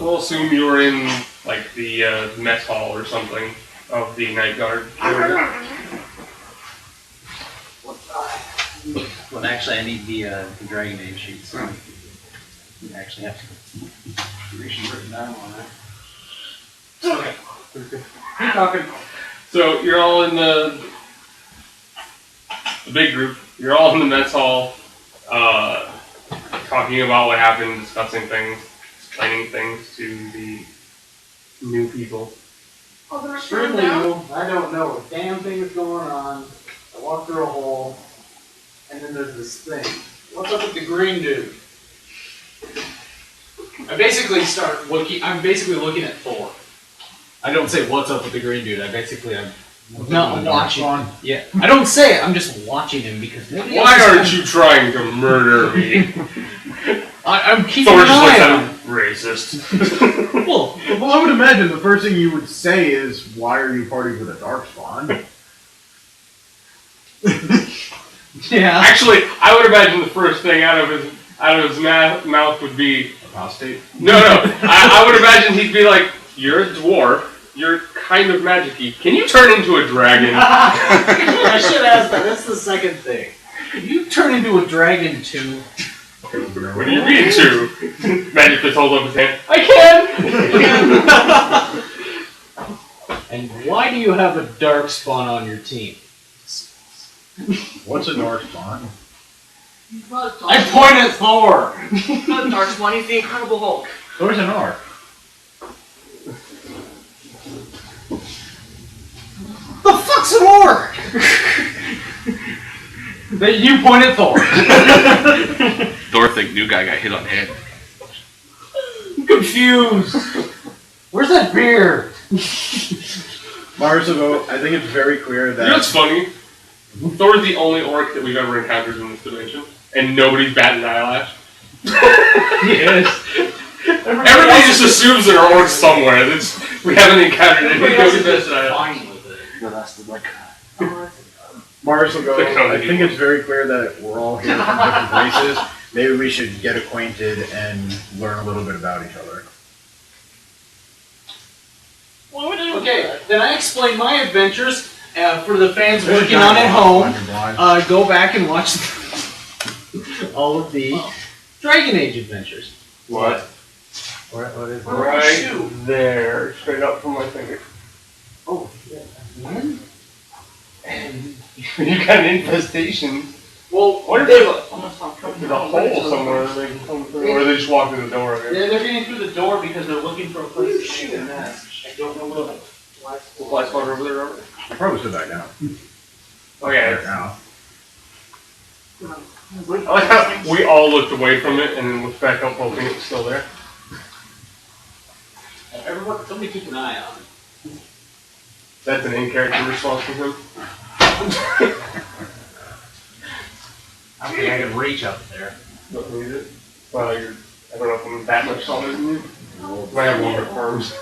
We'll assume you were in, like, the mess hall or something of the Night Guard area. Well, actually, I need the Dragon Age sheet, so you actually have to information written down on it. Okay. Keep talking. So, you're all in the big group. You're all in the mess hall, talking about what happened, discussing things, explaining things to the new people. Extremely new. I don't know a damn thing that's going on. I walk through a hole, and then there's this thing. What's up with the green dude? I basically start looking. I'm basically looking at Thor. I don't say what's up with the green dude. I'm not watching. Yeah, I don't say it. I'm just watching him because. Why aren't you trying to murder me? I'm keeping Thor an just looks eye at on him. him. Racist. Well, I would imagine the first thing you would say is, "Why are you partying with a darkspawn?" Yeah. Actually, I would imagine the first thing out of his mouth would be Apostate. no. I would imagine he'd be like, "You're a dwarf. You're kind of magic-y. Can you turn into a dragon?" I should ask that. That's the second thing. You turn into a dragon too. What do you mean to? Magic just holds up his hand. I can! And why do you have a darkspawn on your team? What's a darkspawn? I point at Thor! Not Darkspawn, he's the Incredible Hulk. Thor's an orc. The fuck's an orc? That you point at Thor. Thor think new guy got hit on the head. I'm confused. Where's that beer? Marius, I think it's very clear that... You know what's funny? Thor's the only orc that we've ever encountered in this dimension, and nobody's batting an eyelash. Yes. Everybody just assumes there are orcs somewhere. We haven't encountered any. Nobody's batting an eyelash. Fine with it. Marius, I think it's very clear that we're all here from different places. Maybe we should get acquainted and learn a little bit about each other. Okay, then I explain my adventures for the fans working on at home. Go back and watch all of the Dragon Age adventures. What? What is that? Right there, straight up from my finger. Oh, yeah. You got an infestation. Well, What if there's a hole somewhere they can come through, or they just walk through the door again? yeah, they're getting through the door because they're looking for a place to make a nest. I don't know what. The fly swatter over there, Robert? I'll probably sit back down. Okay. Right now. I like how we all looked away from it and then looked back up hoping it was still there. Everyone, somebody keep an eye on it. That's an in-character response from him. I think I can reach up there. Don't need it. Well, I don't know if I'm that much taller than you. I have longer arms.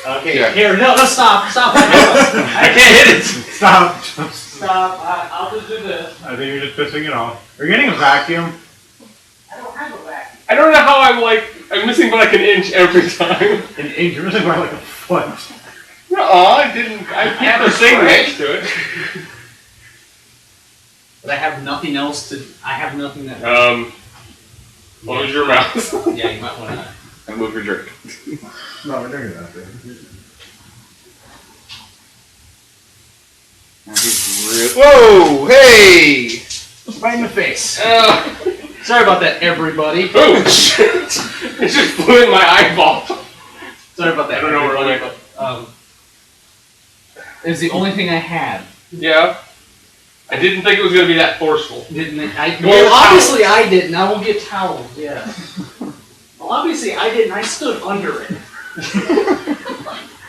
Okay, Yeah. here, no, stop. I can't hit it! Stop! Stop, I'll just do this. I think you're just pissing it off. Are you getting a vacuum? I don't have a vacuum. I don't know how I'm missing by like an inch every time. An inch? You're missing by like a foot. I didn't. I have a thing next to it. But I have nothing else to. I have nothing that. Close your mouth. Yeah, you might want to. And move your drink. No, we're drinking that thing. Whoa! Hey! Right in the face. Sorry about that, everybody. Oh shit! It just flew in my eyeball. Sorry about that. I don't know where it everybody, but, it was the only thing I had. Yeah. I didn't think it was gonna be that forceful. Didn't I? Well, Well, obviously I didn't. I will get towels. Yeah. Well, obviously I didn't. I stood under it.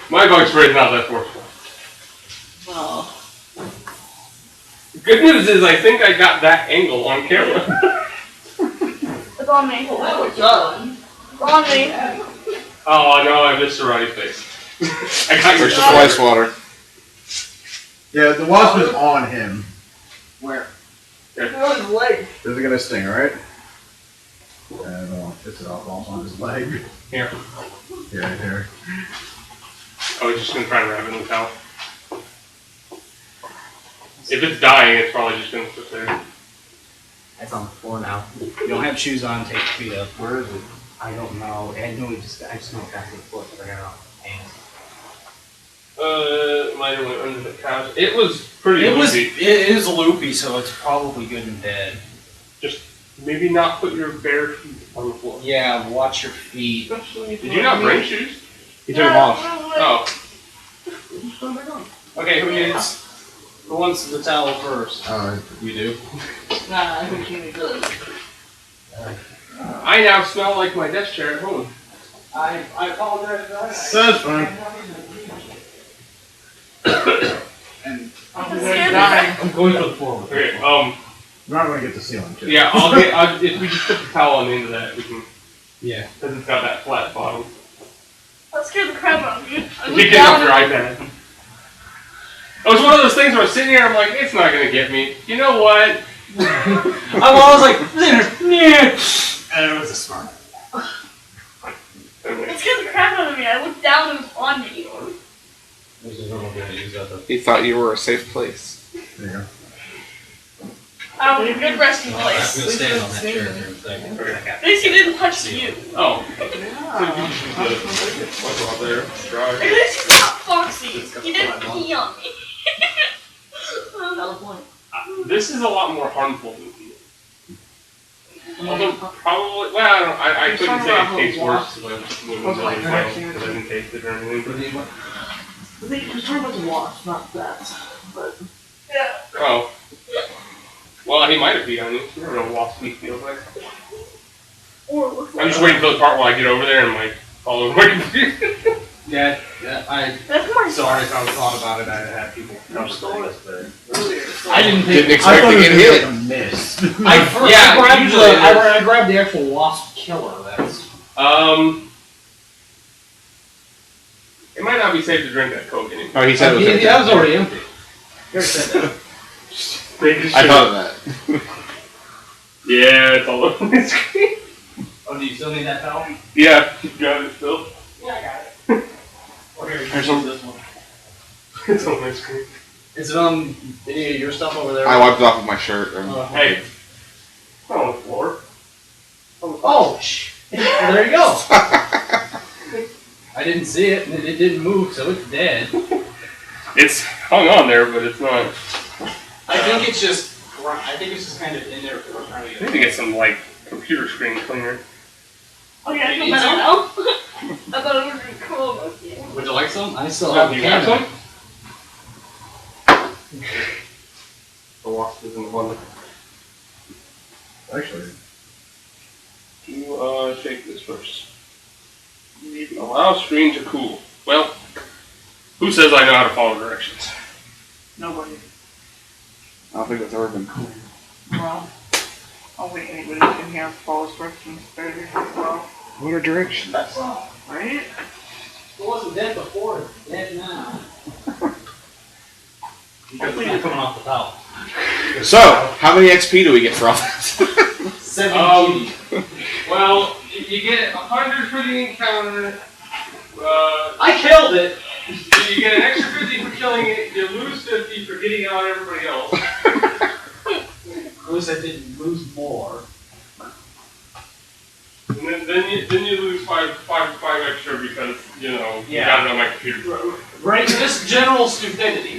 My bug spray is not that forceful. Oh. The good news is I think I got that angle on camera. It's on me. Well, that was done. It's on me. Oh no, I missed Cerrati's face. I got your Where's the fly swatter? Yeah, the wasp is on him. Where? It's on his leg. This is gonna sting, alright? It's off on his leg. Here. Yeah, right there. I was just gonna try and wrap it in the towel. If it's dying, it's probably just gonna sit there. It's on the floor now. You don't have shoes on, take your feet up. Where is it? I don't know. I know I just know it got to the floor because I got it off my hands. Might have went under the couch. It was pretty It loopy. is loopy, so it's probably good and dead. Just maybe not put your bare feet on the floor. Yeah, watch your feet. Did you not bring shoes? He took them off. Oh. Okay, who wants the towel first? You do? Nah, I think you need to. I now smell like my desk chair at home. I apologize for that. That's fine. And I'm dying. I'm going for the floor. Okay, We're not going to get the ceiling, too. yeah, if we just put the towel on the end of that, we can, Yeah. because it's got that flat bottom. That scared the crap out of me. I You looked get down off your and- iPad. It was one of those things where I was sitting here, I'm like, it's not going to get me. You know what? I'm always like, yeah. And it was a smart. It scared the crap out of me. I looked down and it was on me. He thought you were a safe place. There you go. I was in a good resting I'm place. gonna stand on that chair for a second. At least he didn't touch you. Oh. So you just put up there, At dry. least he's not foxy. He didn't pee on me. This is a lot more harmful than pee. Although probably, well, I couldn't say it tastes worse when because I didn't taste it or anything. You're talking about the wasp, not that. But Yeah. Oh. Well, he might have peed on you. You never know what wasp meat feels like. Or it looks I'm like just waiting for the part where I get over there and like fall over my computer. Yeah, that's my sorry if I thought about it. I had people. I'm stole it. I didn't Didn't think. expect to get hit. Like a miss. I grabbed the actual wasp killer. That's. It might not be safe to drink that Coke anymore. Oh, he said it was empty. That was already empty. You already said that. Making I sure. thought of that. Yeah, it's all over my screen. Oh, do you still need that towel? Yeah, you got it still. Yeah, I got it. Okay, There's some- this one. It's on my screen. Is it on any of your stuff over there? I wiped it off of my shirt. And Hey. It's on the floor. Oh, well, there you go. I didn't see it, and it didn't move, so it's dead. It's hung on there, but it's not. I think it's just kind of in there for trying I need to get some like computer screen cleaner. Okay, I feel better now. I thought it would be cool. Would you like some? I still Oh, have do the you have can. some? The wasp is in the one. Actually, You shake this first. Allow screen to cool. Well, who says I know how to follow directions? nobody. I don't think that's ever been cool. Well, I don't think anybody in here follows directions very well. What are directions? Right? It wasn't dead before, it's dead now. Hopefully you're coming off the towel. So, how many XP do we get for all this? 17. Well, you get 100 for the encounter. I killed it! You get an extra 50 for killing it. You lose 50 for getting out everybody else. At least I didn't lose more. And then you lose five extra because you know you Yeah. got it on my computer. Right, just general stupidity.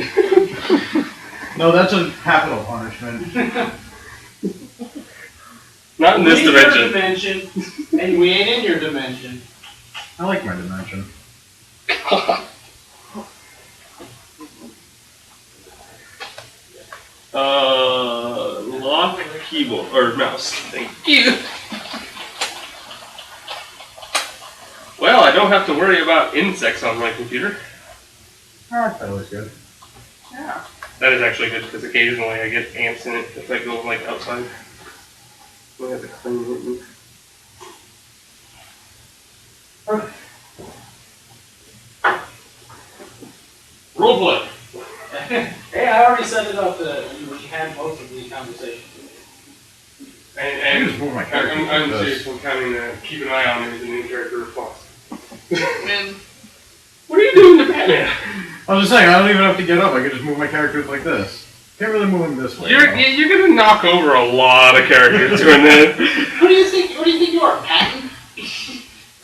no, that's a capital punishment. Not in this We need dimension. your dimension, and we ain't in your dimension. I like my dimension. Lock keyboard or mouse. Thank you. Well, I don't have to worry about insects on my computer. That was good. Yeah. That is actually good because occasionally I get ants in it if I go like outside. I have to clean it. Roleplay. Hey, I already set it up that we had most of the conversation. I And just move my character I'm like this. serious. I'm counting keep an eye on me as a new character response. Man, What are you doing to Batman? I was just saying, I don't even have to get up. I can just move my characters like this. Can't really move them this way. You're gonna knock over a lot of characters doing that. What do you think? What do you think you are, Patton?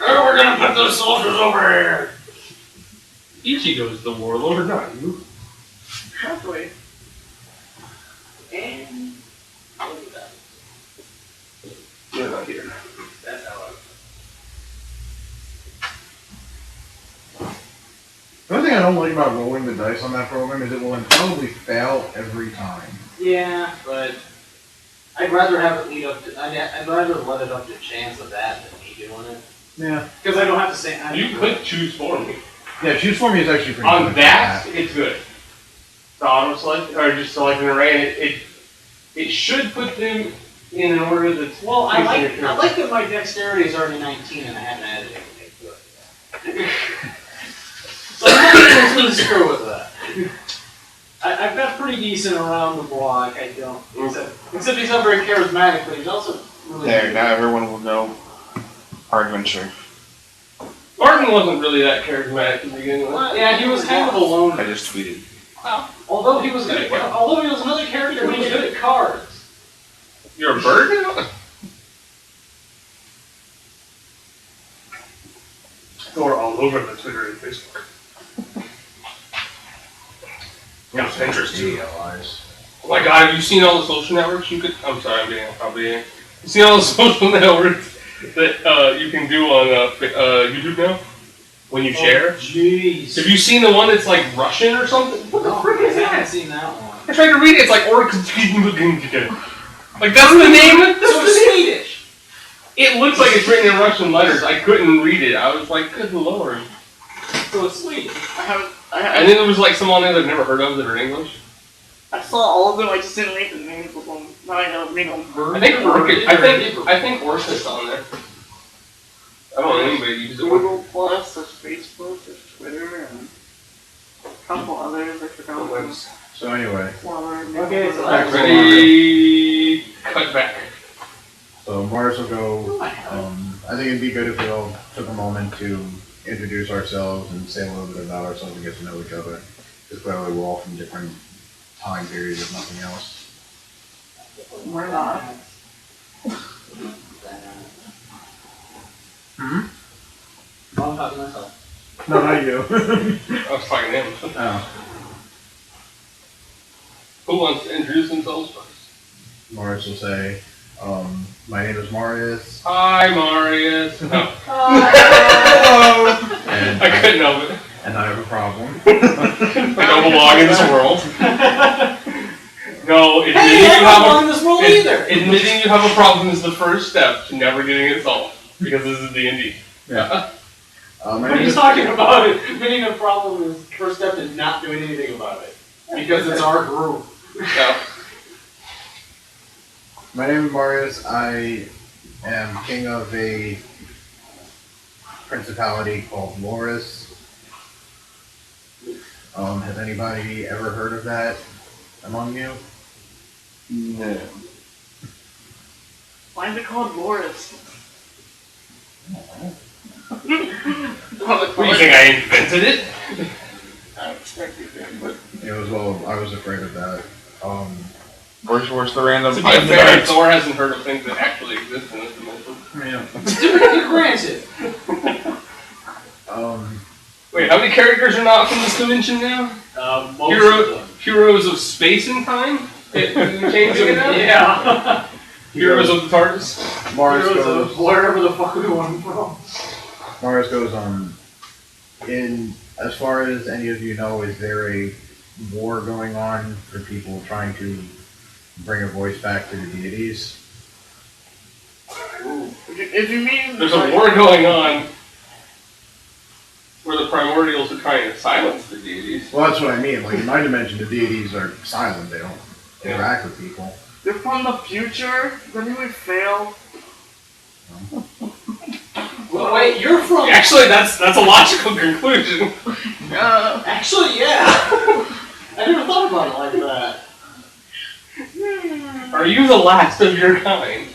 Oh, we're gonna put those soldiers over here. Ichigo's the warlord, not you. halfway. And look at that. You're not here. That's how I. The only thing I don't like about rolling the dice on that program is it will infallibly fail every time. Yeah, but I'd rather have it lead up to. I'd rather let it up to chance of that than me doing it. Yeah. Because I don't have to say. You could choose for me. Yeah, choose for me is actually pretty On good. that, it's good. The auto select, or just select an array, and it should put them in an order that's. Well, I like that my dexterity is already 19 and I haven't added anything to it. So I'm not going to screw with that. I've got pretty decent around the block. I don't. Except he's not very charismatic, but he's also really. There, now everyone will know our adventure. Barton wasn't really that charismatic to begin with. Yeah, he was kind of a loner. I just tweeted. Although he was good at, although he was another character, he was good at cards. You're a bird now? Or all over the Twitter and Facebook. Got Pinterest too. Oh my god, have you seen all the social networks you could... I'm sorry, I'm getting probably... You seen all the social networks that you can do on YouTube now? When you share? Jeez. Have you seen the one that's like Russian or something? What the frick is I haven't that? seen that one. I tried to read it, it's like like that's the name of So it's Swedish. It looks like it's written in Russian letters. I couldn't read it. I was like, good lord. So it's Swedish. And then there was like some on there that I've never heard of that are English. I saw all of them, I just didn't read the names of them. Now I gotta read them. I think Orsa's on there. I don't know anybody uses it. Google Plus, there's Facebook, there's Twitter, and a couple others, I forgot what was. So anyway, Okay, so that's Ready, cut back. so Marius will go. I think it'd be good if we all took a moment to introduce ourselves and say a little bit about ourselves and get to know each other. Because clearly we're all from different time periods, if nothing else. We're not. I'm talking to myself. No, not you. I was talking to him. Oh. Who wants to introduce themselves first? Marius will say, my name is Marius. Hi, Marius. No. Hello! And I couldn't help it. And I have a problem. I don't belong in this world. No, admitting Hey, I you don't have belong in this world either. Admitting you have a problem is the first step to never getting it solved. Because this is D&D. Yeah. My What are name you is talking about? Admitting a problem is the first step to not doing anything about it. Because it's our group. Yeah. My name is Marius. I am king of a principality called Loris. Has anybody ever heard of that among you? No. Why is it called Boris? What do you think, I invented it? I expected it, but It was, well, I was afraid of that. Where's the random To be pipe fair, there? Thor hasn't heard of things that actually exist in this dimension. Granted. Wait, how many characters are not from this dimension now? Most of them. Heroes of space and time? Changing it now? Yeah. Heroes of the TARDIS? Marius Heroes goes, of wherever the fuck we want them from. Marius goes, in, as far as any of you know, is there a war going on for people trying to bring a voice back to the deities? if you mean There's a war going on where the primordials are trying to silence the deities. Well, that's what I mean. Like, in my dimension, the deities are silent. They don't interact with people. they're from the future, then you would fail. Well, wait, you're from. Actually, that's a logical conclusion. Actually, yeah. I never thought about it like that. Are you the last of your kind?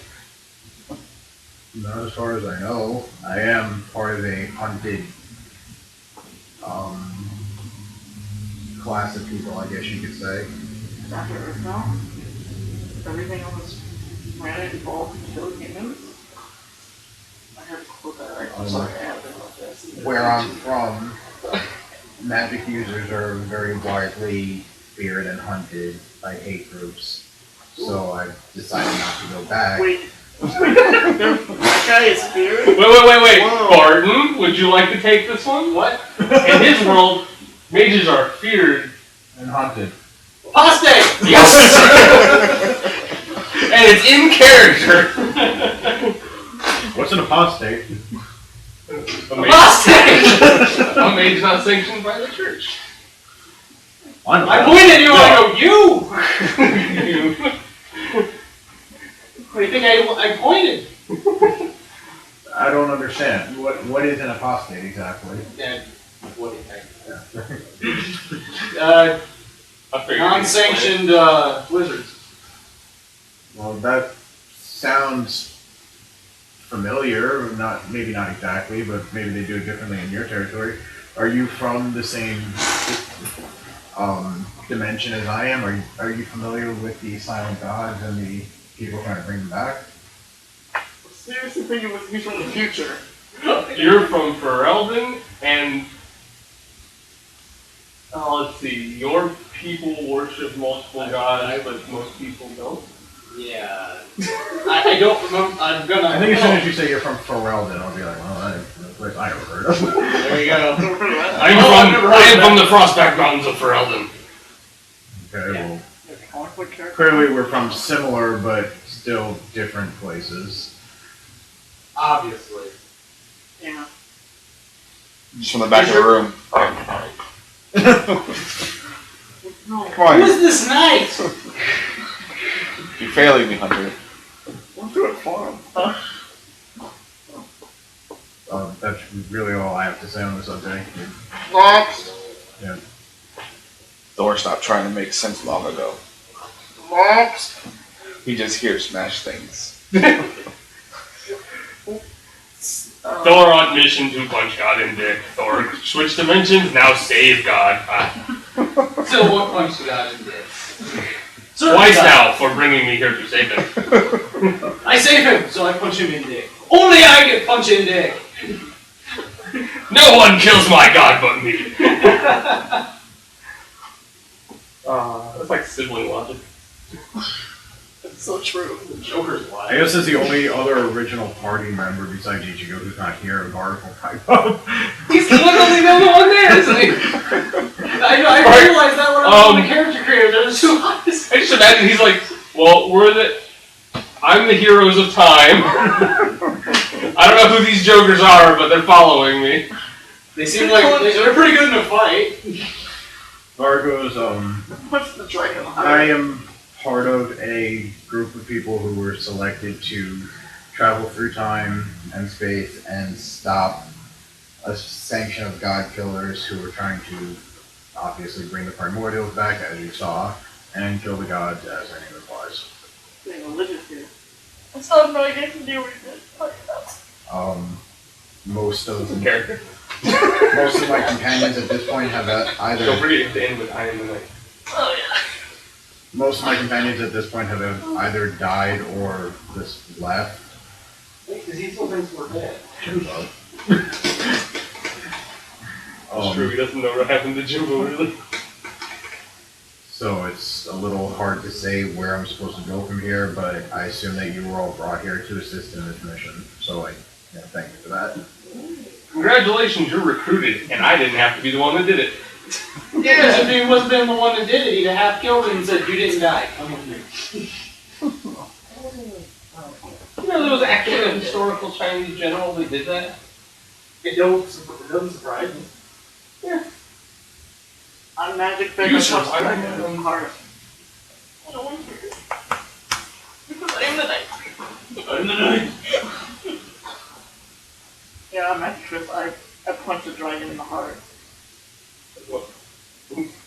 Not as far as I know. I am part of a hunted class of people, I guess you could say. After Earth now? Everything on this planet evolved to kill humans? I heard a quote that I'm sorry, I have been about this. Where I'm from, magic users are very widely feared and hunted by hate groups. So I decided not to go back. Wait. That guy is feared? Wait. Whoa. Barton, would you like to take this one? What? In his world, mages are feared. And hunted. Apostate! Yes! And it's in character. What's an apostate? Apostate! A mage not sanctioned by the church. I pointed at you and I go, you! What do you think I pointed? I don't understand. What is an apostate exactly? What do you think? I figured Non-sanctioned wizards. Well, that sounds familiar. Maybe not exactly, but maybe they do it differently in your territory. Are you from the same dimension as I am? Are you familiar with the silent gods and the people trying to bring them back? Seriously thinking he's from the future. You're from Ferelden, and let's see, your people worship multiple gods, but most people don't. Yeah. I don't remember. I think as soon as you say you're from Ferelden, I'll be like, well, that's a place I never heard of. There you go. I am from the Frostback Mountains of Ferelden. Okay, Yeah. well, Comic book character? clearly we're from similar but still different places. Obviously. Yeah. Just from the back of the room. No. Come on. Who's this knight? You're failing me, Hunter. Don't do it for him. That's really all I have to say on the subject. Next. Yeah. Thor stopped trying to make sense long ago. Next. He just here smash things. Thor on mission to punch God in dick. Thor switch dimensions, now save God. So what punch the God in dick? Twice now for bringing me here to save him. I save him, so I punch him in dick. Only I get punched in dick. No one kills my God but me. That's like sibling logic. It's so true. Joker's I wild. guess as the only other original party member besides Ichigo who's not here, Varric will pipe up. He's literally the only one there, isn't he? I realized that when I was on the character creator, there's two eyes. I just imagine he's like, well, I'm the heroes of time. I don't know who these jokers are, but they're following me. They seem like they're pretty good in a fight. Varric goes, What's the dragon? I am part of a group of people who were selected to travel through time and space and stop a sanction of god killers who were trying to obviously bring the primordials back, as you saw, and kill the gods, as their name implies. Being religious here. I still have no idea to do with it. Most of Character. my companions at this point have Don't either forget to end with I am the night. Oh yeah. most of my companions at this point have either died or just left. Because he still thinks we're dead. It's true, he doesn't know what happened to Jimbo, really. So it's a little hard to say where I'm supposed to go from here, but I assume that you were all brought here to assist in this mission. So thank you for that. Congratulations, you're recruited, and I didn't have to be the one that did it. Yeah, because if he wasn't been the one that did it, he'd have half killed him and said, you didn't die. I'm with you. You know, there was actually a historical Chinese general that did that. It doesn't surprise me. I'm magic You figure should- plus dragon heart. No one cares. Because I am the knight. I'm the knight. Yeah, I'm actress. I punched a dragon in the heart.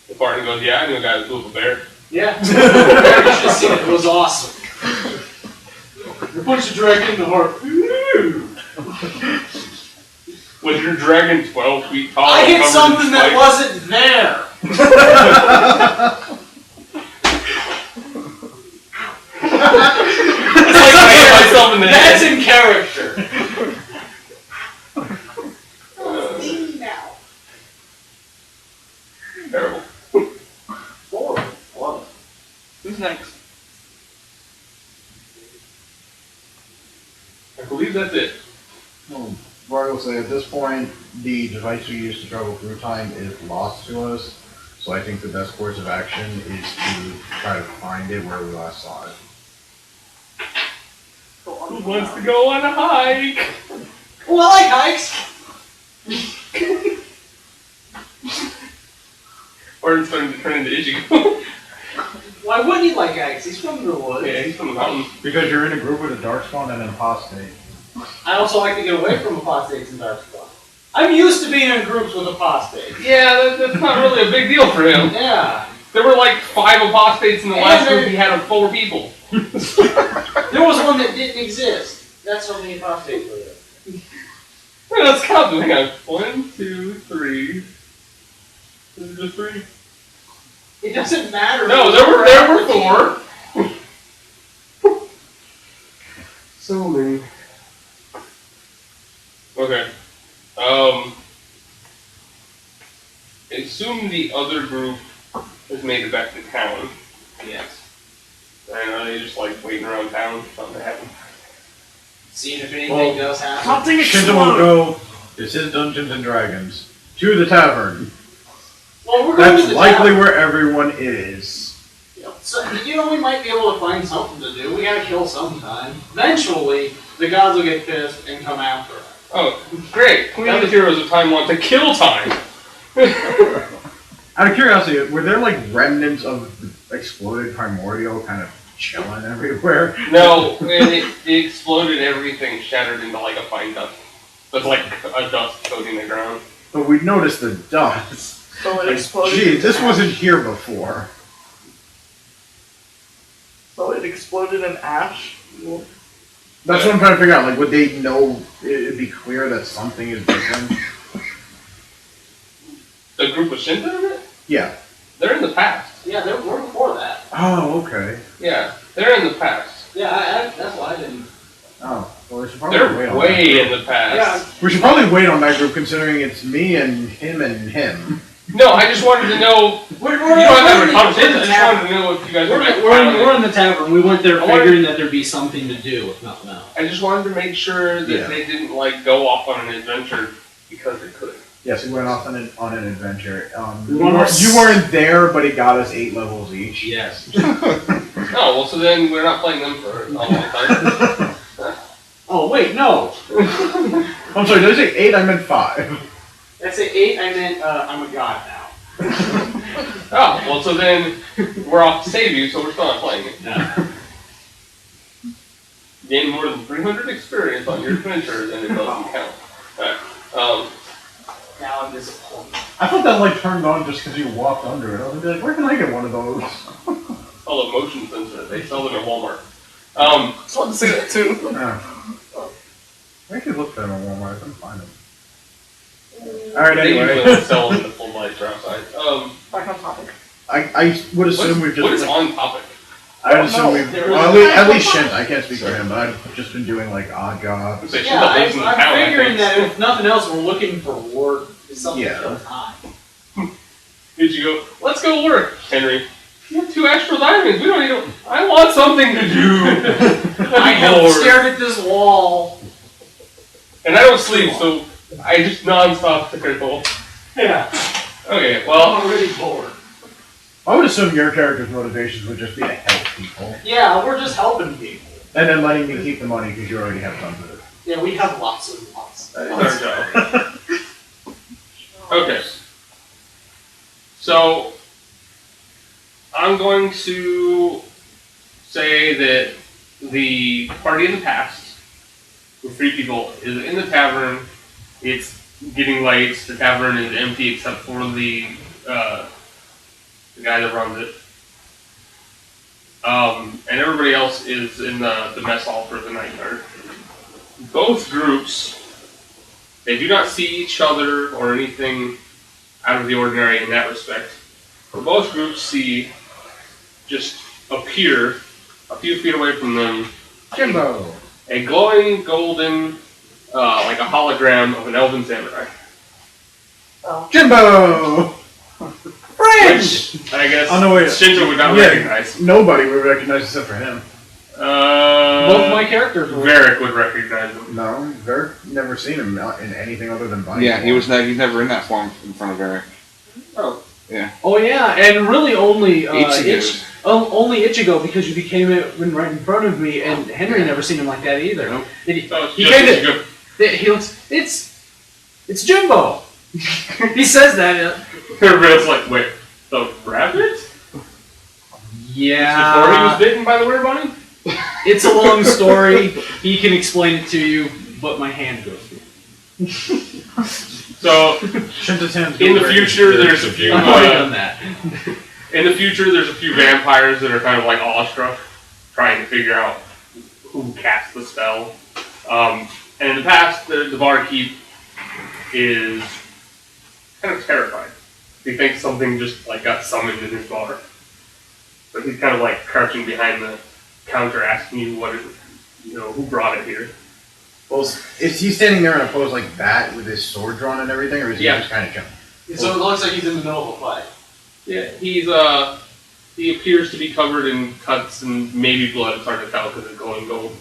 The Barton goes, yeah, I knew a guy who flew up a bear. Yeah. You should have seen it. It was awesome. You punched the dragon in the heart. Was your dragon 12 feet tall? I and hit covered in something that spikes? wasn't there. It's like I hit myself in the That's head. in character. Now. Terrible. 4. Love Who's next? I believe that's it. Roy will say at this point, the device we use to travel through time is lost to us. So I think the best course of action is to try to find it where we last saw it. Who wants to go on a hike? it. Well, I like hikes. Or it's starting to turn into Ichigo. Why wouldn't he like hikes? He's from the woods. Yeah, he's from the mountains. Because you're in a group with a darkspawn and an apostate. I also like to get away from apostates and darkspawn. I'm used to being in groups with apostates. Yeah, that's not really a big deal for him. Yeah. There were like 5 apostates in the And last there- group he had of 4 people. There was one that didn't exist. That's how many apostates were there. Wait, let's count them. Hang on. 1, 2, 3. Is it just 3? It doesn't matter. No, there were 4. So many. Okay. Assume the other group has made it back to town. Yes. And are they just like waiting around town for something to happen? Seeing if anything does happen. Something Shinta will exploded! go, this is Dungeons and Dragons, to the tavern. Well, we're going to That's the likely tavern. where everyone is. So, we might be able to find something to do. We gotta kill sometime. Eventually, the gods will get pissed and come after us. Oh, great. Queen of the Heroes of Time want to kill time. Out of curiosity, were there like remnants of the exploded primordial kind of chilling everywhere? No, it exploded, everything shattered into like a fine dust. That's like a dust coating the ground. But we noticed the dust. So it Like, exploded. gee, into this ash. wasn't here before. So it exploded in ash. That's what I'm trying to figure out. Like, would they know? It'd be clear that something is different. The group of Shinta in it? Yeah. They're in the past. Yeah, we're before that. Oh, okay. Yeah, they're in the past. Yeah, that's why I didn't. Oh, well, we should probably They're wait on way that. in the past. Yeah. We should probably wait on that group, considering it's me and him and him. No, I just wanted to know. We're You don't have to have a conversation. I just wanted to know if you guys were like. we're in the tavern. We went there I wanted- figuring that there'd be something to do, if nothing else. I just wanted to make sure that Yeah. they didn't like go off on an adventure because they could. Yes, we went off on an adventure. We went off- You weren't there, but it got us 8 levels each. Yes. Oh, well, so then we're not playing them for a long time. Oh wait, no. I'm sorry, did I say 8? I meant 5. That's at 8. I meant I'm a god now. Oh, well, so then we're off to save you, so we're still not playing it. Yeah. Gain more than 300 experience on your adventure, then it doesn't count. Alright, Now I'm disappointed. I thought that like turned on just because you walked under it. I was like, where can I get one of those? all the motion sensor. They sell them at Walmart. I just wanted to say that too. I could look for them at Walmart. I couldn't find them. Alright, They anyway. usually sell them in the full lights or outside. Back on topic. I would assume we've just. What is on topic? I would assume we've. There Well, was- at least Shinta. I can't speak for him, but I've just been doing like odd jobs. They should Yeah, have lives in the I'm town, I figuring think. that if nothing else, we're looking for work. Something Yeah. to kill time. Did you go, let's go work, Henry. You have 2 extra diamonds. We don't need. I want something to do. I have bored. stared at this wall. And I don't sleep, so I just non-stop tickle. Yeah. Okay, well, I'm already bored. I would assume your character's motivations would just be to help people, Yeah, we're just helping people. and then letting me keep the money because you already have tons of it. Yeah, we have lots of lots. that is our job. Okay. So, I'm going to say that the party in the past, with 3 people, is in the tavern. It's getting late. The tavern is empty except for the guy that runs it. And everybody else is in the mess hall for the night guard. both groups, they do not see each other or anything out of the ordinary in that respect. But both groups see, just appear a few feet away from them, Jimbo. a glowing golden, like a hologram of an elven samurai. Jimbo! French! Which, I guess, Oh, no, wait. Shinta would not Yeah. recognize. Nobody would recognize except for him. Both my characters were. Varric would recognize him. No, Varric never seen him in anything other than body. Yeah, he's never in that form in front of Varric. Oh. Yeah. Oh yeah, and really only Ichigo. only Ichigo because you became it right in front of me, and Henry never seen him like that either. Nope. He So it's he just kind Ichigo. of he looks it's Jimbo. He says that. Everybody's like, wait, the rabbit? Before he Yeah, was bitten by the weird bunny? it's a long story. He can explain it to you, but my hand goes through. So, Shinta's hands in go the right future, into there's a the- few, I've already done that. in the future, there's a few vampires that are kind of like awestruck, trying to figure out who cast the spell. And in the past, the barkeep is kind of terrified. He thinks something just like got summoned in his bar. But he's kind of like crouching behind the counter asking you what it, who brought it here. Well, is he standing there in a pose like that with his sword drawn and everything, or is he Yeah. just kind of jumping? So it looks like he's in the middle of a fight. Yeah, he appears to be covered in cuts and maybe blood. It's hard to tell because it's glowing gold.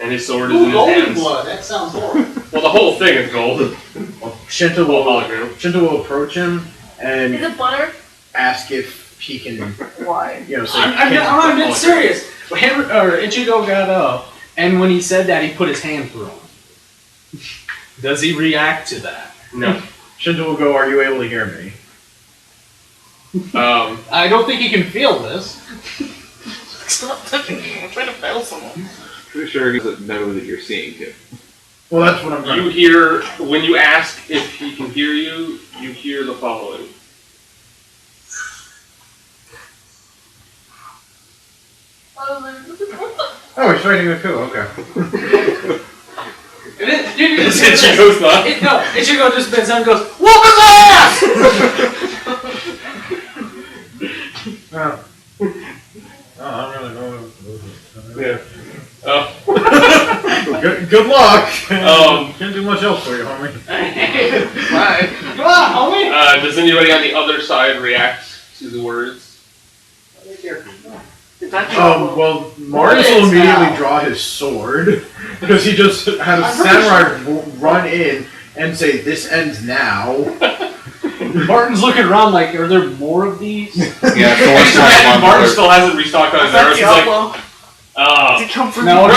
And his sword is in his golden hands. blood. That sounds horrible. Well, the whole thing is gold. Well, Shinta will approach him Is and it butter? ask if he can, Why? so I'm dead serious. Ichigo got up, and when he said that, he put his hand through him. Does he react to that? No. Shinta will go, "Are you able to hear me?" I don't think he can feel this. Stop touching me. I'm trying to battle someone. Pretty sure he doesn't know that you're seeing him. Well, that's what I'm trying You to hear, when you ask if he can hear you, you hear the following. Oh, he's fighting the coup, okay. It's Ichigo's not. No, Ichigo just bends down and goes, "Whoop his ass!" Oh. I don't really know. Yeah. Good luck! Um, Can't do much else for you, homie. Bye. Come on, homie. Does anybody on the other side react to the words? Is that your Well, Marius will immediately draw his sword because he just had a samurai run in and say, "This ends now." Barton's looking around like, are there more of these? Yeah, so Barton still hasn't restocked on his arrows. He's like, Does he come for me? No,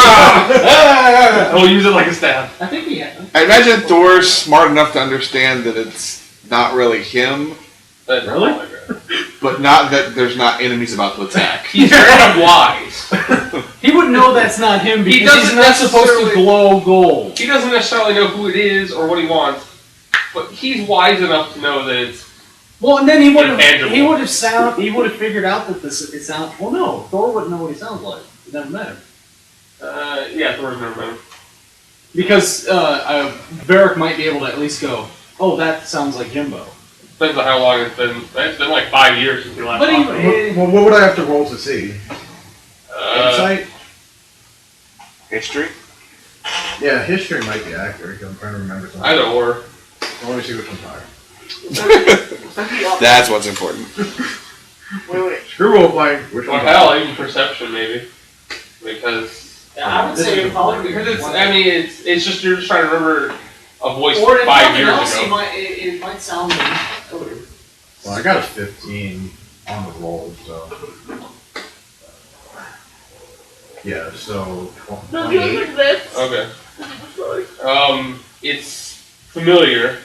he'll use it like a staff. I think he has. I imagine Thor's smart enough to understand that it's not really him, Really? but not that there's not enemies about to attack. He's very wise. He would know that's not him because doesn't he's not supposed to necessarily- glow gold. He doesn't necessarily know who it is or what he wants, but he's wise enough to know that it's. Well, and then he would have Intangible. he would have figured out that it sounds. Well, no, Thor wouldn't know what he sounds like. He never met him Yeah, Thor's never met him. because Varric might be able to at least go, "Oh, that sounds like Jimbo." Depends on how long it's been. It's been like 5 years since he last But talked to him. What would I have to roll to see? Insight? History? Yeah, history might be accurate. I'm trying to remember something. Either or. Let me see which one's higher. That's what's important. Wait. Screw role playing. Which Or one's hell, higher? even perception maybe. Because I would say probably because it's just you're just trying to remember a voice or from if 5 nothing years else, ago. it might sound familiar. Well, I got a 15 on the roll, so. Yeah, so No, you 28. look this. Okay. Sorry. It's familiar.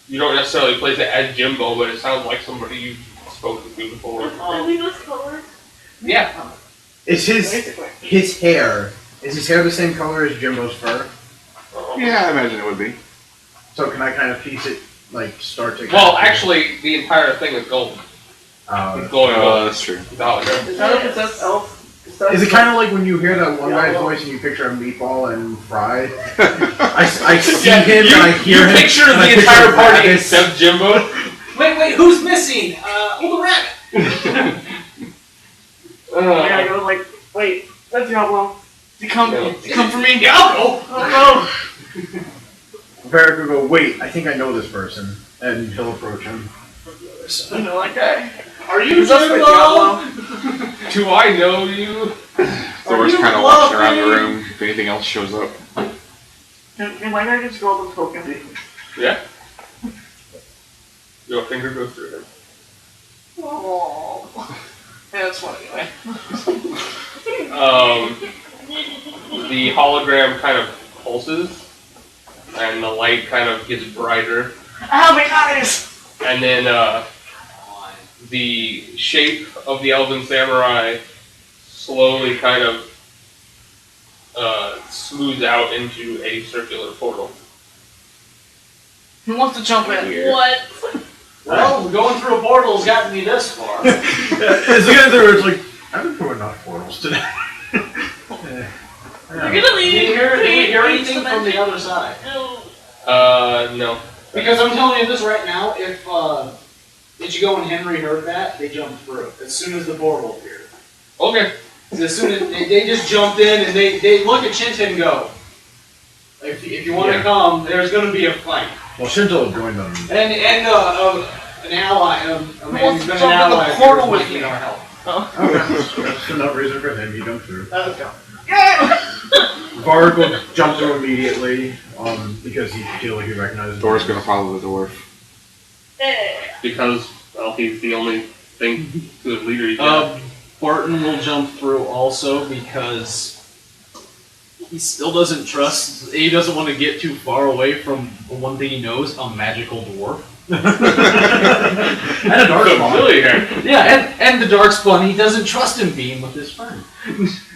You don't necessarily place it as Jimbo, but it sounds like somebody you've spoken to before. I think this color. Yeah. Is his hair the same color as Jimbo's fur? Yeah, I imagine it would be. So can I kind of piece it, like, start to... Well, actually, the entire thing is gold. It's glowing gold. That's true. It's a hologram. Is that a possessed elf? Is it kind of like when you hear that one guy's voice and you picture a meatball and fried? I see him and I hear him. You picture and I the picture entire party rabbits. except Jimbo. Wait, who's missing? Oh, the rabbit. Yeah, I go like, wait, that's not well. You come for me? Yeah, I'll go. Oh no! Varric will go, wait, I think I know this person. And he'll approach him. I know that guy. Are you That's Jimbo? what Do I know you? Thor's you kind of walking around the bluffing? room if anything else shows up. Can my guy just go up and poke him? Yeah. Your finger goes through him. Oh. Yeah, that's funny anyway. The hologram kind of pulses, and the light kind of gets brighter, Ow, my eyes! and then the shape of the elven samurai slowly kind of smooths out into a circular portal. Who wants to jump in? What? Well, going through a portal's gotten me this far. It's the guy there is like, I've been through enough portals today. You're gonna Did leave. you hear anything from the other side? No. No. Because I'm telling you this right now, if Ichigo and Henry heard that, they jumped through as soon as the portal appeared. Okay. As soon as they just jumped in and they look at Shinta and go, if you want to come, there's going to be a fight. Well, Shinta will join them. And an ally, a man wants who's to been jump an in the ally portal might with need me? our help. That's enough reason for him. He jumped through. Let's go. Varric will jump through immediately because he feels like he recognizes Thor's gonna follow the dwarf. Because, well, he's the only thing to the leader you got. Barton will jump through also because he still doesn't trust, he doesn't want to get too far away from one thing he knows, a magical dwarf. And a dark spawn. Familiar. Yeah, and the dark spawn, he doesn't trust him being with his friend.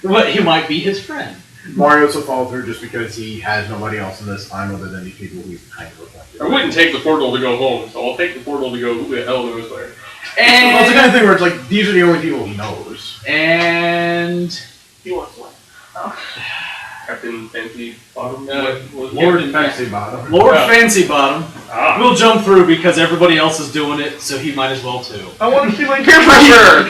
But he might be his friend. Marius will follow through just because he has nobody else in this time other than these people who he's kind of reflected. I wouldn't take the portal to go home, so I'll take the portal to go who the hell knows where. Well, it's the kind of thing where it's like, these are the only people he knows. And He wants one. Captain Fancy Bottom? Lord Fancy Bottom. Lord Yeah. Fancy Bottom will jump through because everybody else is doing it, so he might as well too. I want to see my Peer pressure!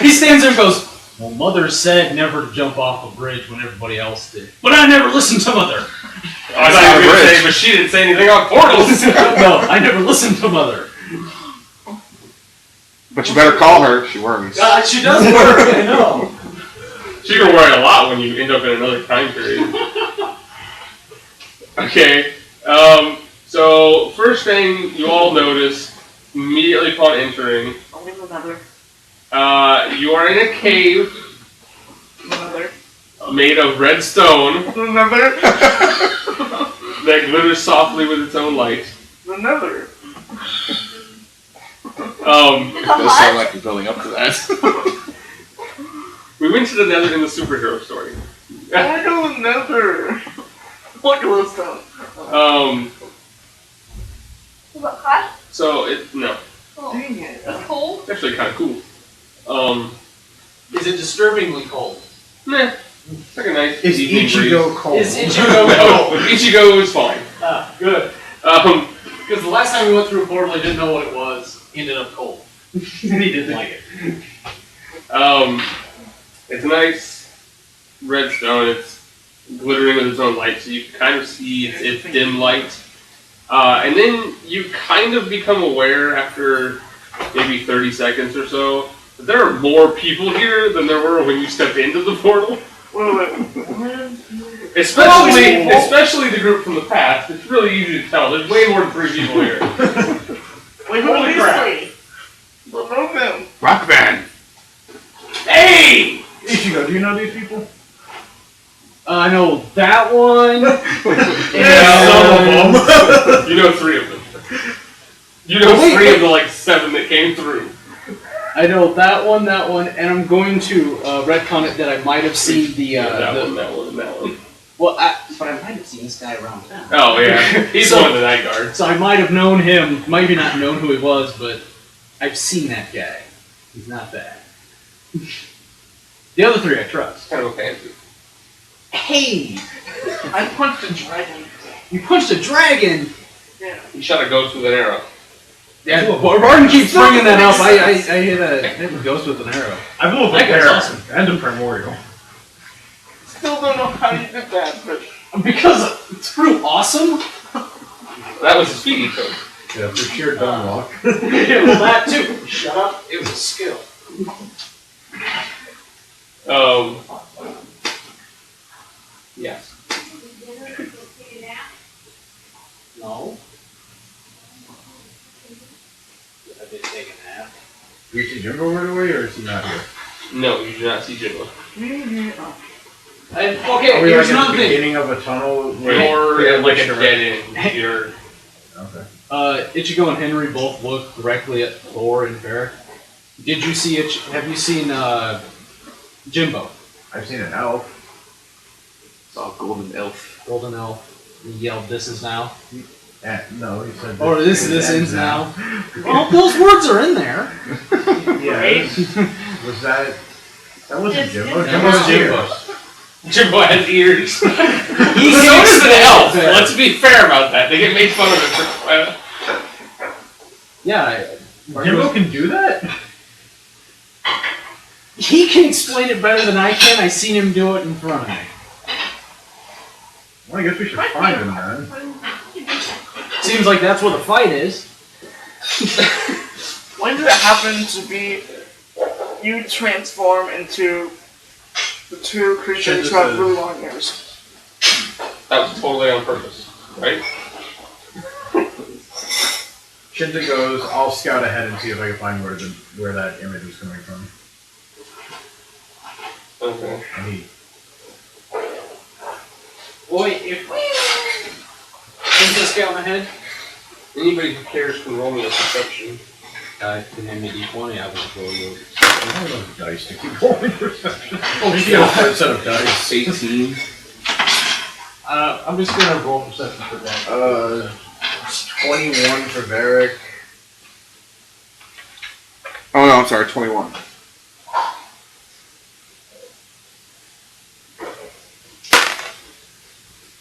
He stands there and goes, well, Mother said never to jump off a bridge when everybody else did. But I never listened to Mother. I thought you were going to say, but she didn't say anything on portals. No, I never listened to Mother. But you better call her, she worries. God, she does work, I know. She can worry a lot when you end up in another time period. Okay, so first thing you all notice immediately upon entering, Only another. you are in a cave Another. made of red stone Another. that glitters softly with its own light. Another. It's a It does sound hut? like you're building up to that. We went to the Nether in the superhero story. I know another. Look at this stuff. Is it hot? So no, Oh. Dang it. It's cold? it's actually kind of cool. Is it disturbingly cold? Meh, it's like a nice Is evening Ichigo cold? Is Ichigo breeze. cold? No, Ichigo is fine. Ah, good. Because the last time we went through a portal, I didn't know what it was. Ended up cold. And he didn't like it. It's a nice red stone. It's glittering with its own light, so you can kind of see its dim light. And then you kind of become aware after maybe 30 seconds or so that there are more people here than there were when you stepped into the portal. Wait. Especially the group from the past. It's really easy to tell. There's way more than 3 people here. Wait, who are these three? Don't know them. Rock band! Hey! Ichigo, do you know these people? I know that one. Yeah, some of them. You know 3 of them. You know Wait, 3 of the like 7 that came through. I know that one, and I'm going to retcon it that I might have seen That one, and that one. Well, But I might have seen this guy around town. Oh yeah, he's one of the night guards. so I might have known him. Maybe not known who he was, but I've seen that guy. He's not bad. The other three I trust. Kind of fancy. Hey! I punched a dragon. You punched a dragon! Yeah. He shot a ghost with an arrow. Yeah, Barton keeps bringing that up. I hit a ghost with an arrow. I blew up a That guy's bear awesome. and a primordial. Still don't know how you did that, but Because through awesome? That was his speedy code. Yeah, for sheer dumb luck. Yeah, well, that too. Shut up. It was a skill. Yes. No. I did take a nap. You see Jimbo right away, or is he not here? No, you do not see Jimbo. Okay, Are we here's like at another the thing. beginning of a tunnel? You're Yeah, like a sure. dead end. You're Okay. Ichigo and Henry both look directly at Thor and Varric. Did you see have you seen Jimbo? I've seen an elf. Saw golden elf. Golden Elf. He yelled, "This is now." No, he said. Or this ends now. Well, those words are in there. Yeah. Was that? That wasn't It's- Jimbo. it's Jimbo's not. ears. Jimbo has ears. He So does an elf. Yeah. Let's be fair about that. They get made fun of it for. Yeah. Jimbo can do that? He can explain it better than I can. I seen him do it in front of me. Well, I guess we should find him then. Seems like that's where the fight is. when did it happen to be you transform into the two creatures who have really long ears? That was totally on purpose, right? Shinta goes, I'll scout ahead and see if I can find where that image was coming from. Okay. And he Boy, if this guy on the head, Anybody who cares can roll me a perception. can hand me D20. I will roll you. I don't know the dice to keep rolling perception. Oh, maybe a hard set of dice. 18. I'm just gonna roll perception for that. 21 for Varric. Oh no, I'm sorry, 21.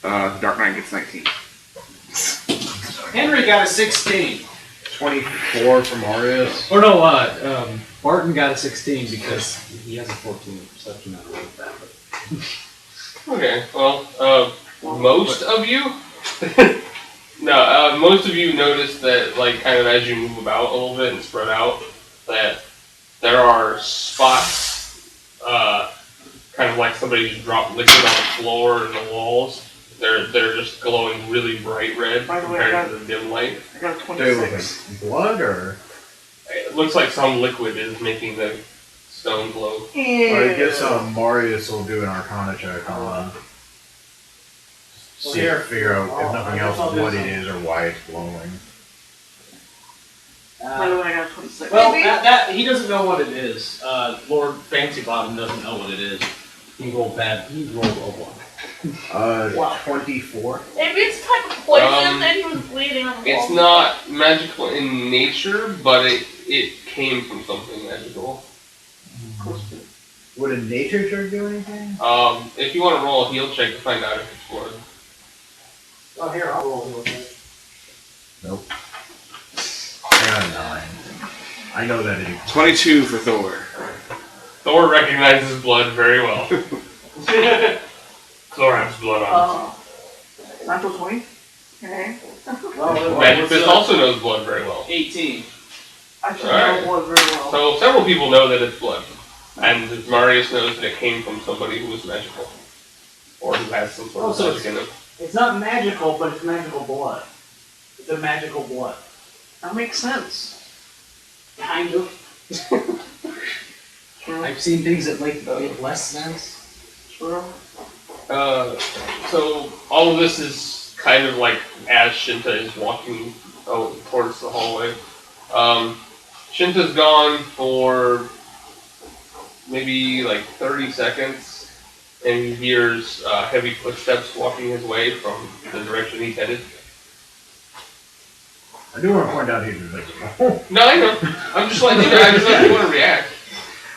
Dark Knight gets 19. Henry got a 16. 24 for Marius. Or no, Barton got a 16 because he has a 14 in perception. I don't know that, but Okay, well, most of you? No, most of you notice that, like, kind of as you move about a little bit and spread out, that there are spots, kind of like somebody just dropped liquid on the floor and the walls. They're just glowing really bright red By the way, compared to the dim light. I got a Do they look 26. like blood or? It looks like some liquid is making the stone glow. I guess Marius will do an Arcana check on. See if figure out if nothing else what it is or why it's glowing. By the way, I got a 26. well, that he doesn't know what it is. Lord Fancy Bottom doesn't know what it is. He rolled bad. He rolled a 1. Wow. 24. Maybe it's a type of poison and he was bleeding on the wall. It's not magical in nature, but it came from something magical. Would a nature check do anything? If you want to roll a heal check to find out if it's blood. Oh, here, I'll roll with it. Nope. I got a 9. I know that it exists. 22 for Thor. Thor recognizes blood very well. Thor has blood on Natural 20? Okay. him. Magic Fist also knows blood very well. 18. I should Alright. know blood very well. So several people know that it's blood. And Marius knows that it came from somebody who was magical. Or who has some sort of so magic in them. It's not magical, but it's magical blood. It's a magical blood. That makes sense. Kind of. I've seen things that make less sense. True. So all of this is kind of like as Shinta is walking towards the hallway. Shinta's gone for maybe like 30 seconds, and he hears heavy footsteps walking his way from the direction he's headed. I do want to point out he's invisible. No, I know. I'm just letting you know. I just don't want to react.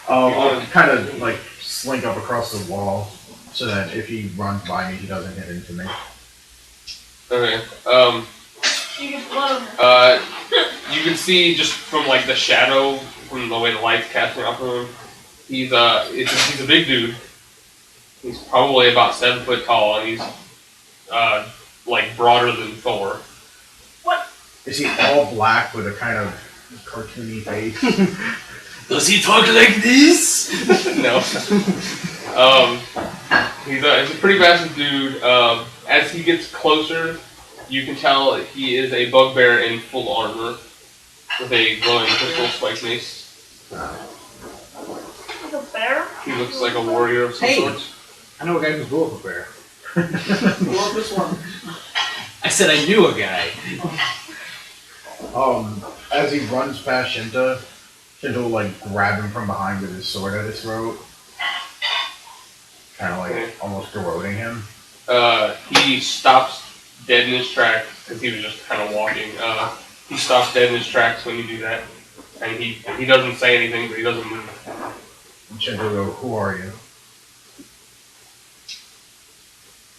I'll kind of like slink up across the wall so that if he runs by me, he doesn't hit into me. Okay. You can blow him. You can see just from like the shadow, from the way the light's casting off of him, he's a big dude. He's probably about 7 foot tall, and he's like broader than Thor. Is he all black with a kind of cartoony face? Does he talk like this? No. He's a pretty massive dude. As he gets closer, you can tell he is a bugbear in full armor with a glowing crystal spike mace. Like a bear? He looks like a warrior of some Hey. sort. I know a guy who's cool with a bear. Well, this one. I said I knew a guy. As he runs past Shinta, Shinta will like grab him from behind with his sword at his throat. Kind of like almost garroting him. He stops dead in his tracks because he was just kind of walking. He stops dead in his tracks when you do that, and he doesn't say anything, but he doesn't move. And Shinta will go, "Who are you?"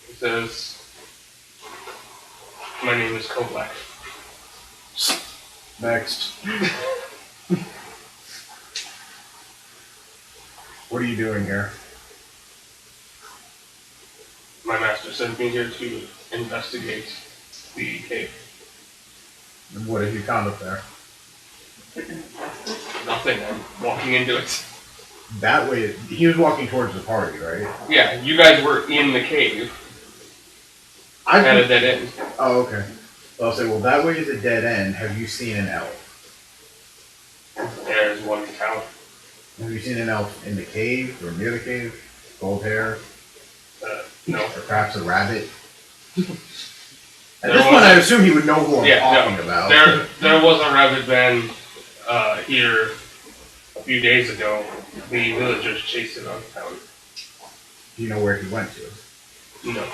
He says, "My name is Koblak." Next. What are you doing here? My master sent me here to investigate the cave. And what have you found up there? Nothing. I'm walking into it. That way, he was walking towards the party, right? Yeah, you guys were in the cave at a dead end. Oh, okay. Well, I'll say, well, that way is a dead end. Have you seen an elf? There's one in town. Have you seen an elf in the cave or near the cave? Gold hair? No. Or perhaps a rabbit? At There this was- point, I assume he would know who I'm Yeah, talking no. about. There was a rabbit man here a few days ago. The villagers chased it out of town. Do you know where he went to? No.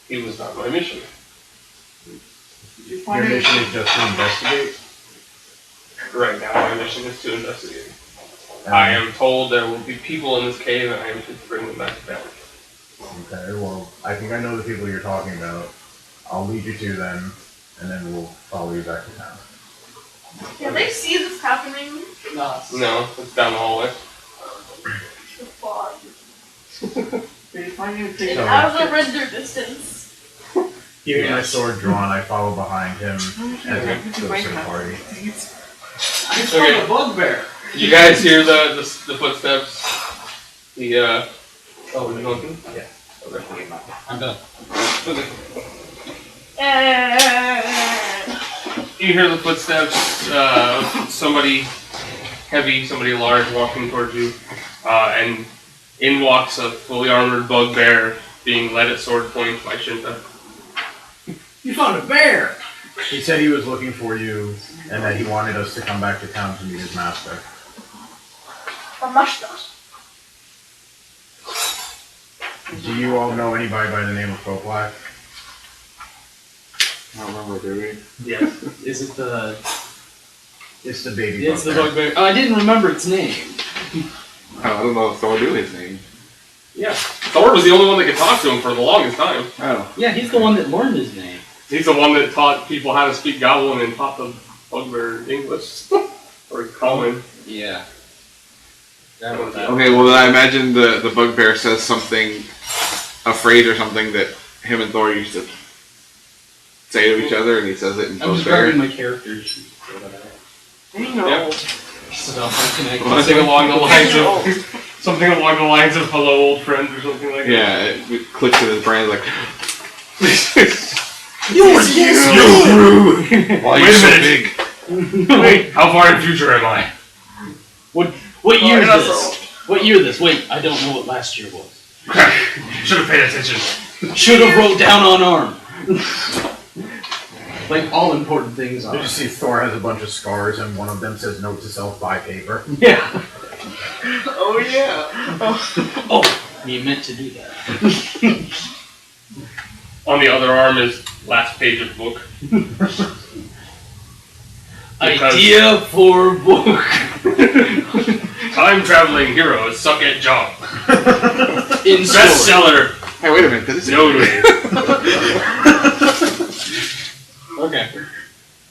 He was not my mission. Did you Your find any? mission is just to investigate? Right now, my mission is to investigate. I am told there will be people in this cave, and I am to bring them back down. Okay, well, I think I know the people you're talking about. I'll lead you to them, and then we'll follow you back to town. Can they see this happening? No. No, it's down the hallway. The fog. Did you find anything? So- Out of the render distance. Keeping my sword drawn, I follow behind him as Okay. he goes to the party. I found a bugbear. You guys hear the footsteps? Oh, we're going through? Yeah. Okay. I'm done. Okay. And You hear the footsteps, somebody heavy, somebody large walking towards you, and in walks a fully armored bugbear being led at sword point by Shinta. You found a bear! He said he was looking for you, and that he wanted us to come back to town to meet his master. Mamashta. Do you all know anybody by the name of Koblak? I don't remember, do we? Yeah. Is it the... It's the baby It's the bugbear. bugbear. Oh, I didn't remember its name. I don't know if Thor knew his name. Yeah. Thor was the only one that could talk to him for the longest time. Oh. Yeah, he's the one that learned his name. He's the one that taught people how to speak Goblin and taught the bugbear English. Or common. Yeah. Okay, well then I imagine the bugbear says something afraid or something that him and Thor used to say to each other, and he says it in I'm just bugbear. grabbing my characters. You know. Yep. Stuff I connect. Something along the lines of hello old friend or something like that. Yeah, it clicks in his brain like, You're why are you Wait a so minute. big? Wait, how far in future am I? What year you're is not this? What year is this? Wait, I don't know what last year was. Should have paid attention. Should have wrote down on arm. Like all important things Did are. you see Thor has a bunch of scars, and one of them says note to self, buy paper? Yeah. Oh yeah. Oh, you meant to do that. On the other arm is last page of book. Because- Idea for book. Time traveling heroes suck at job. In story. Bestseller. Hey, wait a minute. This is Noted. Okay.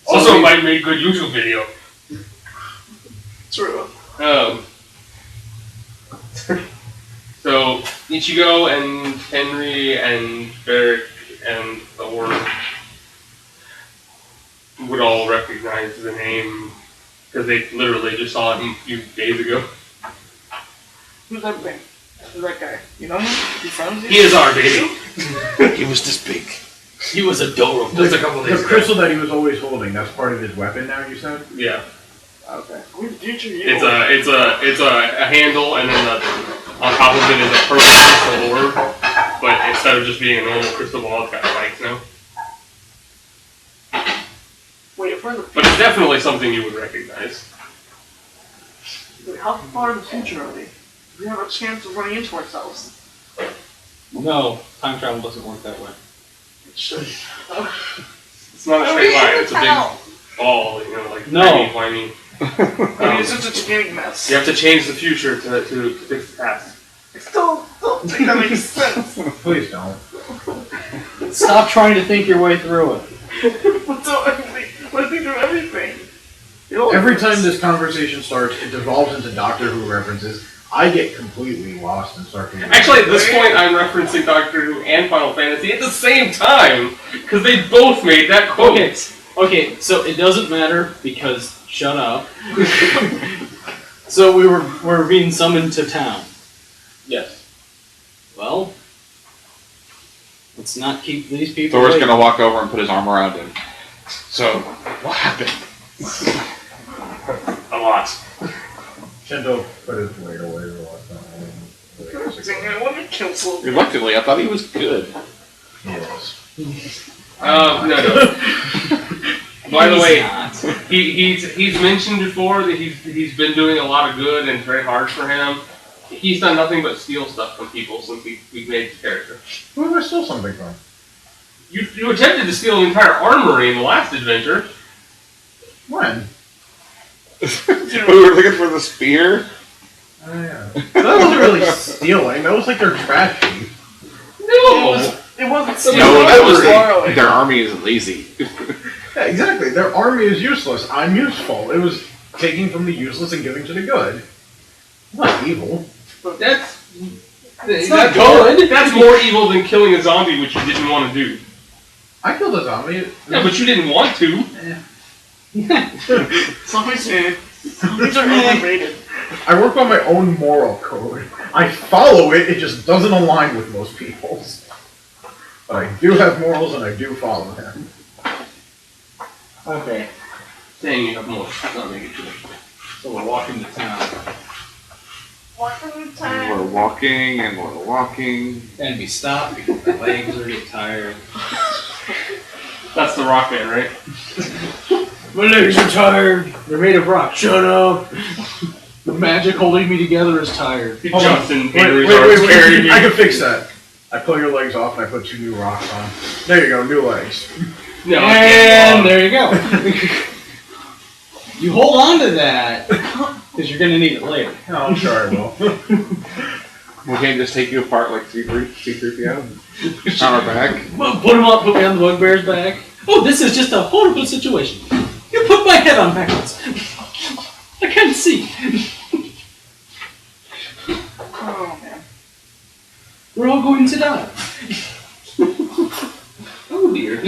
Also, might make good YouTube video. True. So Ichigo and Henry and Varric and the Warden would all recognize the name because they literally just saw him a few days ago. Who's that thing? Who's that guy? You know him? You friends? He is our baby. He was this big. He was adorable. Just a couple The days ago. crystal that he was always holding, that's part of his weapon now, you said? Yeah, Okay. We're the future you. it's a handle, and then on top of it is a purple crystal orb. But instead of just being a normal crystal ball, it's got spikes now. Wait, if we're in the But it's definitely something you would recognize. Wait, how far in the future are we? We have a chance of running into ourselves. No, time travel doesn't work that way. It should. It's not a Are straight we line, in it's the a big town? ball, you know, like No. whiny. It's just a gigantic mess. You have to change the future to fix the past. I still don't think that makes sense. Please don't. Stop trying to think your way through it. What if we do everything? It all Every works. time this conversation starts, it devolves into Doctor Who references. I get completely lost and start to... Actually, at this point, I'm referencing Doctor Who and Final Fantasy at the same time, because they both made that quote. Okay, so it doesn't matter because shut up. So we're being summoned to town. Yes. Well, let's not keep these people. Thor's waiting. gonna walk over and put his arm around him. So, what happened? A lot. Shinta put his weight away the last Dang, time. I want to kill someone. Reluctantly, I thought he was good. Yes. No. By the He's way, not. he's mentioned before that he's been doing a lot of good and it's very hard for him. He's done nothing but steal stuff from people since we made the character. Who did I steal something from? You attempted to steal an entire armory in the last adventure. When? We were looking for the spear. Oh, yeah. That wasn't really stealing. That was like their trash heap. No! It wasn't No, that was borrowing. their army is lazy. Yeah, exactly. Their army is useless. I'm useful. It was taking from the useless and giving to the good. It's not evil. That's not good. That's more evil than killing a zombie, which you didn't want to do. I killed a zombie. Yeah, but you didn't want to. Zombies are overrated. I work by my own moral code. I follow it, it just doesn't align with most people's. But I do have morals and I do follow them. Okay, Saying you have more does not make it true. so we're walking to town. Walking the And time. we're walking and we're walking. And we stop because my legs are getting tired. That's the rock man, right? My legs are tired. They're made of rock. Shut up. The magic holding me together is tired. He Hold jumps on. in Wait, Henry's arms, carrying you. I can fix that. I pull your legs off and I put 2 new rocks on. There you go, new legs. No, And there you go. You hold on to that because you're gonna need it later. No, I'm sure I will. We can't just take you apart like C-3PO on our back. Well, put them up, put me on the bugbear's back. Oh, this is just a horrible situation. You put my head on backwards. I can't see. Oh man. We're all going to die. Oh dear.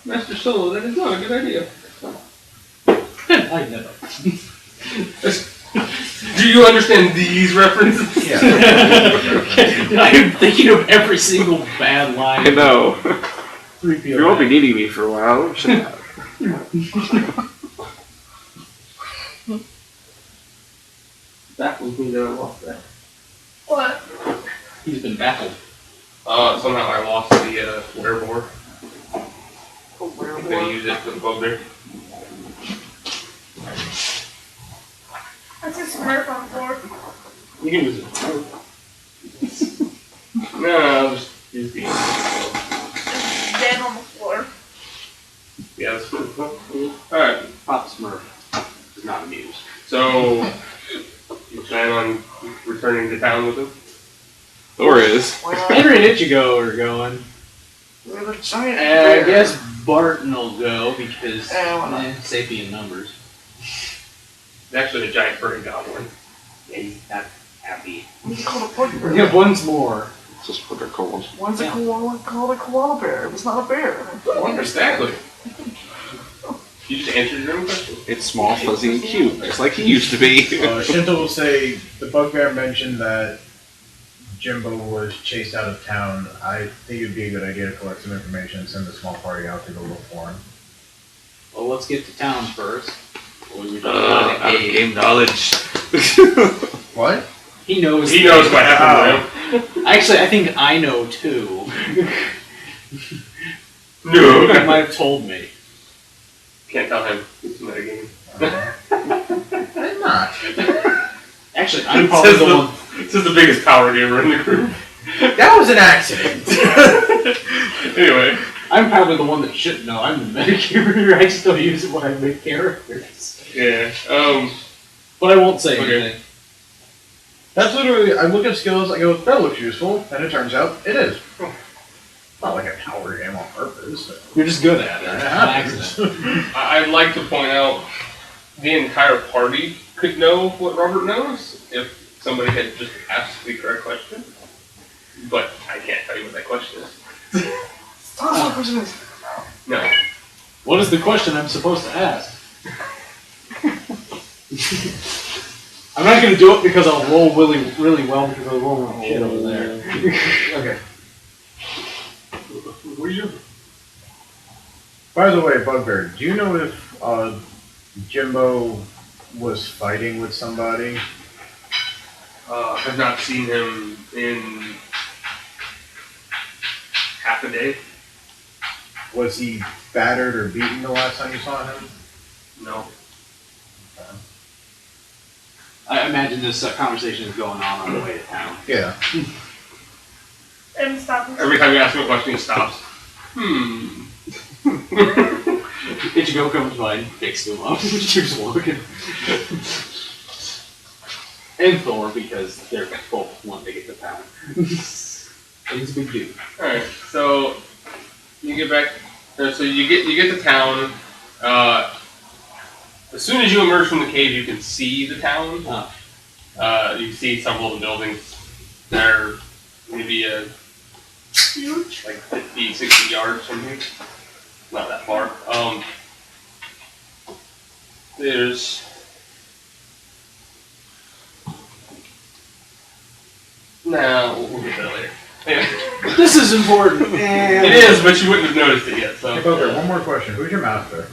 Master Solo, that is not a good idea. I know. Do you understand these references? Yeah. I am thinking of every single bad line. I know. 3PO. You won't be needing me for a while. Shut up. Baffles me that I lost that. What? He's been baffled. Somehow I lost the werebore. Oh, where I'm gonna use it for the bugbear. That's a smart on board. You can use it. No, I'll just use the. It's dead on the floor. Yeah, that's good. Alright, Pop Smurf is not amused. so you plan on returning to town with him? Thor is. Why not? Henry and Ichigo are going. We have a giant I bear. guess Barton will go because why not? safety in numbers. It's actually a giant furry goblin. Yeah, he's not happy. We called a bugbear. Yeah, once more. It's just what they're called. Why's a koala called a koala bear? It was not a bear. Exactly. You just answered your own question. It's small, fuzzy, and cute, just like he used to be. Shinta will say the bugbear mentioned that Jimbo was chased out of town. I think it'd be a good idea to collect some information and send a small party out to go look for him. Well, let's get to town first. We were just Out of game knowledge. What? He knows. He knows what happened Actually, I think I know too. to him. He No. might have told me. Can't tell him. It's a metagame. I'm not. Actually, I'm probably the one. This is the biggest power gamer in the group. That was an accident. Anyway. I'm probably the one that should know. I'm the metagammer. I still use it when I make characters. Yeah. But I won't say Okay. anything. That's literally, I look at skills, I go, that looks useful, and it turns out it is. Not like a power game on purpose. You're just good at it. It It's an happens. accident. I'd like to point out the entire party could know what Robert knows if somebody had just asked the correct question. But I can't tell you what that question is. Tell us what the question is. No. What is the question I'm supposed to ask? I'm not going to do it because I'll roll really well because I'll roll my shit over there. Okay. What are you doing? By the way, Bugbear, do you know if Jimbo was fighting with somebody? I've not seen him in half a day. Was he battered or beaten the last time you saw him? No. I imagine this conversation is going on the way to town. Yeah. And stop. Every time you ask him a question, he stops. Ichigo comes by and picks him up. Keeps looking. And Thor, because they're both wanting to get to town. He's a big dude. Alright, so you get back, so you get to town. As soon as you emerge from the cave, you can see the town. You can see several of the buildings. They're maybe huge, like 50, 60 yards from here. Not that far. There's we'll get that later. Anyway. This is important. It is, but you wouldn't have noticed it yet. So. Hey, Bugbear, one more question. Who's your master?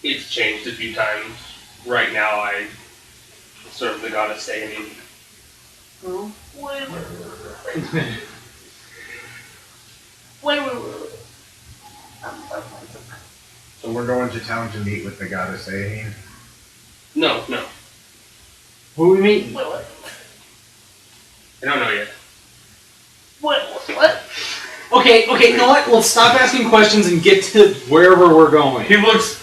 It's changed a few times. Right now, I serve the goddess Seini. Wait. So we're going to town to meet with the goddess Aheen? No. Who are we meeting? What? I don't know yet. What? Okay, you know what? Let's stop asking questions and get to wherever we're going. He looks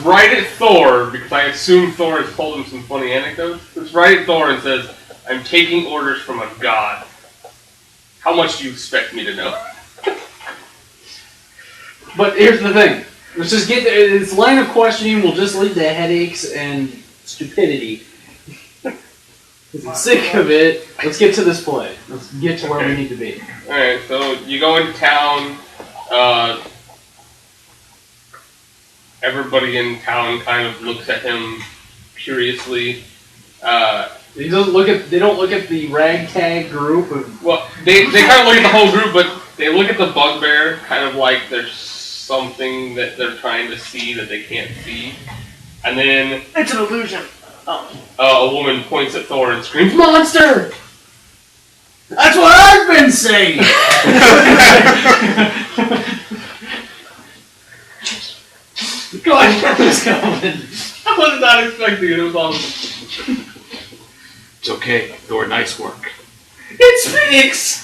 right at Thor, because I assume Thor has told him some funny anecdotes. Looks right at Thor and says, I'm taking orders from a god. How much do you expect me to know? But here's the thing. Let's just get this line of questioning will just lead to headaches and stupidity. I'm sick of it. Let's get to this play. Let's get to where we need to be. Alright, so you go into town. Everybody in town kind of looks at him curiously. They don't look at the ragtag group of. Well, they kind of look at the whole group, but they look at the bugbear kind of like there's something that they're trying to see that they can't see. And then It's an illusion. a woman points at Thor and screams, Monster! That's what I've been saying! Go on, get this going. I was not expecting it, it was awesome. It's okay, Thor, nice work. It speaks!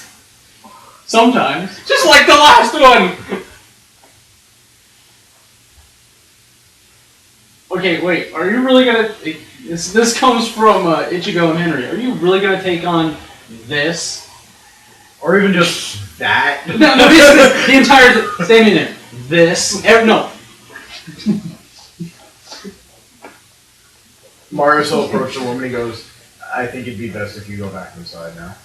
Sometimes. Just like the last one! Okay, wait. Are you really gonna? This comes from Ichigo and Henry. Are you really gonna take on this? Or even just that. No, this, the entire standing there. This. No. Marius will approach the woman. He goes, "I think it'd be best if you go back inside now."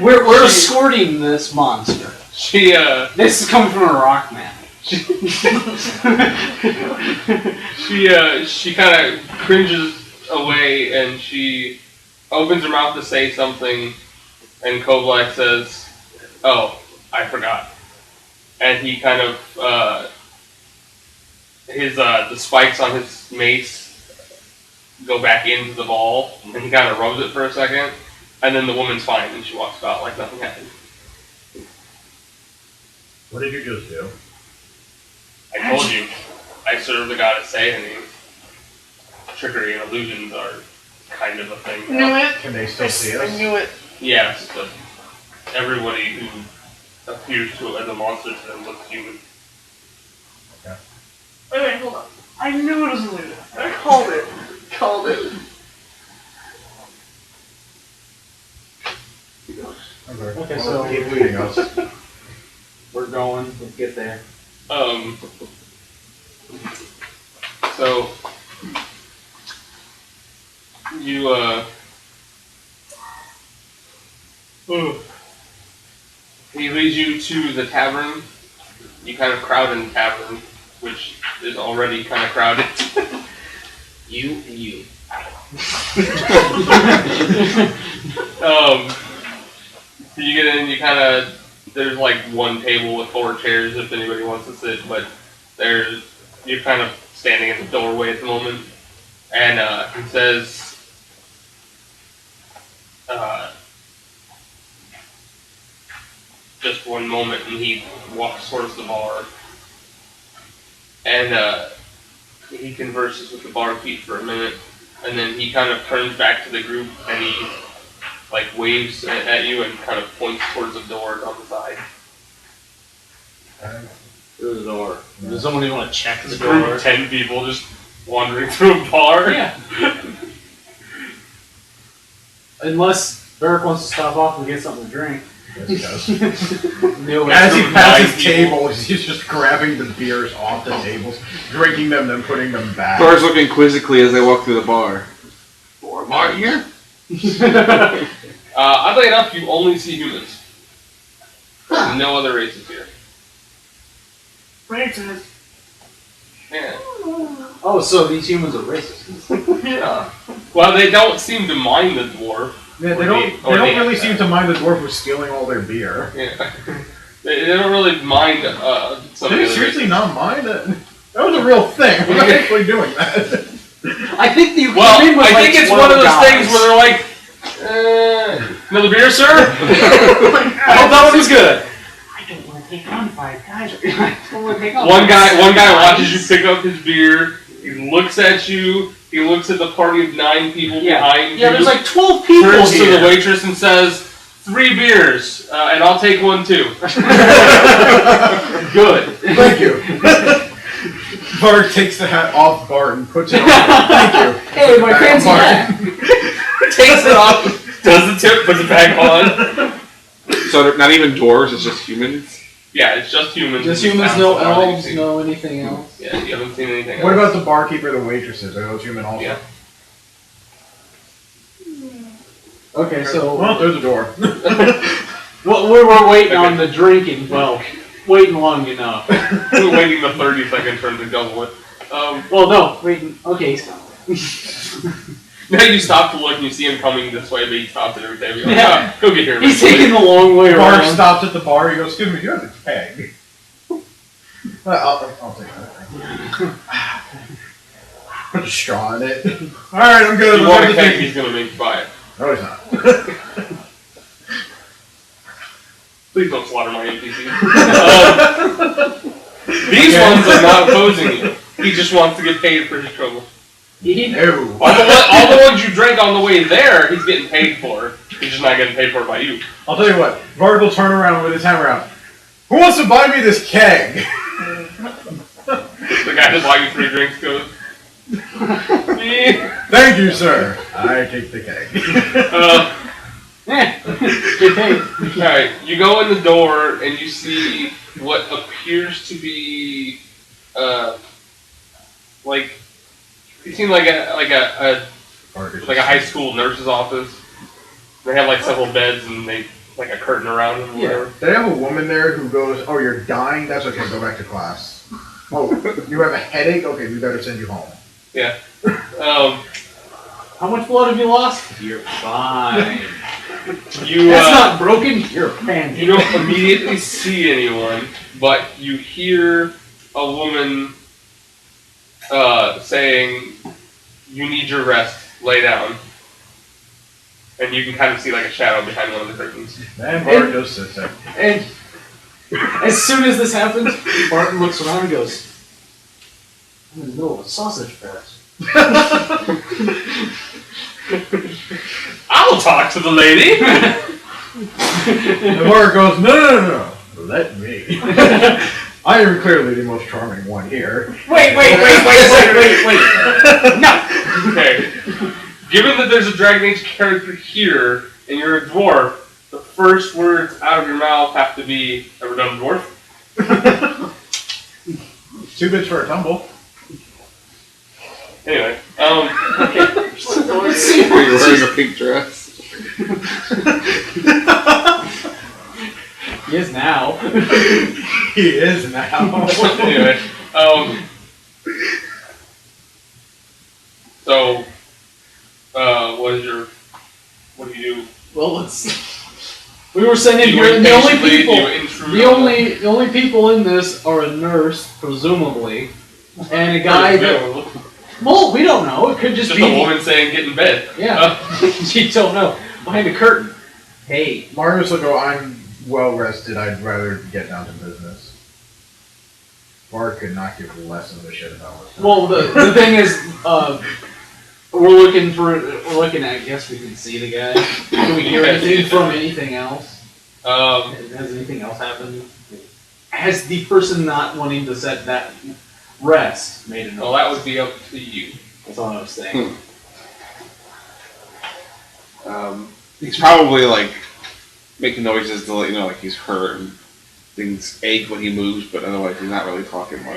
We're escorting this monster. She, This is coming from a rock man. she kind of cringes away and she opens her mouth to say something, and Koblak says, "Oh, I forgot." And he kind of, the spikes on his mace go back into the ball, and he kind of rubs it for a second, and then the woman's fine, and she walks about like nothing happened. What did you just do? I told you, I serve the goddess Seihani. Trickery and illusions are kind of a thing. Knew it. Can they still see I us? knew it. Yes, but everybody who appears to as a monster to them looks human. Wait, hold on. I knew it was an illusion. I called it. Called it. Okay, Well, so keep leading us. we're going. Let's get there. So you he leads you to the tavern. You kind of crowd in the tavern, which is already kind of crowded. You and you. You get in, you kind of, there's like one table with 4 chairs if anybody wants to sit, but you're kind of standing in the doorway at the moment. And he says, just one moment, and he walks towards the bar. And he converses with the barkeep for a minute, and then he kind of turns back to the group, and he like waves at you and kind of points towards the door on the side. Through the door. Does somebody want to check the There's a group door? of 10 people just wandering through a bar. Yeah. Unless Varric wants to stop off and get something to drink. Yes, he does. No, As he Nine passes people. tables, he's just grabbing the beers off the tables, drinking them, then putting them back. Thor's looking quizzically as they walk through the bar. Bar here? Oddly enough, you only see humans. No other races here. Racist. Yeah. Oh, so these humans are racist. Yeah. Well, they don't seem to mind the dwarf. Yeah, Or they don't or really seem to mind the dwarf who's stealing all their beer. Yeah. They don't really mind some Did of they the seriously races. not mind it? That was a real thing. We're not actually doing that. I think the Well, Ukraine was I like think it's 12 one of those guys. things where they're like, another beer, sir? I hope that one was good. I don't want to take on 5 guys. I don't want to take on One guy 7 watches you guys. pick up his beer. He looks at you. He looks at the party of 9 people behind you. Yeah, there's like 12 people turns here. to the waitress and says, 3 beers, and I'll take one too. Good. Thank you. Varric takes the hat off Barton, puts it on. Thank you. Hey, my Back fancy on hat. Takes it off, does the tip, puts it back on. So they're not even dwarves, it's just humans? Yeah, it's just humans. Does It's humans not know so far that you've elves, seen. know anything else? Yeah, you haven't seen anything What else. about the barkeeper, the waitresses? Are those human also? Yeah. Okay, so Well, there's a door. well, we were waiting Okay. on the drinking. Well, waiting long enough. We're waiting the 30-second turn to double it. Well, no, waiting. Okay, he's coming. Now you stop to look and you see him coming this way, but he stops at every time. You're like, Yeah. "Ah, go get here. He's eventually." taking the long way Varric around. stops at the bar. He goes, "Excuse me, do you have a keg?" I'll take that. Put a straw in it. All right, I'm good. If you want a keg, he's gonna make you buy it. No, he's not. Please don't slaughter my NPCs. These ones are not opposing you. He just wants to get paid for his trouble. He- No. All the ones you drank on the way there, he's getting paid for. He's just not getting paid for it by you. I'll tell you what. Varric will turn around with his hammer out. Who wants to buy me this keg? The guy who bought you 3 drinks goes, me. Thank you, sir. I take the keg. Get paid. Alright, you go in the door and you see what appears to be, like, you seem like a high school nurse's office. They have like several beds and they like a curtain around them or whatever. They have a woman there who goes, "Oh, you're dying? That's okay. Go back to class." "Oh, you have a headache? Okay, we better send you home." Yeah. How much blood have you lost? You're fine. You That's not broken. You're a pansy. You don't immediately see anyone, but you hear a woman saying, "You need your rest. Lay down." And you can kind of see like a shadow behind one of the curtains. And Barton just sits there. And as soon as this happens, Barton looks around and goes, "I'm in the middle of a sausage fest." I'll talk to the lady. And Barton goes, "No. Let me. I am clearly the most charming one here." Wait. No. Okay. Given that there's a Dragon Age character here, and you're a dwarf, the first words out of your mouth have to be, "Ever done dwarf?" 2 bits for a tumble. Anyway, You're wearing a pink dress. He is now. He is now. anyway, so, what do you do? Well, we were saying Do you here, the only impatiently- people, do you intrude the on only people in this are a nurse, presumably, and a guy that. Well, we don't know. It could just Just be a woman saying, "Get in bed." Yeah, you don't know. Behind a curtain. Hey. Marius will go, "I'm well rested. I'd rather get down to business." Bart could not give less of a shit about it. Well, the thing is, we're looking at. I guess we can see the guy. Can we hear anything from anything else? Has anything else happened? Has the person not wanting to set that rest made a noise? Well, that would be up to you. That's all I was saying. He's probably like making noises to let you know like he's hurt and things ache when he moves, but otherwise he's not really talking much.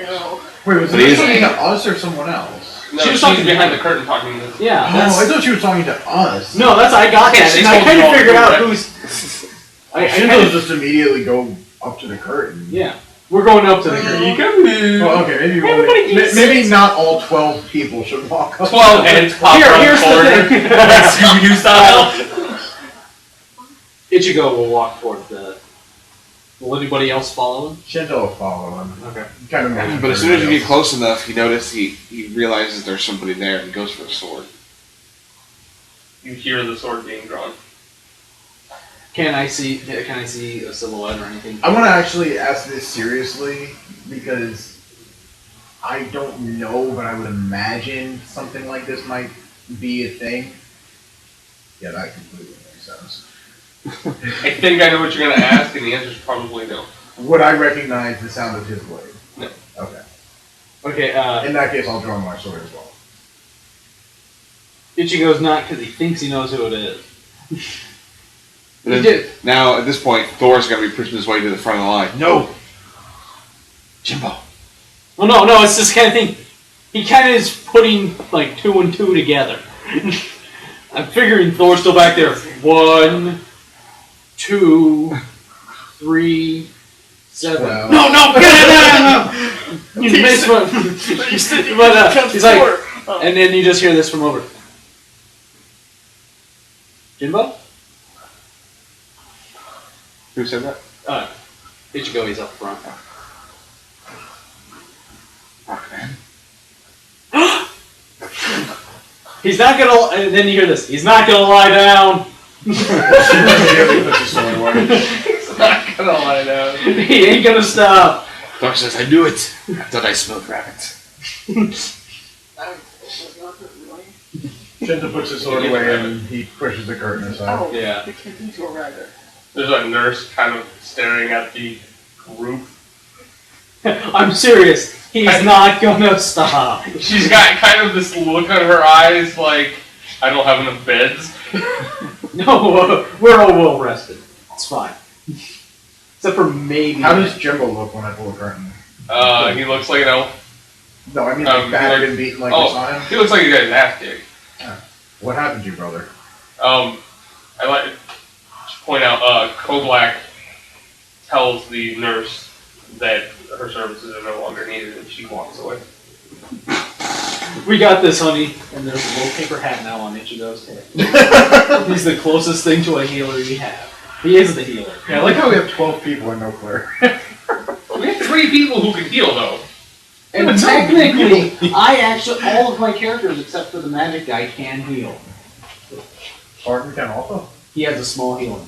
Wait, was But he he's- talking to us or someone else? No, She was she's talking behind to the curtain talking to Yeah. Oh, I thought she was talking to us. No, I got that, She and I told kind you of all figured out correct. who's. I Shinta kind of, just immediately go up to the curtain. yeah, we're going up to the curtain. Well, okay, maybe Everybody needs maybe not all 12 people should walk up. 12 heads pop Here's the corner. thing. Scooby-Doo style. Ichigo will walk towards the. Will anybody else follow him? Shinta will follow him. Okay. Kind of. But as soon as you get close enough, you notice he realizes there's somebody there and goes for a sword. You hear the sword being drawn. Can I see a silhouette or anything? I want to actually ask this seriously because I don't know, but I would imagine something like this might be a thing. Yeah, that completely makes sense. I think I know what you're going to ask, and the answer is probably no. Would I recognize the sound of his blade? No. Okay. Okay, In that case, I'll draw my sword as well. Ichigo's not because he thinks he knows who it is. But He then- did. Now, at this point, Thor's going to be pushing his way to the front of the line. No! Jimbo. Well, no, it's this kind of thing. He kind of is putting, like, 2 and 2 together. I'm figuring Thor's still back there. 1, 2, 3, 7. Well. No! You missed one. But he's like, and then you just hear this from over. Jimbo? Who said that? Ichigo, he's up front. Fuck, man. He's not gonna. And then you hear this. He's not gonna lie down. Immediately puts the sword away. It's not going to lie down. He ain't gonna stop. Thor says, I knew it. I thought I smelled rabbits. Shinta puts his sword away and he pushes the curtain aside. Oh, Yeah. the kid into a rabbit. There's a nurse kind of staring at the group. I'm serious. He's not gonna stop. She's got kind of this look on her eyes like, I don't have enough beds. No, we're all well rested. It's fine. Except for maybe. How does Jimbo look when I pull the curtain? He looks like an elf. No, I mean Um, battered like- and beaten like oh. you saw him. He looks like he got his ass kicked. What happened to you, brother? I like to point out, Koblack tells the nurse that her services are no longer needed and she walks away. We got this, honey. And there's a little paper hat now on Ichigo's head. He's the closest thing to a healer we have. He is the healer. Yeah, I like how we have 12 people and no clear. We have 3 people who can heal though. And technically, all of my characters except for the magic guy can heal. Barton can also? He has a small healing.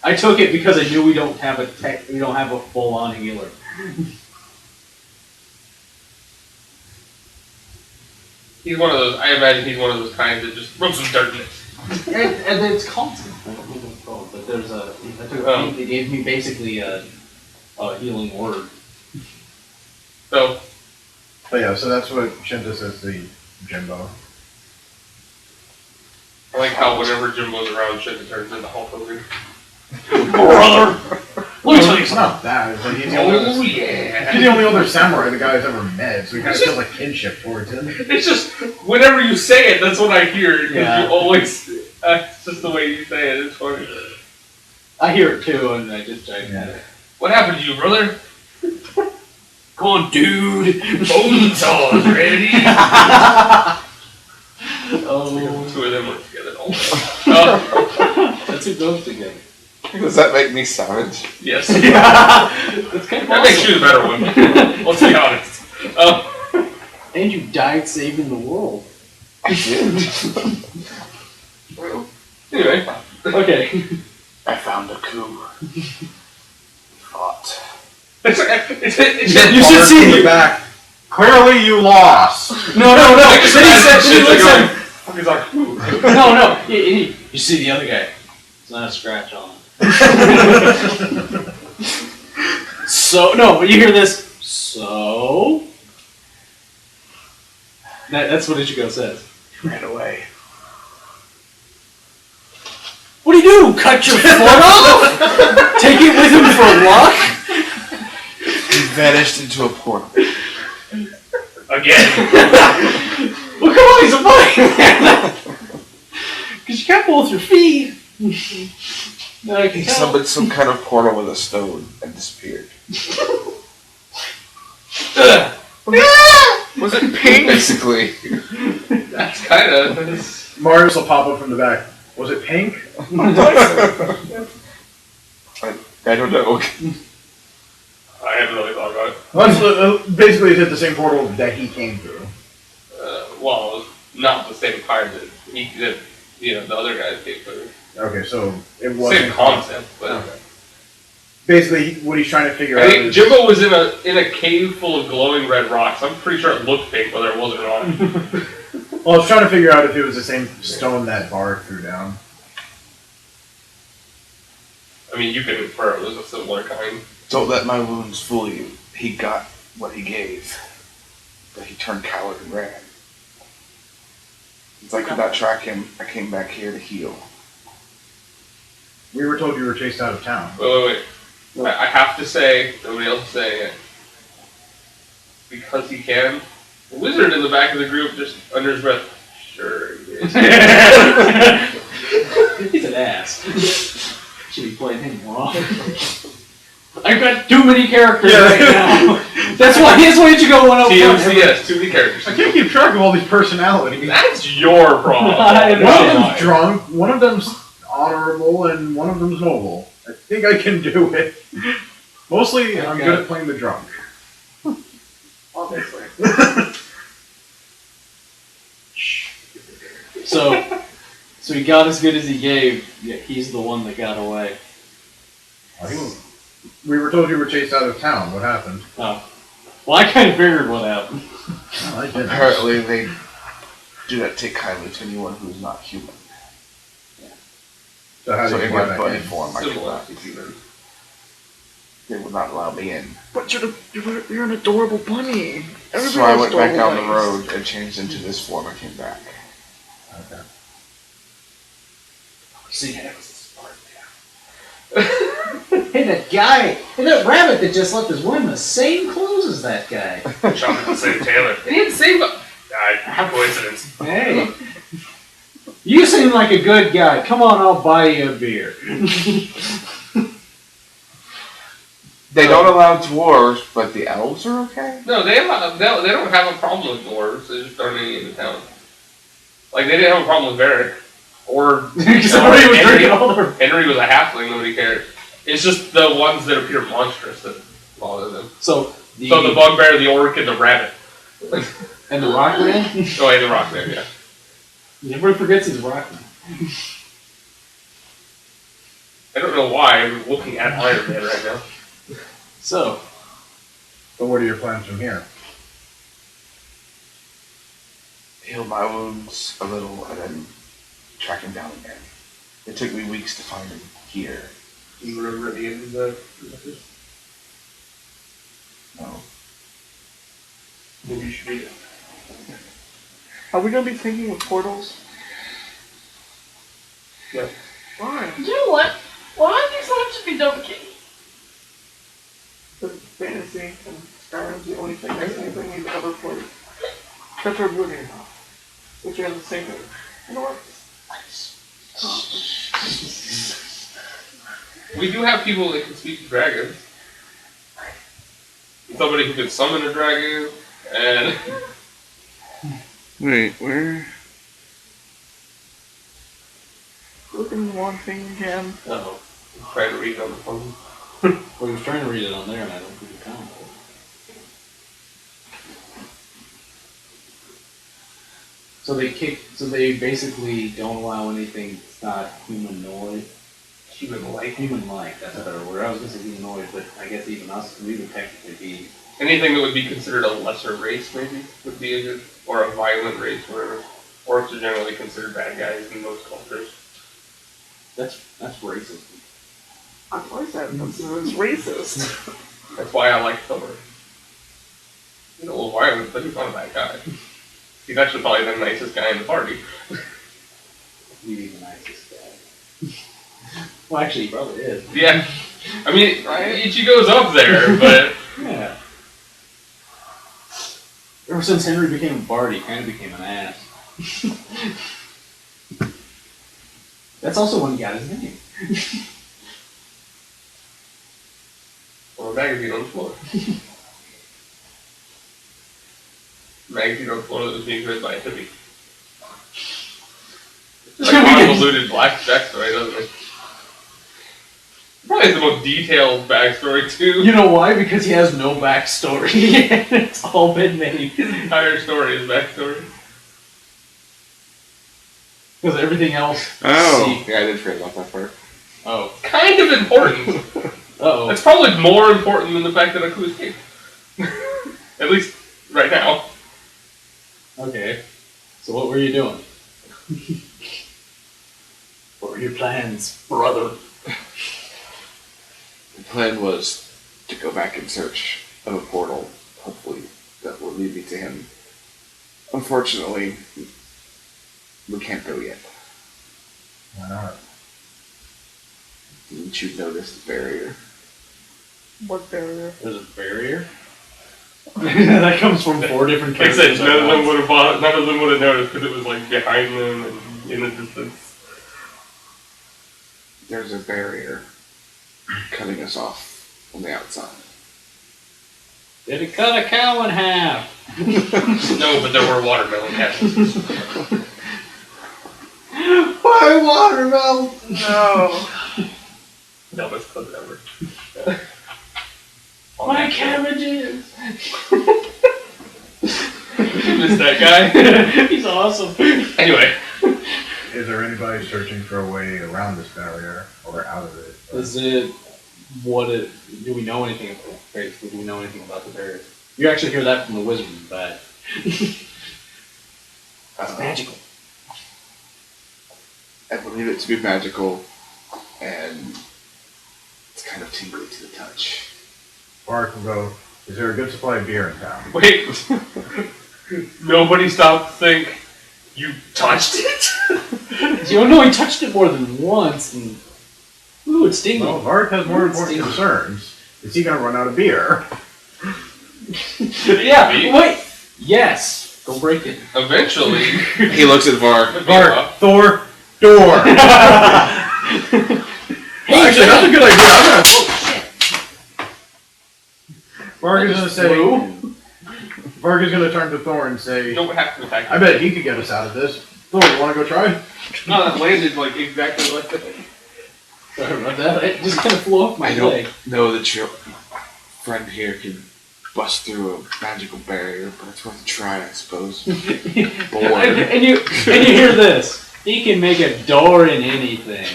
I took it because I knew we don't have a full-on healer. He's one of those, I imagine he's one of those kinds that just rubs some dirt in it. And it's constant. I don't know what it's called, but there's they gave me basically a healing word. So, But yeah, so that's what Shinta says to Jimbo. I like how whenever Jimbo's around, shit turns into Halfling. Brother! Let me tell you It's something. not that. It's like he's the, Oh only, yeah! he's the only other samurai the guy's ever met, so he kind of feels like kinship towards him. It's just, whenever you say it, that's what I hear. Because Yeah. you always, it's just the way you say it, it's funny. I hear it too, and I just jive at it. What happened to you, brother? Come on, dude! Bone saws ready? Oh, 2 of them were together all day. that's who goes together. Does that make me savage? Yes. Yeah, that's kind of That makes you the better one. Let's be honest. And you died saving the world. I did. Anyway. Okay. I found a coup. Fought. It's You should see the back. Clearly you lost. No. Then he said, She she looks at him. Fuck is our food? No. You see the other guy. It's not a scratch on him. So, no, but you hear this. So? That's what Ichigo says. Ran away. What do you do? Cut your foot off? Take it with him for luck? He vanished into a portal. Again. Well, come on, he's a fighting man. Because you got both your feet. No, I can He tell. summoned some kind of portal with a stone and disappeared. Was it pink? Basically. That's kind of. Marius will pop up from the back. Was it pink? I don't know. I haven't really thought about it. Well, basically, it's at the same portal that he came through. Well, not the same kind that the other guys came through. Okay, so it wasn't Same concept, but. Okay. Basically, what he's trying to figure I out think is... Jimbo was in a cave full of glowing red rocks. I'm pretty sure it looked pink, whether it was or not. Well, I was trying to figure out if it was the same stone that Varric threw down. I mean, you can infer it was a similar kind. Don't let my wounds fool you. He got what he gave. But he turned coward and ran. Since I could not track him, I came back here to heal. We were told you were chased out of town. Wait. I have to say, nobody else is saying it. Because he can. The wizard in the back of the group just under his breath. Sure he is. He's an ass. Should be playing him more often. I've got too many characters right now. That's why you go one over. TMCS, too many characters. I can't keep track of all these personalities. That's your problem. I One know. of them's drunk, one of them's honorable, and one of them's noble. I think I can do it. Mostly, I'm Okay. good at playing the drunk. Obviously. So he got as good as he gave, yet he's the one that got away. We were told you were chased out of town. What happened? Oh. Well, I kind of figured what happened. Oh, I didn't. Apparently they do not take kindly to anyone who is not human. So how So do you in get my back body in? form, I cannot be human. They would not allow me in. But you're an adorable bunny. So I went back down the road and changed into this form and came back. Okay. See, that was the spark. Hey, that guy, hey, that rabbit that just left is wearing the same clothes as that guy. Shot at the same tailor. He had the same. Coincidence. Hey, you seem like a good guy. Come on, I'll buy you a beer. They don't allow dwarves, but the elves are okay? No, they don't have a problem with dwarves. They just aren't any in the town. Like they didn't have a problem with Varric, or Somebody was drinking all their. Henry was a halfling. Nobody cared. It's just the ones that appear monstrous that bother them. So The bugbear, the orc, and the rabbit. And the Rockman? Oh, and the rock there, yeah. Everybody forgets he's Rockman. I don't know why I'm looking at Iron Man right now. So what are your plans from here? Heal my wounds a little and then track him down again. It took me weeks to find him here. You remember the end of the No. maybe you should read it. Are we gonna be thinking of portals? Yeah. Why? You know what? Why don't you so much to be dumb kid? Because fantasy and Skyrim's the only thing that's anything we've ever played. Except for Oblivion, which has the same thing. You know what? We do have people that can speak to dragons. Somebody who can summon a dragon, and Wait, where? Look in one thing again. Uh-oh. try to read on the phone. Well, he was trying to read it on there and I don't think he found it. So they basically don't allow anything that's not humanoid. Human-like, that's a better word. I was gonna say humanoid, but I guess even us, we would technically be. Anything that would be considered a lesser race, maybe, would be a good, or a violent race, whatever. Orcs are generally considered bad guys in most cultures. That's racist. I always said it's racist. That's why I like Thor. He's a little violent, but he's not a bad guy. He's actually probably the nicest guy in the party. You'd be the nicest guy. Well, actually, he probably is. Yeah. I mean, Ichigo's up there, but... Yeah. Ever since Henry became a bard, he kind of became an ass. That's also when he got his name. Or a magazine on the floor. Magazine on the floor that was being read by a hippie. Like convoluted black backstory, doesn't it? Probably has the most detailed backstory, too. You know why? Because he has no backstory. It's all been made. His entire story is backstory. Because everything else. Oh, See. yeah, I did forget about that part. Oh. Kind of important. Uh-oh. That's probably more important than the fact that Aku escaped. At least right now. Okay. So what were you doing? What were your plans, brother? The plan was to go back in search of a portal, hopefully that will lead me to him. Unfortunately, we can't go yet. Why not? Didn't you notice the barrier? What barrier? There's a barrier? That comes from 4 different Like I characters. said, none of them would have noticed because it was like behind them and in the distance. There's a barrier cutting us off on the outside. Did it cut a cow in half? No, but there were watermelon heads. Why watermelon? No. Dumbest clip ever. My cabbages! You missed that guy. He's awesome. Anyway. Is there anybody searching for a way around this barrier or out of it? Is it do we know anything about it? Basically, do we know anything about the barrier? You actually hear that from the wizard in the back. Magical. I believe it to be magical, and it's kind of tingly to the touch. Varric will go, is there a good supply of beer in town? Wait. Nobody stopped to think you touched it? You know, he touched it more than once, and ooh, it's stinging. Well, Varric has more important concerns. Is he going to run out of beer? Yeah, wait. Yes. Go break it. Eventually. He looks at Varric. Varric, Thor, door. Actually, that's a good idea. I'm gonna. Varric is going to say. Varric is going to turn to Thor and say, You don't have to attack. I bet he could get us out of this. Thor, you want to go try? No, that landed like exactly like that. Sorry about that. It just kind of flew off my I don't leg. know that your friend here can bust through a magical barrier, but it's worth a try, I suppose. Boy. And you hear this. He can make a door in anything.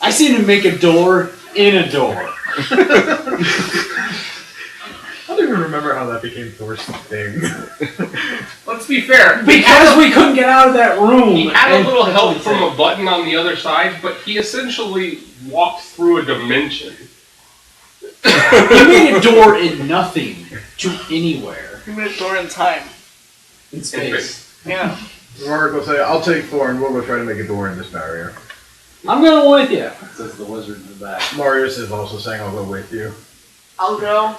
I seen him make a door in a door. I don't even remember how that became Thor's thing. Let's be fair. Because we couldn't get out of that room. He had a little help from a button on the other side, but he essentially walked through a dimension. He made a door in nothing to anywhere. You made a door in time. In space. Yeah. Varric will say, I'll take Thor and we'll go try to make a door in this barrier. I'm going with you, says the wizard in the back. Marius is also saying, I'll go with you. I'll go.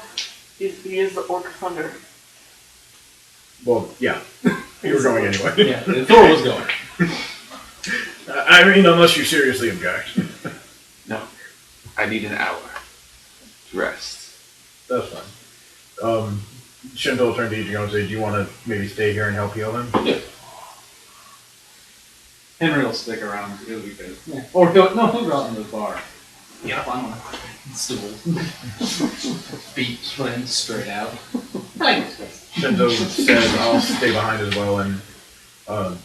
He is the Orc of Thunder. Well, yeah. You were going anyway. Yeah, Thor was going. I mean, unless you seriously object. No. I need an hour to rest. That's fine. Shinta will turn to Ichigo and say, do you want to maybe stay here and help heal him? Yeah. Henry will stick around. It'll be good. Yeah. Or he'll go out in the bar. Yeah, fine. Stool. Feet spread straight out. Shinta says, I'll stay behind as well and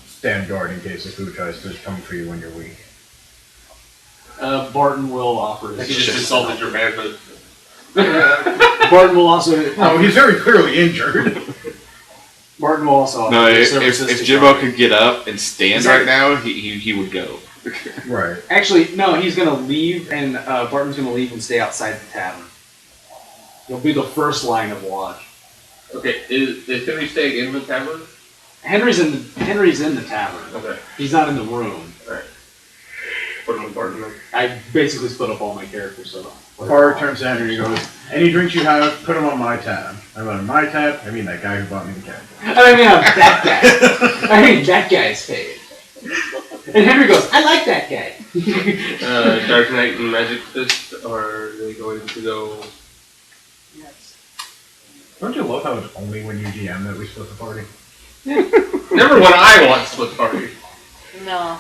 stand guard in case the food tries to come for you when you're weak. Barton will offer He his just insulted your man, but Barton will also. Oh, he's very clearly injured. Martin will also. No, offer his if services to Jimbo Charlie. could get up and stand right now, he would go. Right. Actually, no, he's gonna leave, and Barton's gonna leave and stay outside the tavern. He'll be the first line of watch. okay, is Henry staying in the tavern? Henry's in the tavern. Okay. He's not in the room. Alright. Put him in Barton then. I basically split up all my characters, so. Varric turns to Henry and goes, any drinks you have, put them on my tab. And on my tab, I mean that guy who bought me the cat. I mean, that guy. I mean, that guy's paid. And Henry goes, I like that guy. Dark Knight and Magic Fist, or are they going to go... Yes. Don't you love how it's only when you GM that we split the party? Never when I want to split the party. No.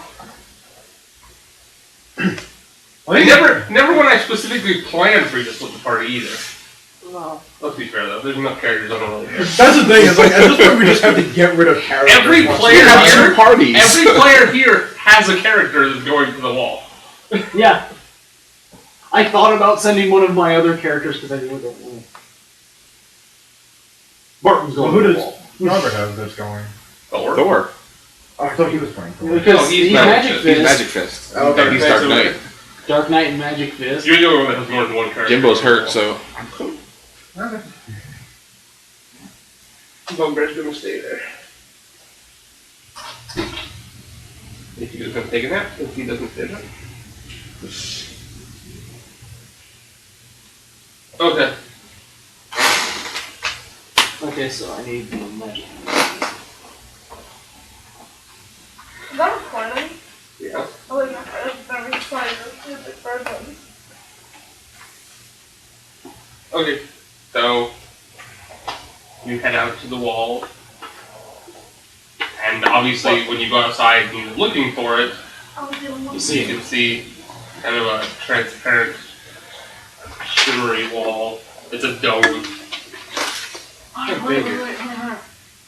Never when I specifically planned for you to split the party either. No. Let's be fair though, there's enough characters on the road here. That's the thing, it's like, at this point we just have to get rid of characters. Every once player we have here- Two parties. Every player here has a character that's going to the wall. Yeah. I thought about sending one of my other characters because I knew that one. Barton's Well, going who to the does wall. Robert have that's going? Thor. Thor. Oh, I thought he was playing Thor. Because No, he's he's Magic Magic Fist. He's Fist, Magic Fist. Oh, okay. He's Dark Knight. Dark Knight and Magic Fist. You're the only one that has more than one character. Jimbo's hurt, so I'm cool. Okay. Bumbear's gonna stay there. If he doesn't take a nap, if he doesn't stay there. Okay. Okay, so I need the magic. Is that recording? Yeah. Oh, yeah. I'm very excited. It's the first one. Okay. So you head out to the wall. And obviously when you go outside and you're looking for it, I was doing one. You you can see kind of a transparent, shimmery wall. It's a dome. Wait.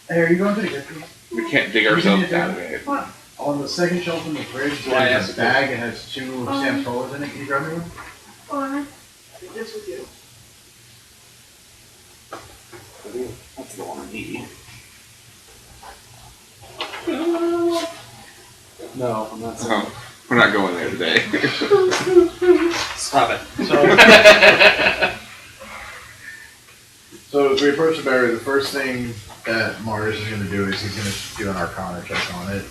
Hey, are you going to the gift room? We can't dig ourselves out of it. On the second shelf in the fridge, Why there's ask a a bag. It has 2 Sam's Colas in it. Can you grab me one? Take this with you. That's the one I need. No, I'm not saying. Oh, we're not going there today. Stop it. So as we approach the barrier, the first thing that Marius is going to do is he's going to do an Arcana check on it.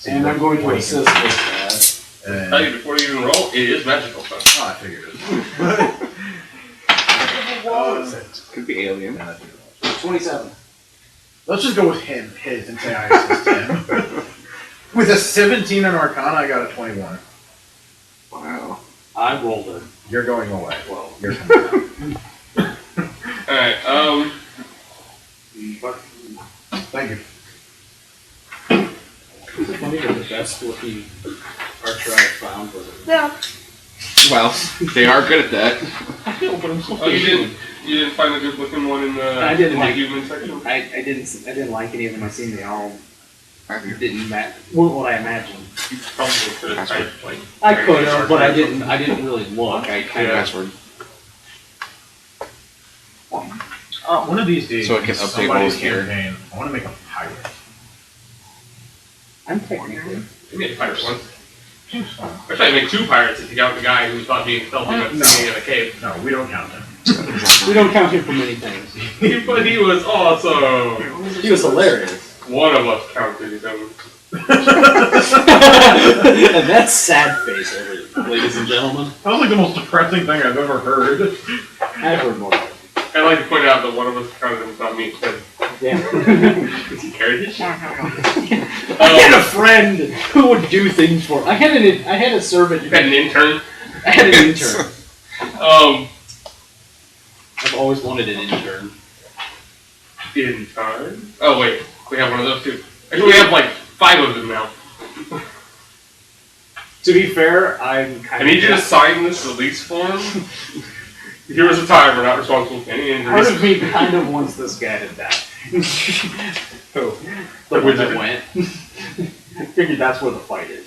And I'm going to assist with that. And, Tell you before you even roll, it is magical. So. I figured it. Could be alien. 27. Let's just go with his, and say I assist him. With a 17 in Arcana, I got a 21. Wow. I rolled it. You're going away. Well, You're coming out. Alright, Thank you. it's funny that the best looking archer I found was Yeah. Well, they are good at that. I know, but I'm so oh, you didn't find a good looking one in the, I didn't in the like- human section? I didn't like any of them I seen. They all Have you? didn't match what I imagined. You probably could have typed like. I could have, but I didn't really look. I kind of Password. One of these days, So it can update somebody's while it's here. campaign, I want to make a pirate. I'm technically. You made a pirate one. Seems fun. Actually, I made 2 pirates if you count the guy who thought being stealthy but sitting in a cave. No, we don't count him. We don't count him for many things. But he was awesome! He was hilarious. One of us counted him. And that's sad face, ladies and gentlemen. That was like the most depressing thing I've ever heard. I've heard more. I'd like to point out that one of us counted him, not me. Because Yeah. he carried his shit. I had a friend who would do things for. I had a servant. You had an intern. I had an intern. I've always wanted an intern. Intern? Oh wait, we have one of those too. Actually, we have like 5 of them now. To be fair, I'm kind I need you to sign this release form. Here is a time, we're not responsible for any Part injuries. of me kind of wants this guy to die. Who? The one that went. Figured that's where the fight is.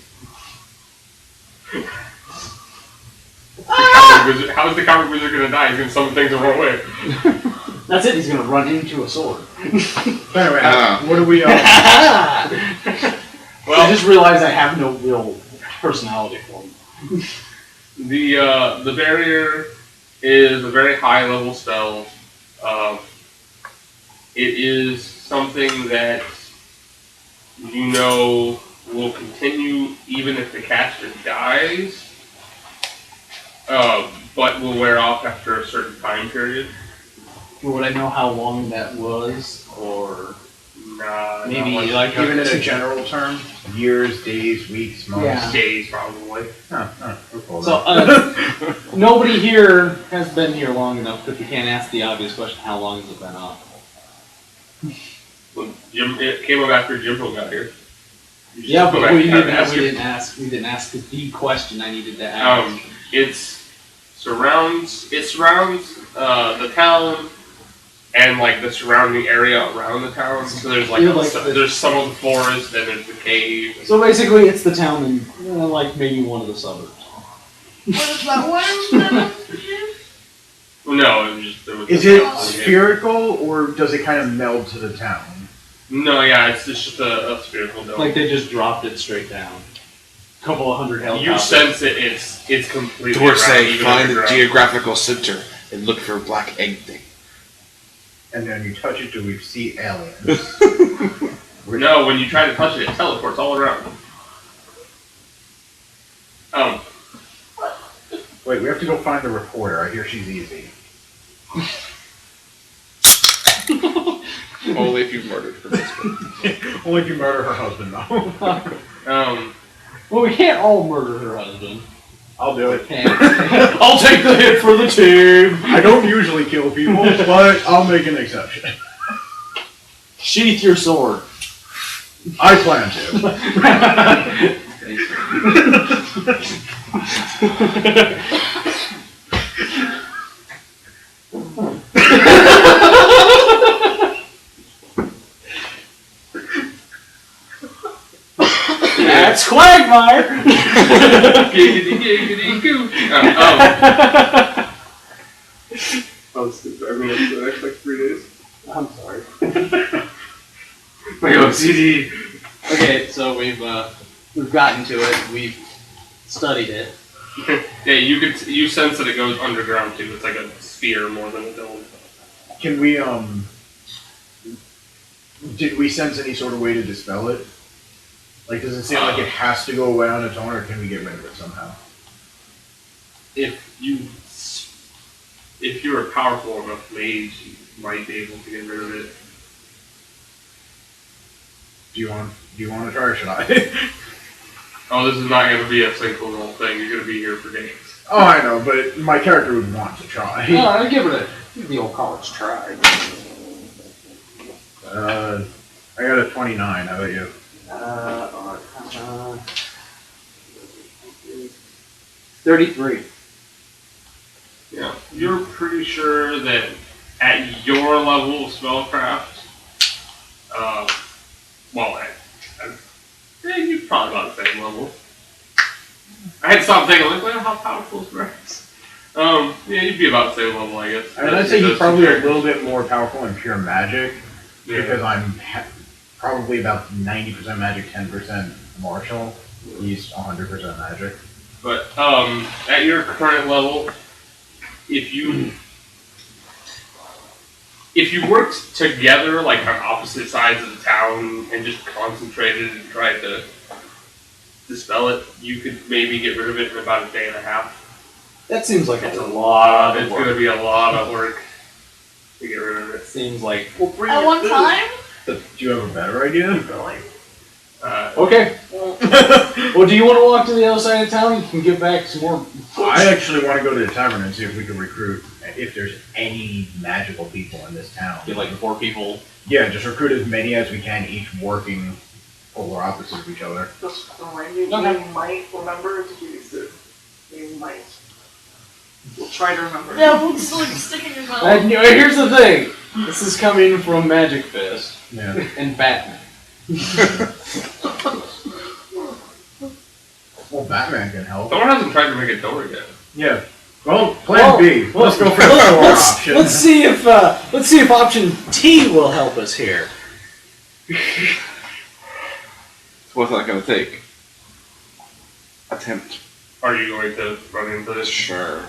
How is the comic wizard gonna die? He's gonna summon things the wrong way. That's it, he's gonna run into a sword. Anyway, what do we? Well, Well, I just realized I have no real personality for him. the barrier is a very high level spell. It is something that you know will continue even if the caster dies, but will wear off after a certain time period. Would I know how long that was, or Nah, maybe not much. like Even in a general term, years, days, weeks, months. Yeah. Days probably. We're cool So then. nobody here has been here long enough that we can't ask the obvious question: how long has it been up? When it came up after Jimbo got here. You just Yeah, go but back we and didn't. ask We him. didn't ask the deep question I needed to ask. It surrounds the town and like the surrounding area around the town. So there's like, You're like there's some of the forest, then there's the cave. So basically, it's the town and like maybe one of the suburbs. What is that one? No, it was just there was. Is it spherical or does it kind of meld to the town? No, yeah, it's just a spherical dome. Like they just dropped it straight down. A couple of hundred you helicopters. sense it. It's completely. Dwarf around, say, even find the underground. geographical center and look for a black egg thing. And then you touch it, do we see aliens? No, when you try to touch it, it teleports all around. Wait, we have to go find the reporter. I hear she's easy. Only if you've murdered her husband. Only if you murder her husband, though. Well, we can't all murder her husband. I'll do it. I'll take the hit for the team. I don't usually kill people, but I'll make an exception. Sheath your sword. I plan That's Quagmire. Giggity giggity goo. Every month for the next like 3 days. I'm sorry. My OCD. Okay, so we've we've gotten to it. We've studied it. Yeah, you sense that it goes underground too. It's like a sphere more than a dome. Can we, did we sense any sort of way to dispel it? Like, does it seem like it has to go away on its own, or can we get rid of it somehow? If you're a powerful enough mage, you might be able to get rid of it. Do you want to try, or should I? Oh, this is not going to be a single roll thing. You're going to be here for days. Oh, I know, but my character would want to try. No, I'll give it the old college try. I got a 29. How about you? 33. Yeah, you're pretty sure that at your level of spellcraft, you're probably about the same level. I had to stop thinking, like, well, how powerful is Marius? Yeah, you'd be about the same level, I guess. I mean, I'd say he's probably a little bit more powerful in pure magic, Yeah. because I'm probably about 90% magic, 10% martial. He's 100% magic. But at your current level, if you worked together, like on opposite sides of the town, and just concentrated and tried to dispel it, you could maybe get rid of it in about a day and a half. That seems like it's a lot of It's work. going to be a lot of work to get rid of it. Seems like... At one time? Do you have a better idea? Okay. Well, do you want to walk to the other side of town? You can get back some more... I actually want to go to the tavern and see if we can recruit, if there's any magical people in this town. Get like 4 people. Yeah, just recruit as many as we can, each working polar opposite of each other. Just remind you, you might remember to do this. You might. We'll try to remember. Yeah, we'll just like stick in your mouth. Here's the thing. This is coming from Magic Fist Yeah. and Batman. Well, Batman can help. Someone hasn't tried to make a door yet. Yeah. Well, plan B. Let's go for the door option. Let's see if option T will help us here. What's that going to take? Attempt. Are you going to run into this? Sure.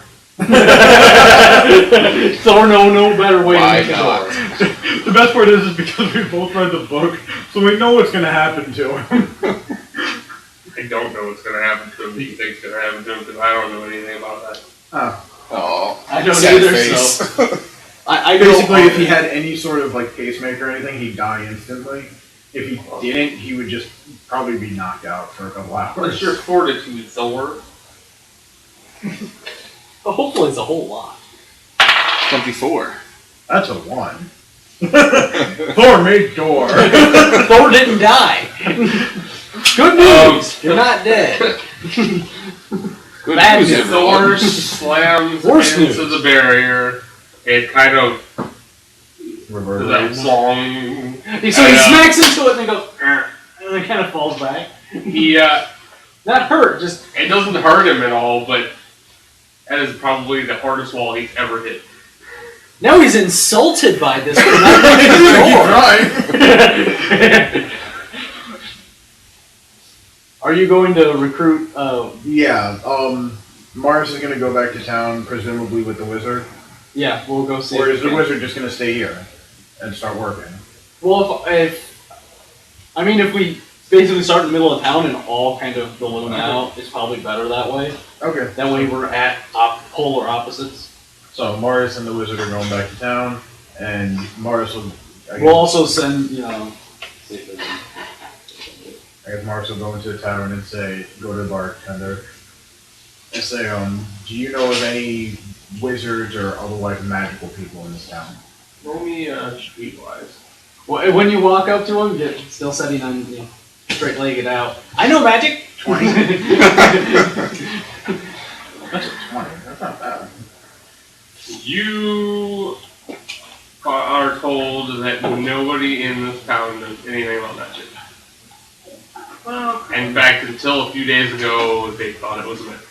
Thor no better way Why to make not? a door. The best part is because we both read the book, so we know what's going to happen to him. I don't know what's going to happen to him that you think's going to happen to him because I don't know anything about that. Oh, I don't sad either, face. so... I Basically, if he had any sort of like pacemaker or anything, he'd die instantly. If he didn't, he would just probably be knocked out for a couple hours. What's your fortitude, Thor? Hopefully it's a whole lot. 24. That's a 1. Thor made door. Thor didn't die. Good news. You're not dead. Good Bad news, news. everyone. Thor slams Worse into news. the barrier. It kind of that Reverberate. song. So he smacks into it and then goes, "Arr," and then kind of falls back. He Not hurt, just it doesn't hurt him at all, but that is probably the hardest wall he's ever hit. now he's insulted by this. For not making the door. Are you going to recruit? Yeah, Marius is going to go back to town, presumably with the wizard. Yeah, we'll go see. Or if is we the can- wizard just going to stay here and start working? Well, if we basically start in the middle of town and all kind of balloon out, it's probably better that way. Okay. That way we're at polar opposites. So Marius and the wizard are going back to town, and Marius will... We'll also send, see if they can- I guess Marius will go into the tavern and go to the bartender and say, do you know of any wizards or otherwise magical people in this town? Roll me streetwise. Well, when you walk up to him, you're still sitting on, straight-legged out. I know magic. 20. That's a 20. That's not bad. You are told that nobody in this town knows anything about magic. Well, In fact, until a few days ago, they thought it was a myth.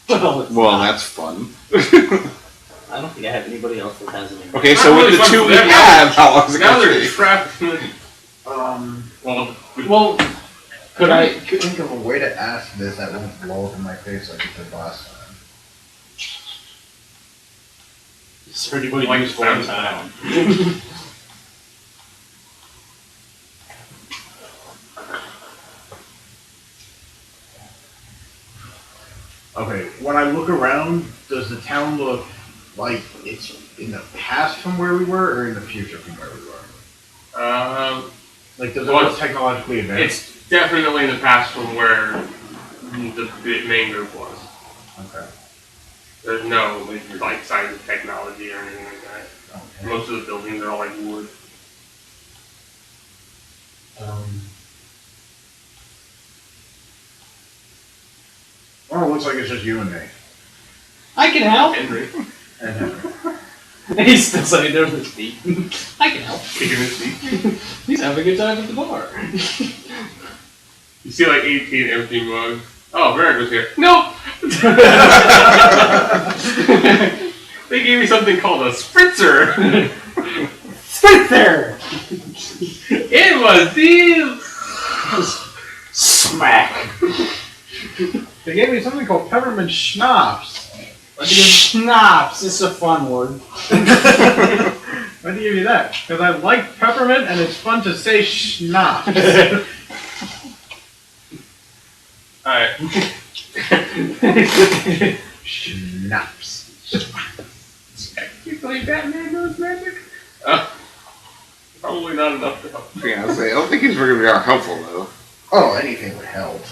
Well, it's Well, not. that's fun. I don't think I have anybody else that has any. Okay, so Not with really the fun 2 for we them. have, how long is it Now going to they're take? trapped in the... Well, Could I? think of a way to ask this that won't blow up in my face like it did last time. Is there anybody Like useful in sound. town? Okay, when I look around, does the town look like it's in the past from where we were, or in the future from where we were? Like, does it Well, look technologically advanced? It's definitely in the past from where the main group was. Okay. There's no like signs of technology or anything like that. Okay. Most of the buildings are all like wood. Well, it looks like it's just you and me. I can help. Henry, And He's still sitting there with his feet. I can help. kicking his feet. He's having a good time at the bar. You see like 18 empty mugs. Oh, Varric was here. Nope! They gave me something called a spritzer. Spritzer! It was deal. Smack! they gave me something called peppermint schnapps. Schnapps! It's a fun word. Why'd you give me that? Because I like peppermint and it's fun to say schnapps. Alright. Schnapps. You believe Batman knows magic? Probably not enough to help. Yeah, I don't think he's very helpful though. Oh, anything would help.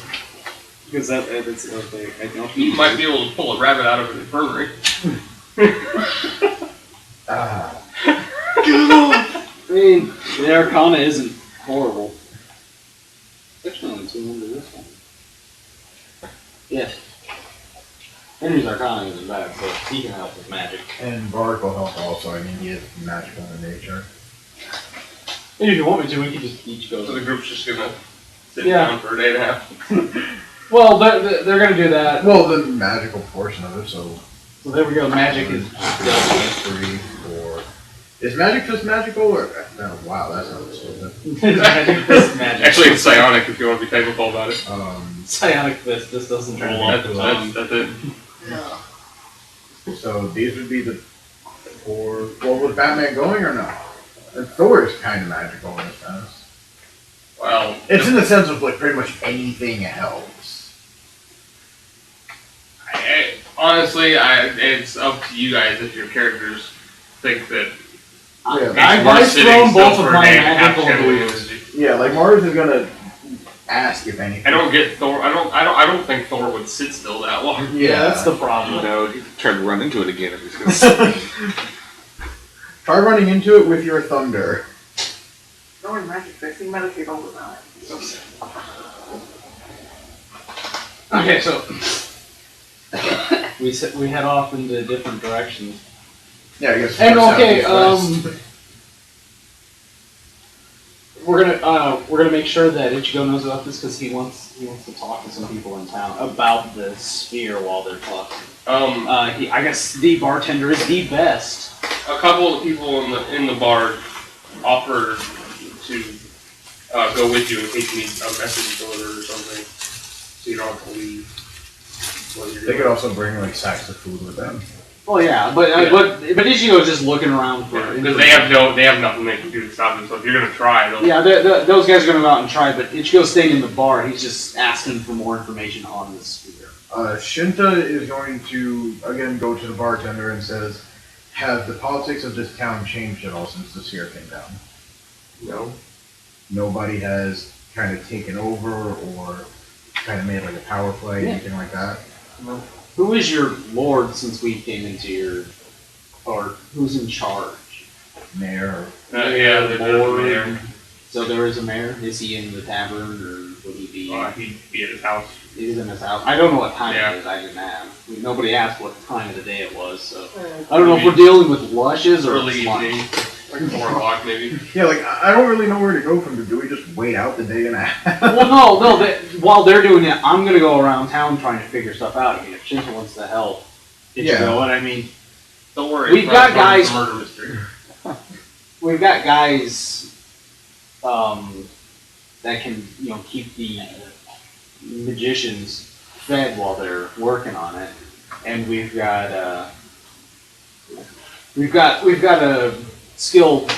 Because that's okay. I don't. You might be able to pull a rabbit out of an infirmary. Ah. I mean, the Arcana isn't horrible. Actually, only 200 this one. Yeah. Henry's Arcana isn't bad, so he can help with magic. And Varric will help also. I mean, he is magical in nature. And if you want me to, we can just each go. So the group's just gonna sit Yeah. down for a day and a half. Well, they're gonna do that. Well, the magical portion of it, so. So there we go. Magic is. 3, 4. Is magic just magical, or? Oh, wow, that sounds stupid. Magic is magic. Actually, it's psionic if you want to be technical about it. Psionic fist. This doesn't roll off the line. That's it. So these would be the 4. Well, was Batman going or no? And Thor is kind of magical in a sense. Well, It's in the sense of like pretty much anything helps. honestly, it's up to you guys if your characters think that. Yeah, I've Mars always sitting thrown still both for of a my day and half magical channeling abilities. energy. yeah, like Mars is gonna ask if anything. I don't get Thor. I don't think Thor would sit still that long. Yeah, that's the problem. No, he tried to run into it again if he's gonna. Try running into it with your thunder. Knowing magic fixing meditate all the time. Okay, so we head off into different directions. Yeah, I guess. And north, okay, south, east, west. we're gonna make sure that Ichigo knows about this because he wants to talk to some people in town about the sphere while they're talking. I guess the bartender is the best. A couple of people in the bar offer to go with you in case you need a message delivered or something, so you don't have to leave. They could also bring like sacks of food with them. Well, yeah, but Ichigo's just looking around for because they have nothing they can do to stop them. So if you're gonna try, they'll those guys are gonna go out and try. But Ichigo's staying in the bar. He's just asking for more information on the sphere. Shinta is going to again go to the bartender and says, "Have the politics of this town changed at all since the sphere came down?" No. Nobody has kind of taken over or kind of made like a power play, anything like that. No. Who is your lord since we came into your part? Who's in charge? Mayor. Yeah, there's a mayor. So there is a mayor. Is he in the tavern or would he be? He'd be at his house. He's in his house. I don't know what time Yeah. it is. I didn't ask. Nobody asked what time of the day it was, so I don't know if we're dealing with lushes or Early lunch. evening, like 4 o'clock maybe. Yeah, like I don't really know where to go from here. Do we just wait out the day and a half? Well, no. While they're doing it, I'm gonna go around town trying to figure stuff out. I mean, if Shinta wants to help, Yeah. you know what I mean. Don't worry. We've it's got not guys- a murder mystery. We've got guys that can keep the magicians fed while they're working on it, and we've got a skilled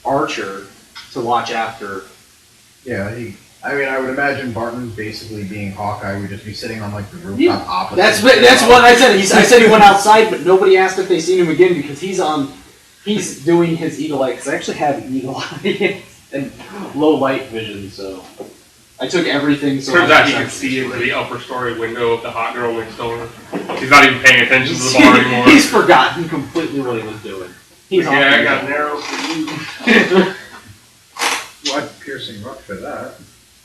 archer to watch after. Yeah, I would imagine Barton basically being Hawkeye would just be sitting on like the rooftop opposite. That's what I said. I said he went outside, but nobody asked if they seen him again because he's doing his eagle eye. Because I actually have eagle eye and low light vision, so I took everything. So turns out he can see into the upper story window of the hot girl next door. He's not even paying attention to the bar anymore. He's forgotten completely what he was doing. He's I got an arrow for you. What piercing rock for that?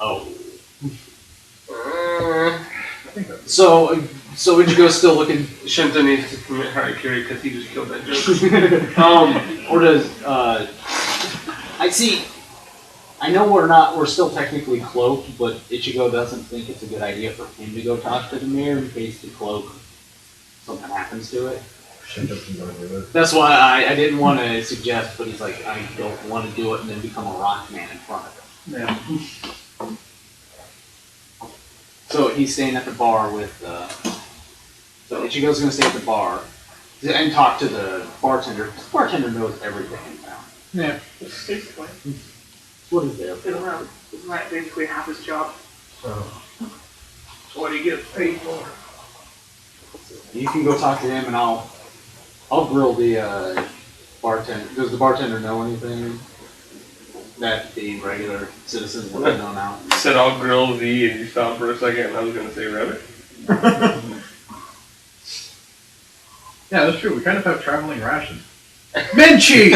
Oh. I think that's So Ichigo's still looking. Shinta needs to commit harakiri because he just killed that joke. Or does I see. I know we're still technically cloaked, but Ichigo doesn't think it's a good idea for him to go talk to the mirror in case the cloak something happens to it. Shinta can go do it. That's why I didn't want to suggest, but he's like, I don't want to do it and then become a rock man in front of him. Yeah. So he's staying at the bar with. So Ichigo's going to stay at the bar and talk to the bartender. The bartender knows everything in town. Yeah. It's basically, What is there? isn't that basically half his job? So So what do you get paid for? You can go talk to him, and I'll grill the bartender. Does the bartender know anything that the regular citizens would know now? You said I'll grill thee and you stopped for a second and I was going to say rabbit. yeah, that's true. We kind of have traveling rations. Minchi!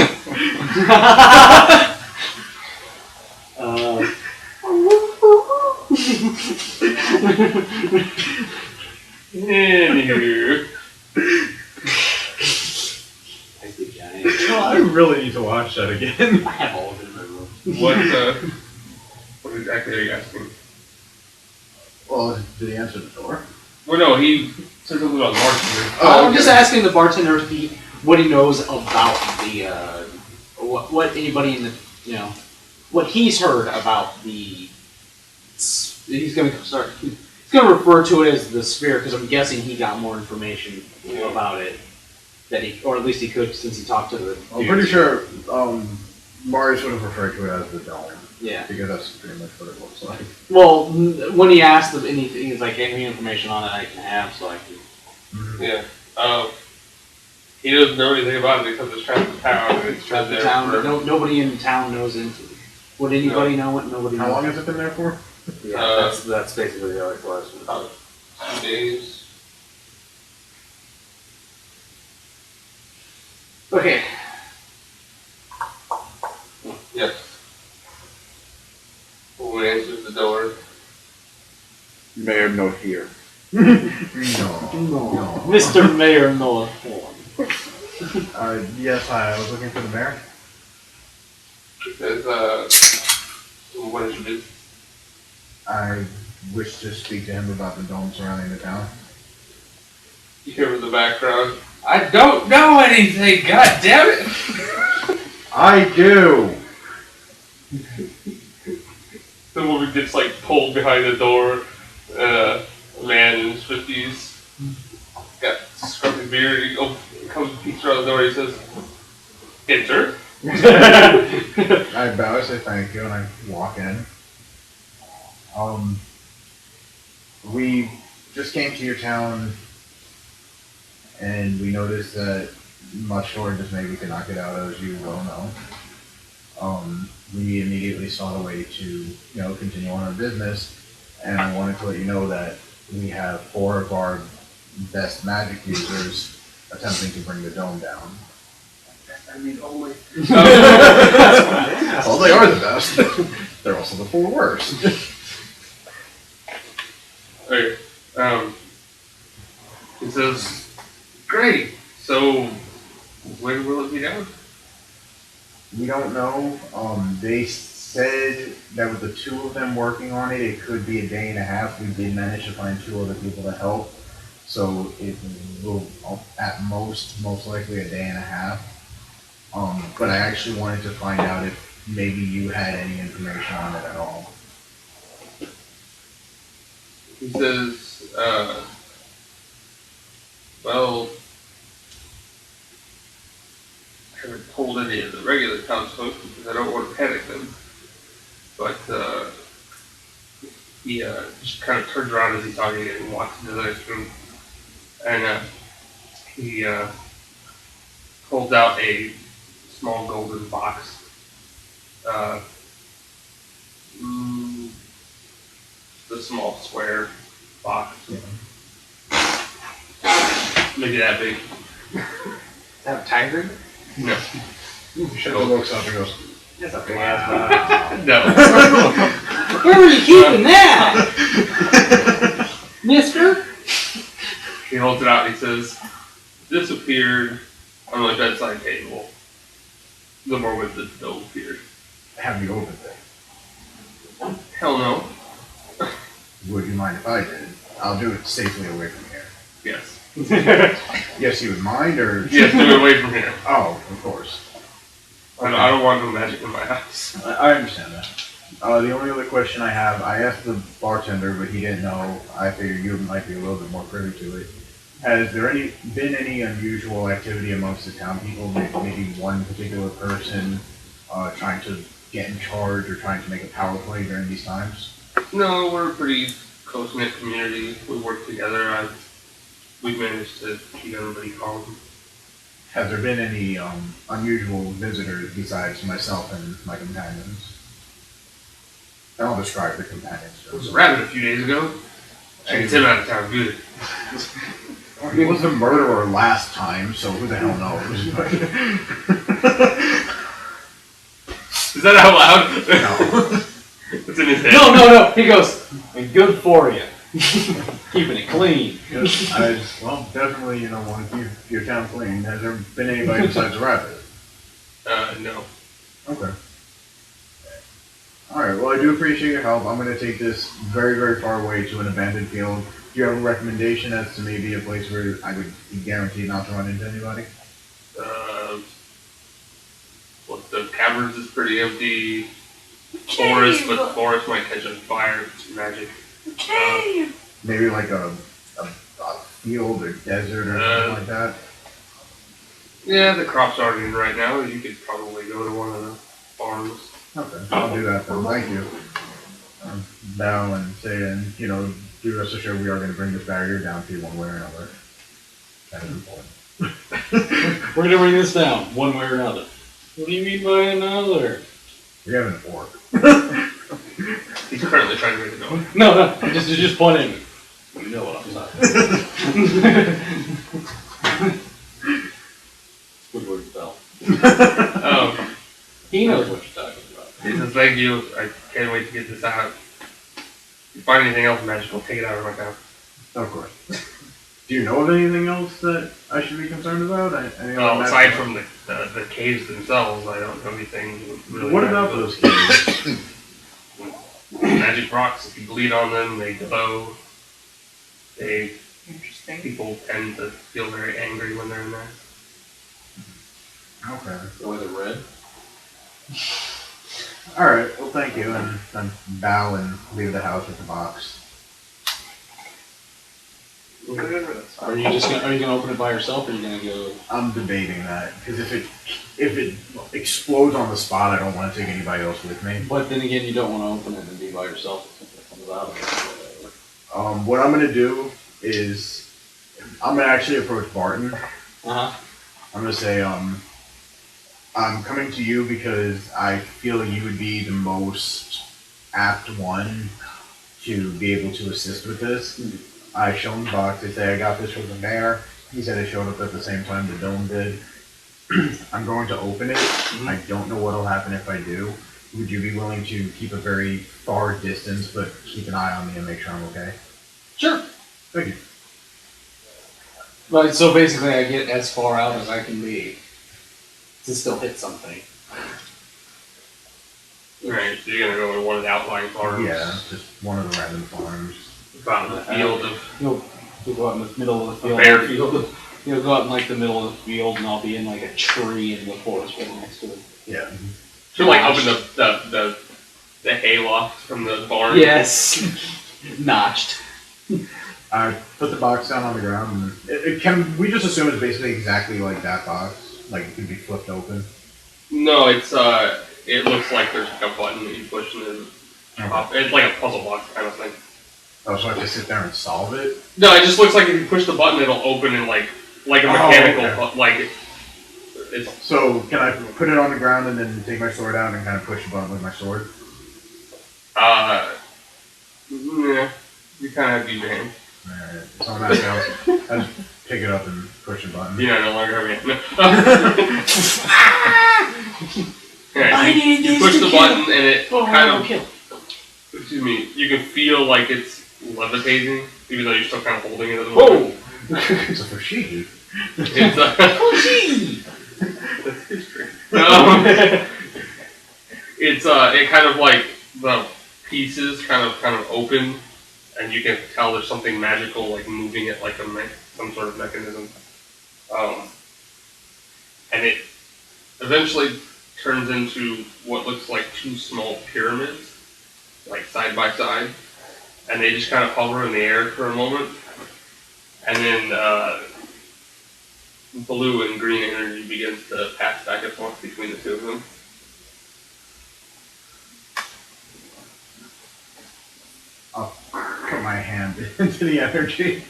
Anywho. Thank you, Johnny. I really need to watch that again. I have all of it in my room. What exactly are you asking? Well, did he answer the door? Well, no, he said something about bartender. I'm just asking the bartender if what he knows about the what anybody in the what he's heard about the. He's gonna refer to it as the sphere because I'm guessing he got more information about it or at least he could since he talked to the. I'm pretty sure Marius would have referred to it as the dome. Yeah. Because that's pretty much what it looks like. Well, when he asked him anything, he's like, any information on it I can have, so I can. Yeah. He doesn't know anything about it except it's trapped in town. And it's trapped The there. town, nobody in town knows it. Would anybody know it? Nobody. How knows. long has it been there for? Yeah, that's basically the other question. About 2 days. Okay. Yes. Who answers the door? Mayor no here. No. Mr. Mayor Noah. Yes, hi. I was looking for the mayor. He says, what did you do? I wish to speak to him about the dome surrounding the town. You hear in the background, I don't know anything, god damn it! I do! The woman gets like pulled behind the door, a man in his 50s, got scruffy beard, he comes and peeks around the door, he says, enter. I bow, I say thank you, and I walk in. We just came to your town, and we noticed that much shorter maybe we could knock it out, as you well know. We immediately sought a way to, continue on our business, and I wanted to let you know that we have 4 of our best magic users attempting to bring the dome down. I mean, only. Well, they are the best. They're also the 4 worst. Okay, he says, great, so when will it be down? We don't know. They said that with the 2 of them working on it, it could be a day and a half. We did manage to find 2 other people to help, so it will, at most likely a day and a half. But I actually wanted to find out if maybe you had any information on it at all. He says, well, I haven't told any of the regular townsfolk because I don't want to panic them. But he just kind of turns around as he's talking and walks into the next room. And he holds out a small golden box. The small square box. Maybe that big. Have a tiger? No. Shinta looks up and goes, That's a big ass box. No. Where were you keeping that? Mister? He holds it out and he says, this appeared on my bedside table the moment the dough appeared. have you open it. Hell no. Would you mind if I did? I'll do it safely away from here. Yes. Yes, you would mind, or? Yes, do it away from here. Oh, of course. I don't want no magic in my house. I understand that. The only other question I have, I asked the bartender, but he didn't know. I figured you might be a little bit more privy to it. Has there been any unusual activity amongst the town people? Maybe one particular person trying to get in charge or trying to make a power play during these times? No, we're a pretty close-knit community. We work together. We've managed to keep everybody calm. Has there been any unusual visitors besides myself and my companions? And I'll describe the companions. There was a rabbit a few days ago. I get him out of town good. He was the murderer last time, so who the hell knows? Is that out loud? No. It's in his head. No. He goes, good for you. Keeping it clean. Well, definitely, want to keep your town clean. Has there been anybody besides the rabbit? No. Okay. Alright, well, I do appreciate your help. I'm going to take this very, very far away to an abandoned field. Do you have a recommendation as to maybe a place where I would be guaranteed not to run into anybody? Well, the caverns is pretty empty. Cave. Forest, but the forest might catch on fire. It's magic. Cave. Maybe like a field or desert or something like that? Yeah, the crops aren't in right now. You could probably go to one of the farms. Okay, I'll do that then. Thank you. Bow and say, and do rest assured we are going to bring this barrier down to you one way or another. That is important. We're going to bring this down, one way or another. What do you mean by another? We have an orc. He's currently trying to make it go. No, just point at me. You know what I'm talking about. Squidward spell. He knows what you're talking about. He says, thank you. I can't wait to get this out. If you find anything else magical, take it out of my town. Of course. Do you know of anything else that I should be concerned about? Well, aside from the caves themselves, I don't know anything really. What about those caves? Magic rocks, if you bleed on them, they glow. Interesting. People tend to feel very angry when they're in there. Okay. Was it red? Alright, well thank you, and bow and leave the house with the box. Are you gonna open it by yourself, or are you gonna go? I'm debating that, because if it explodes on the spot, I don't want to take anybody else with me. But then again, you don't want to open it and be by yourself if something comes out of it. What I'm going to do is, I'm going to actually approach Barton. Uh-huh. I'm going to say, I'm coming to you because I feel like you would be the most apt one to be able to assist with this. I show him the box. They say I got this from the mayor. He said it showed up at the same time the dome did. I'm going to open it. I don't know what'll happen if I do. Would you be willing to keep a very far distance, but keep an eye on me and make sure I'm okay? Sure. Thank you. But so basically, I get as far out as I can be to still hit something. Right, so you're gonna go to one of the outlying farms. Yeah, just one of the random farms. Out in the field of. You'll go out in the middle of the field. Bare field. You'll go out in like the middle of the field, and I'll be in like a tree in the forest right next to it. Yeah. So like up in the hayloft from the barn. Yes. Notched. I put the box down on the ground, and can we just assume it's basically exactly like that box? Like it could be flipped open? No, it looks like there's like a button that you push and then pop. It's like a puzzle box kind of thing. Oh, so I have to sit there and solve it? No, it just looks like if you push the button, it'll open in like a mechanical, okay. like it's. So can I put it on the ground and then take my sword out and kind of push the button with my sword? Yeah, you kind of have to use your hand. Alright, so I'm not going I just pick it up and push the button. You know, no longer have your hand. No. I Alright, need you this push to the kill. button and it kind of. Kill. Excuse me. You can feel like it's levitating, even though you're still kind of holding it at the moment. Whoa! It's a fushigi. It's that's history. It kind of like the pieces kind of open, and you can tell there's something magical like moving it like some sort of mechanism, and it eventually turns into what looks like two small pyramids, like side by side, and they just kind of hover in the air for a moment, and then blue and green energy begins to pass back and forth between the two of them. I'll put my hand into the energy.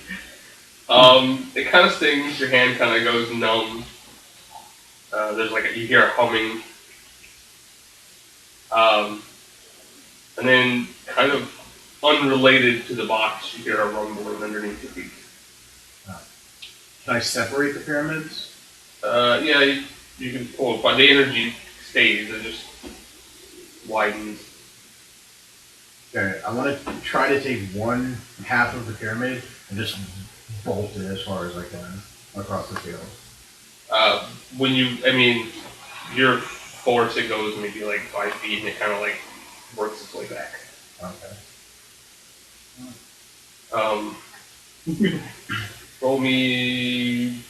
It kind of stings, your hand kind of goes numb. There's you hear a humming. And then kind of unrelated to the box, you hear a rumbling underneath your feet. Can I separate the pyramids? Yeah, you can pull it, but the energy stays, it just widens. Okay, I want to try to take one half of the pyramid and just bolt it as far as I can across the field. Your force, it goes maybe like 5 feet and it kind of like works its way back. Okay. Roll me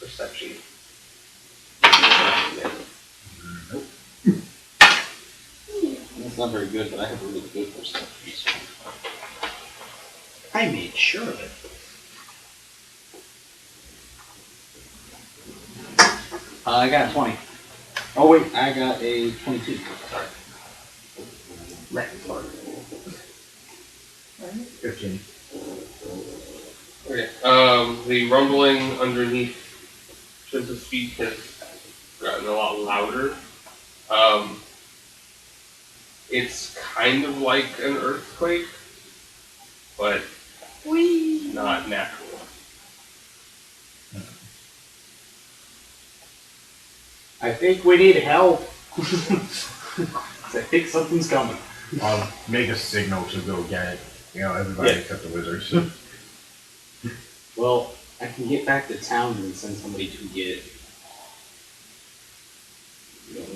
perception. Nope. That's not very good, but I have really good perception. I made sure of it. I got a 20. Oh wait, I got a 22. Sorry. 15. Okay. The rumbling underneath Shinta's feet has gotten a lot louder. It's kind of like an earthquake, but not natural. I think we need help. I think something's coming. I'll make a signal to go get it. You know, everybody except the wizards. Well, I can get back to town and send somebody to get.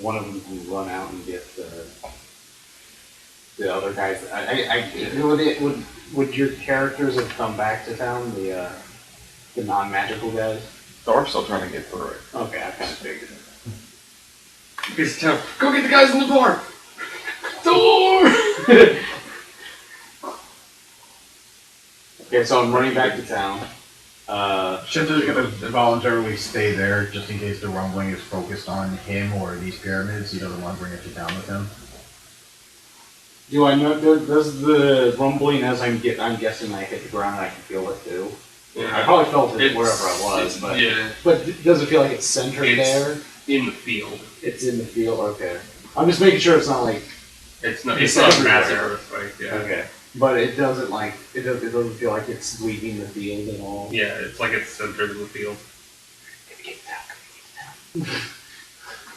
One of them can run out and get the other guys. Would your characters have come back to town? The non-magical guys. Dwarf's still trying to get through it. Okay, I kind of figured. It's tough. Go get the guys in the door! Door! Okay, so I'm running back to town. Shinta's gonna voluntarily stay there just in case the rumbling is focused on him or these pyramids. He doesn't want to bring it to town with him. Do I know? Does the rumbling as I'm guessing I hit the ground, I can feel it too. Yeah. I probably felt it wherever I was, but does it feel like it's centered there? In the field. It's in the field. Okay, I'm just making sure it's not like It's not a everywhere. massive earthquake, yeah. Okay, but it doesn't doesn't feel like it's leaving the field at all. Yeah, it's like it's centered in the field.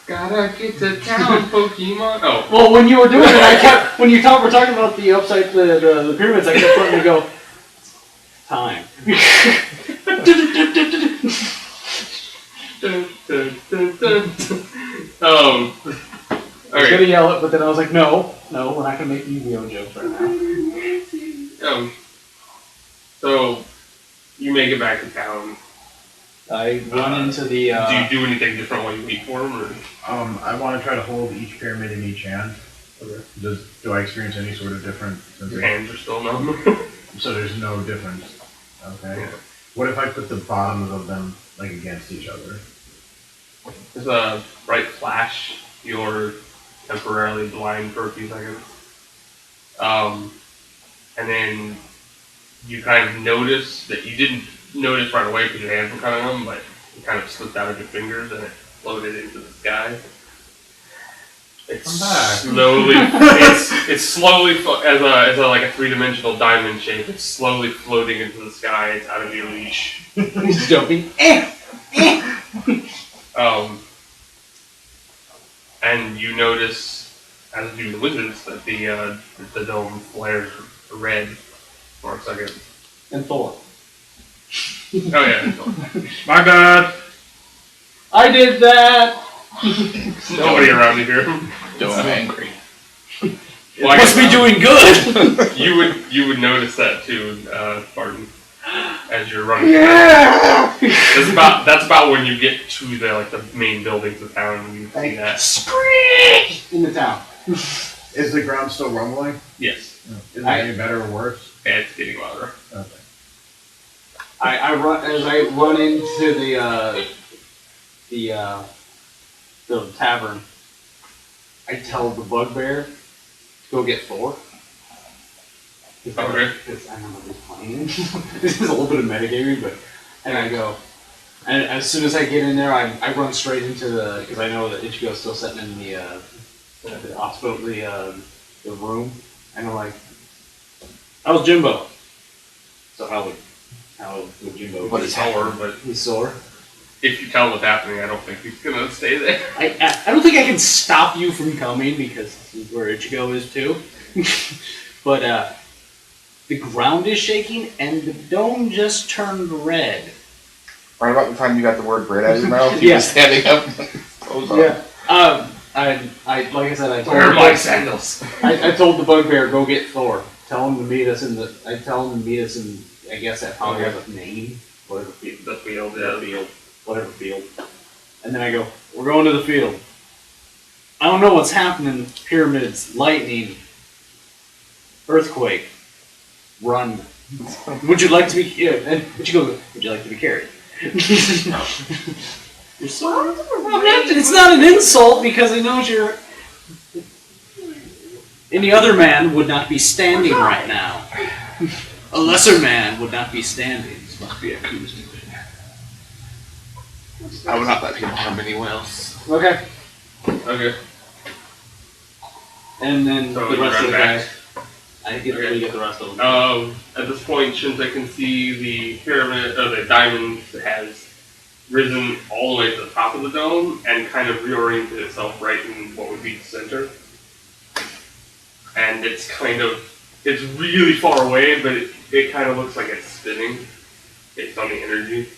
Gotta get to town, Pokemon. Oh. Well, when you were doing it, when you were talking about the upside, the pyramids, I kept wanting to go, time. Dun, dun, dun, dun. I was Okay. gonna yell it, but then I was like, no, we're not gonna make Yu-Gi-Oh jokes right now. So, you make it back to town. I run into the. Do you do anything different while you wait for him, or? I want to try to hold each pyramid in each hand Okay. Do I experience any sort of difference? Your hands are still numb. So there's no difference. Okay. Yeah. What if I put the bottoms of them like against each other? There's a bright flash. You're temporarily blind for a few seconds. And then you kind of notice that you didn't notice right away because your hands were kind of numb, but it kind of slipped out of your fingers and it floated into the sky. It's I'm back. slowly, it's slowly as a like a 3-dimensional diamond shape. It's slowly floating into the sky. It's out of your leash. He's jumping. And you notice, as do the wizards, that the dome flares red for a second. And Thor. Oh yeah. My bad. I did that! Nobody around you here. I'm angry. Well, I Must guess, be doing good! you would notice that too, Barton, as you're running. Yeah! That's about when you get to the main buildings of town and you see that. Screech! In the town. Is the ground still rumbling? Yes, Is it any better or worse? it's getting louder. Okay. I run into the tavern. I tell the bugbear to go get Thor. Okay. Because I don't know who's playing. This is a little bit of metagaming, but and I go. And as soon as I get in there, I run straight into because I know that Ichigo's still sitting in the hospital, the room, and I'm like, "How's Jimbo?" So how would Jimbo? But it's sore, but He's sore. if you tell him what's happening, I don't think he's gonna stay there. I don't think I can stop you from coming because this is where Ichigo is too. But the ground is shaking and the dome just turned red. Right about the time you got the word bread out of your mouth, you Yeah. were standing up. Hold on. I like I said, I told Where are my sandals? I told the bugbear go get Thor. Tell him to meet us in I guess that probably has a name. Whatever field. The field, Whatever field. Whatever field. And then I go, we're going to the field. I don't know what's happening. Pyramids, lightning, earthquake, run. Would you like to be? And would you like to be carried? You're so. It's not an insult because he knows you're. Any other man would not be standing right now. A lesser man would not be standing. This must be accused. I would not let him harm anyone else. Okay. Okay. And then So the you rest of run the back? guys. I get Okay. we get the rest of them. At this point, Shinta can see the pyramid, or the diamond that has risen all the way to the top of the dome and kind of reoriented itself right in what would be the center. And it's really far away, but it kind of looks like it's spinning based on the energy.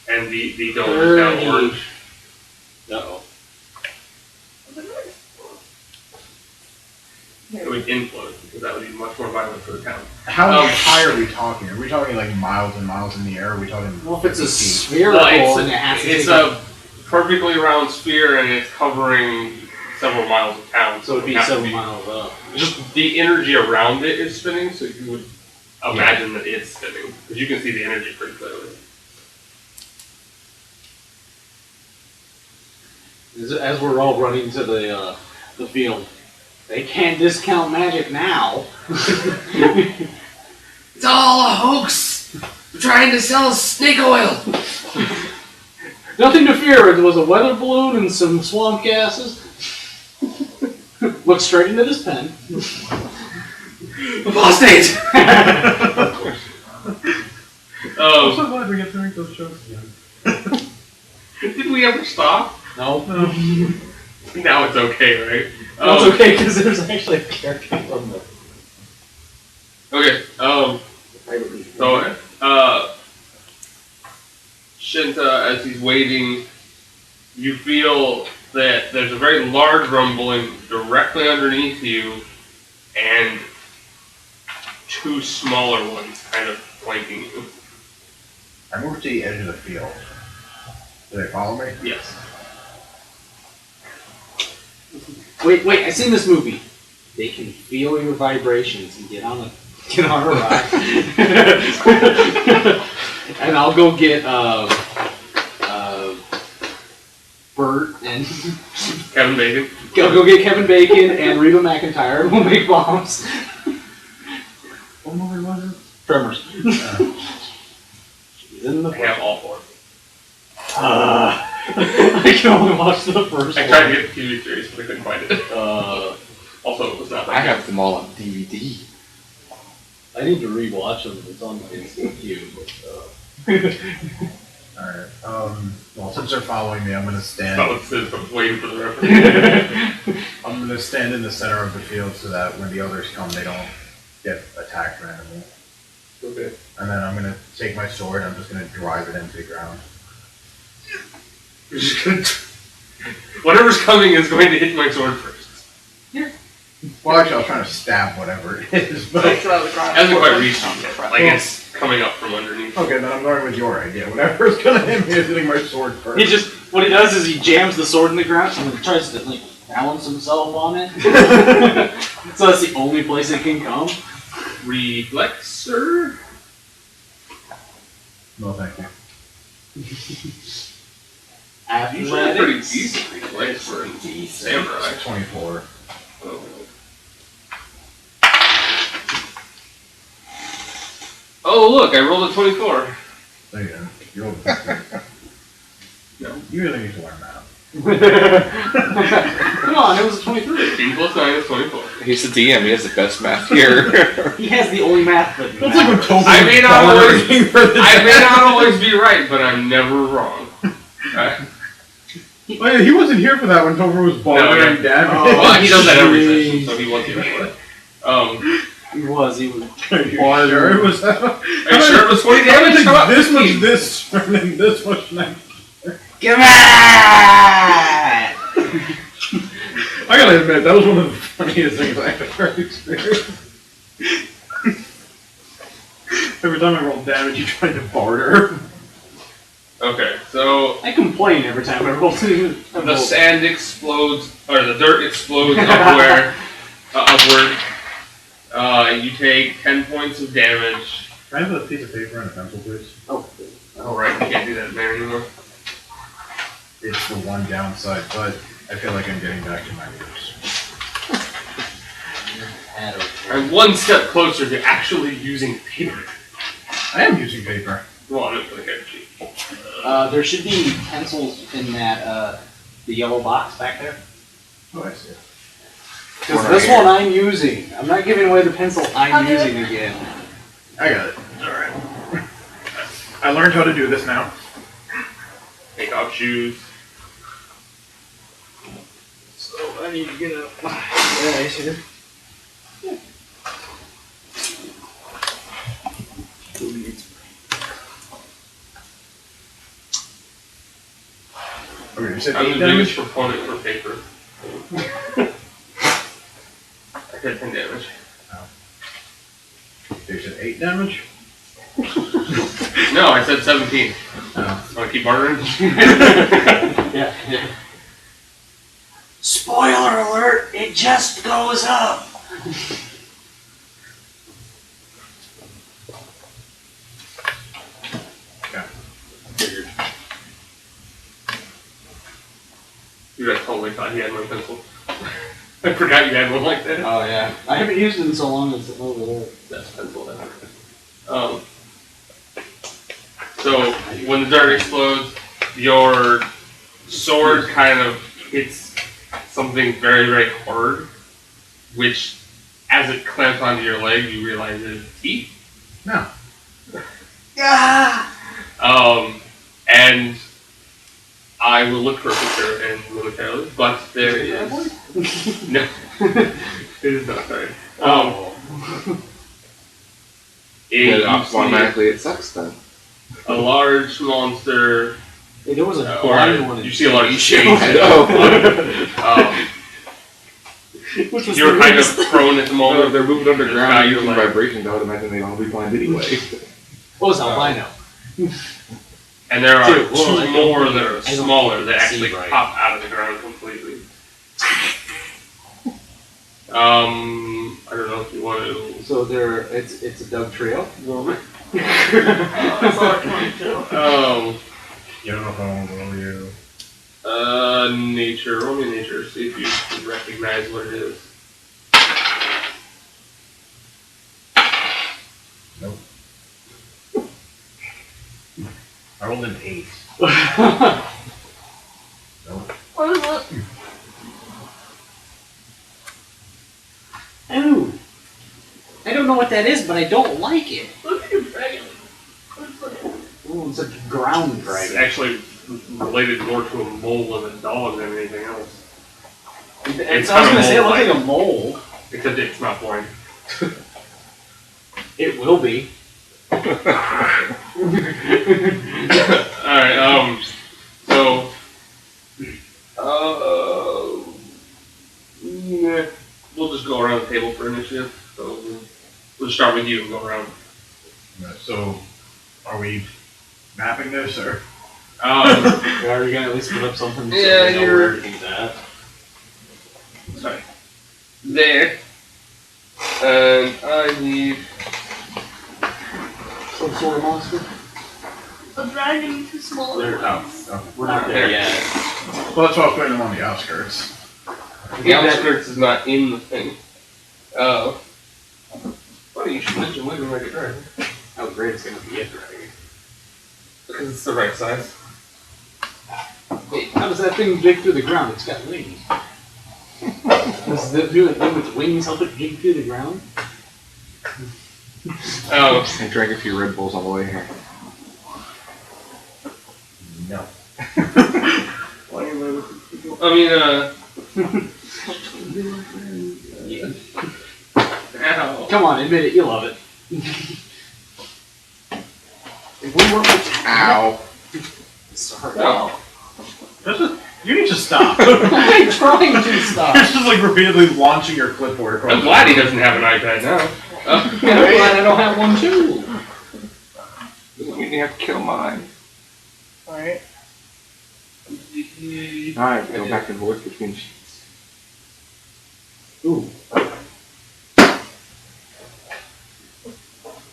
And the dome is now orange. Uh-oh. It would implode because that would be much more violent for the town. How high are we talking? Are we talking like miles and miles in the air? Are we talking? Well, if it's a 50 feet? spherical and it has to it's take up- a perfectly round sphere and it's covering several miles of town. so it'd be it has to several miles up. Just the energy around it is spinning, so you would imagine that it's spinning because you can see the energy pretty clearly. As we're all running to the field, they can't discount magic now. It's all a hoax! We're trying to sell snake oil! Nothing to fear. It was a weather balloon and some swamp gases. Look straight into this pen. Apostate! Oh, so glad we get to make those jokes again. did we ever stop? No. Now it's okay, right? That's okay because there's actually a character from the. Okay. So, Shinta, as he's waiting, you feel that there's a very large rumbling directly underneath you, and two smaller ones kind of flanking you. I moved to the edge of the field. Do they follow me? Yes. Wait, I seen this movie. They can feel your vibrations and get on a ride. And I'll go get Bert and Kevin Bacon. I'll go get Kevin Bacon and Reba McEntire and we'll make bombs. What movie was it? Tremors. She's in the I have all four. I can only watch the first I one. tried to get the TV series, but I couldn't find it. Also, it was not that I have them all on DVD. I need to rewatch them. It's on my queue. Alright. Well, since they're following me, I'm gonna stand. I was waiting for the reference. I'm gonna stand in the center of the field so that when the others come, they don't get attacked randomly. Okay. And then I'm gonna take my sword. I'm just gonna drive it into the ground. You're just gonna. Whatever's coming is going to hit my sword first. Well, actually, I was trying to stab whatever it is, but It hasn't quite reached you yet. Like it's coming up from underneath. okay, then I'm going with your idea. Whatever is gonna hit me is hitting my sword first. What he does is he jams the sword in the ground and he tries to like balance himself on it. So that's the only place it can come. Reflexer? No, thank you. Usually a pretty decent reflex for a samurai. 24. Oh. Oh look, I rolled a 24. There you go. You rolled a 23. No. You really need to learn math. Come on, it was a 23. 18 plus 9 is 24. He's the DM, he has the best math here. He has the only math button. That's like when Toby I may not always, for the I may not always be right, but I'm never wrong. Right? Oh, yeah, he wasn't here for that when Tober was bartering damage. Well, he does that every session, so he wants you anyway. He was. Are you sure it was that? Are you sure it was 20 damage? Come on, This much this, and then this much next. Come on! I gotta admit, that was one of the funniest things I've ever experienced. Every time I rolled damage, you tried to barter. Okay, so I complain every time I roll two. the sand explodes, or the dirt explodes upward. You take 10 points of damage. Can I have a piece of paper and a pencil, please? Oh, right, you can't do that in there anymore. It's the one downside, but I feel like I'm getting back to my roots. I'm one step closer to actually using paper. I am using paper. Well, I'm not going to cheat. There should be pencils in that the yellow box back there. Oh, I see. Because this one I'm using. I'm not giving away the pencil I'm using again. I got it. Alright. I learned how to do this now. Take off shoes. So I need to get up. Yeah, I see it. Okay, you said I'm 8 the damage? biggest proponent for paper. I did 10 damage. You said 8 damage? No, I said 17. Oh. Want to keep bartering? Yeah. Spoiler alert! It just goes up. Figured. You guys totally thought he had my pencil. I forgot you had one like that. Oh yeah. I haven't used it in so long it's over there. Best pencil ever. So when the dart explodes, your sword kind of hits something very, very hard, which, as it clamps onto your leg, you realize is teeth. No. Yeah. And I will look for a picture in momentarily, but there is no. It is not sorry. Yeah, automatically it sucks then. A large monster. Hey, there was a Or blind one. you see a large shade. Which was You're kind of prone at the Well, if moment. they're moving underground Now and you're using like- vibrations, I would imagine they'd all be blind anyway. What was albino? And there are Dude, well, two I don't more think- that are I don't smaller that see actually right. pop out of the ground completely. I don't know if you want to. So it's a dug trail. That's all I can do. You don't know if I want to roll you. Nature. Roll me nature. See if you can recognize what it is. Nope. I rolled an 8. Nope. What is it? Ooh. I don't know what that is, but I don't like it. Look at your dragon. What's it? Ooh, it's a ground It's dragon. actually related more to a mole and a dog than anything else. I was gonna say it looks like a mole. Except it's not blind. It will be. Alright, so we'll just go around the table for initiative. So we'll start with you and go around. So, are we mapping this or? Are you gonna at least put up something so Yeah, we know you're- where everything's at? Sorry. There. And I need. Some sort of monster? A dragon too small. There. Oh, okay. We're not there yet. Well, that's why I was putting them on the outskirts. The outskirts is not in the thing. Funny you should mention Wiggle like a dragon. How great it's gonna be a dragon. Because it's the right size. Wait, how does that thing dig through the ground? It's got wings. Does the thing with wings help it dig through the ground? Oh. I drank a few Red Bulls on the way here. No. I mean, Ow. Come on, admit it, you love it. If we work with Ow. Sorry. No. You need to stop. I'm trying to stop. You're just like repeatedly launching your clipboard across. I'm glad he doesn't have an iPad now. I'm glad I don't have one too. We have to kill mine. Alright. Alright, go back and forth between sheets. Ooh.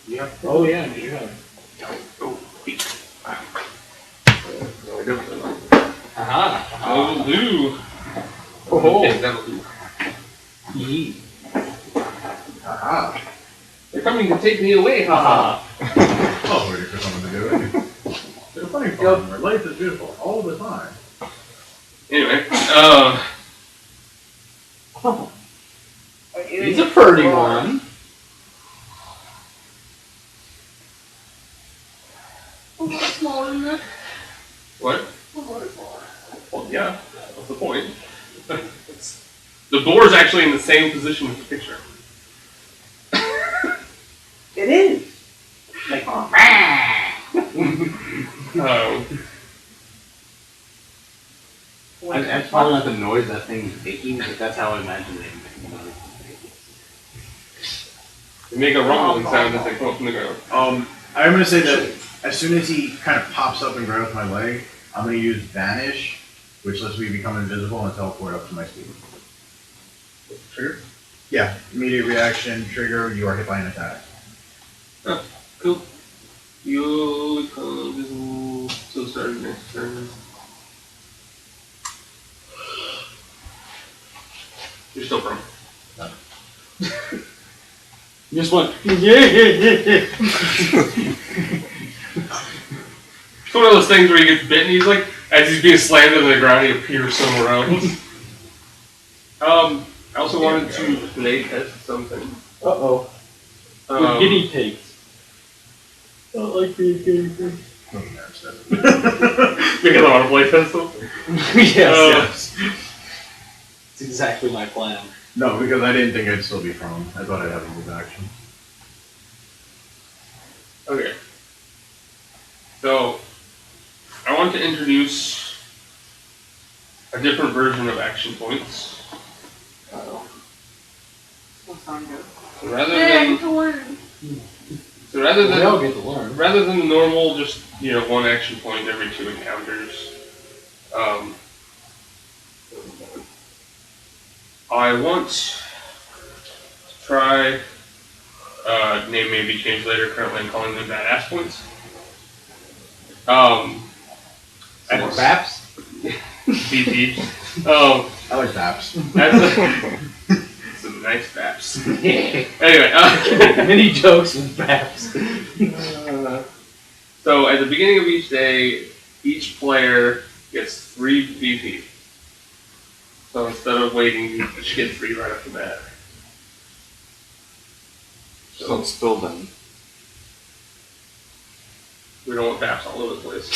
Yeah. Oh yeah, yeah. Oh, feet. Wow. No, I don't. Aha. That'll do. Oh. Yeah, that'll do. Yee. Aha. They're coming to take me away, haha. Oh, waiting for someone to do it. It's a funny problem where life is beautiful all the time. Anyway, Oh. He's a pretty one. A lot smaller than that. what? A lot smaller. Well, yeah, that's the point. The boar's actually in the same position as the picture. It is. Like, That's probably not the noise that thing's making, but that's how I imagine it making. They make a rumbling sound as they come up from the ground. I'm gonna say that as soon as he kind of pops up and grabs my leg, I'm gonna use Vanish, which lets me become invisible and teleport up to my speed. Trigger? Yeah, immediate reaction, trigger, you are hit by an attack. Oh, cool. You become invisible, so starting next turn. You're still prone. You just went, It's one of those things where he gets bitten, he's like, as he's being slammed into the ground, he appears somewhere else. I also wanted to play test something. uh-oh. Guinea pigs. I don't like being guinea pigs. Because I want to play test something? Yes. It's exactly my plan. No, because I didn't think I'd still be prone. I thought I'd have a move action. Okay. So, I want to introduce a different version of action points. That sounds good. So rather Yeah, I than get to learn. We all get to learn. rather than the normal, just one action point every 2 encounters, I want try. Name may be changed later. Currently, I'm calling them badass points. More Baps? BP. I like Baps. Some nice Baps. Anyway, Many jokes with Baps. so at the beginning of each day, each player gets 3 BP. So instead of waiting, you just get 3 right off the bat. So don't spill them. We don't want Baps all over the place.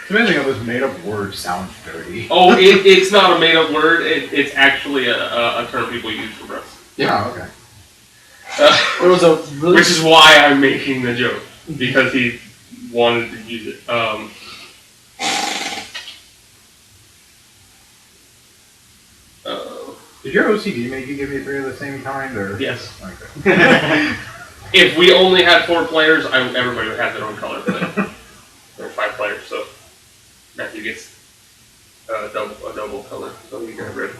Depending on this made-up word sounds dirty. Oh, it's not a made-up word. It's actually a term people use for breasts. Yeah. Oh, okay. There was a really Which is why I'm making the joke, because he wanted to use it. Did your OCD make you give me 3 of the same kind, or? Yes. Okay. If we only had 4 players, everybody would have their own color. But there are 5 players, so Matthew gets a double color. So you get red.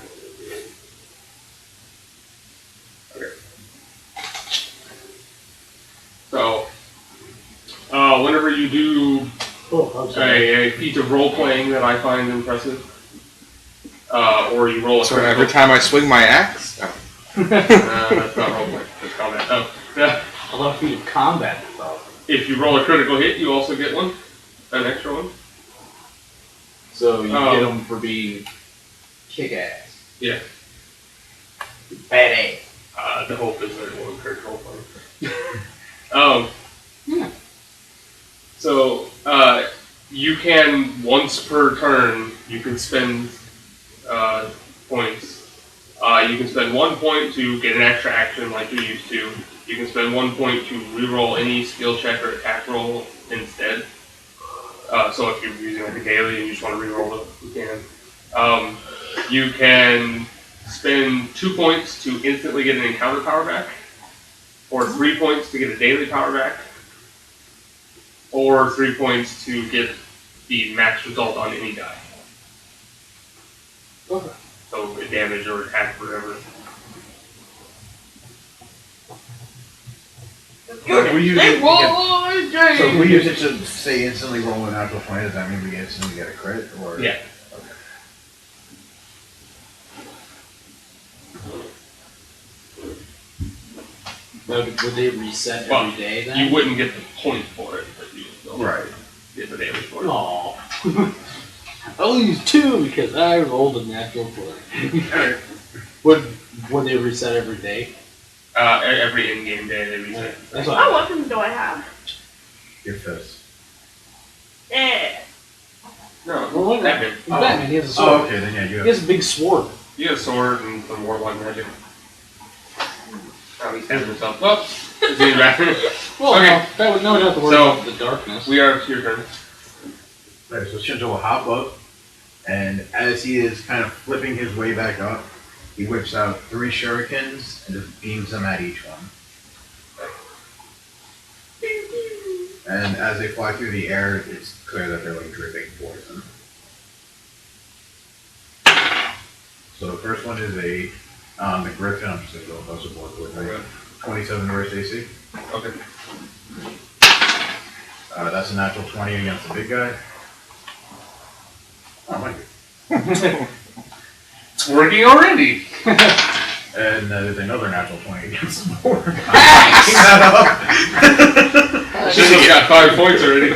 Okay. So, whenever you do a feat of role playing that I find impressive, or you roll a So every time I swing my axe? Oh. that's not role playing. That's combat. Oh, yeah. I love feat of combat, though. If you roll a critical hit, you also get one, an extra one. So you get them for being kick-ass. Yeah. Badass. The hope is that it will encourage role playing. Yeah. So you can once per turn you can spend points. You can spend 1 point to get an extra action like you're used to. You can spend 1 point to reroll any skill check or attack roll instead. So if you're using like a daily and you just want to reroll it, you can. You can spend 2 points to instantly get an encounter power back, or 3 points to get a daily power back, or 3 points to get the max result on any die. Okay. So damage or attack or whatever. So if we use it, They we roll get, on so if we James. use it to say instantly roll a natural 20, does that mean we instantly get a crit, or? Yeah. Would they reset Well, every day then? You wouldn't get the point for it, but you would still Right. get the damage for it. Aw. I only used 2 because I rolled a natural 20. Alright. Would they reset every day? Every in-game day they reset. That's what How weapons do I have? Your fist. Eh. No, Well, look at Batman. Batman, he has a sword. Oh, okay, then yeah, you He have. has a big sword. You have a sword and some warlock magic. Oh, he's stabbing himself. Well, it's in Batman. Well, Okay. no, we don't have to worry So, about the darkness. We are to your turn. Right, so Shinta will hop up, and as he is kind of flipping his way back up, he whips out 3 shurikens and just beams them at each one. And as they fly through the air, it's clear that they're like dripping poison. So the first one is the Griffin. I'm just going to go across the board with it. 27 versus AC. Okay. That's a natural 20 against the big guy. Oh my god. It's working already. And there's another natural 20 against the board. She's got 5 points already.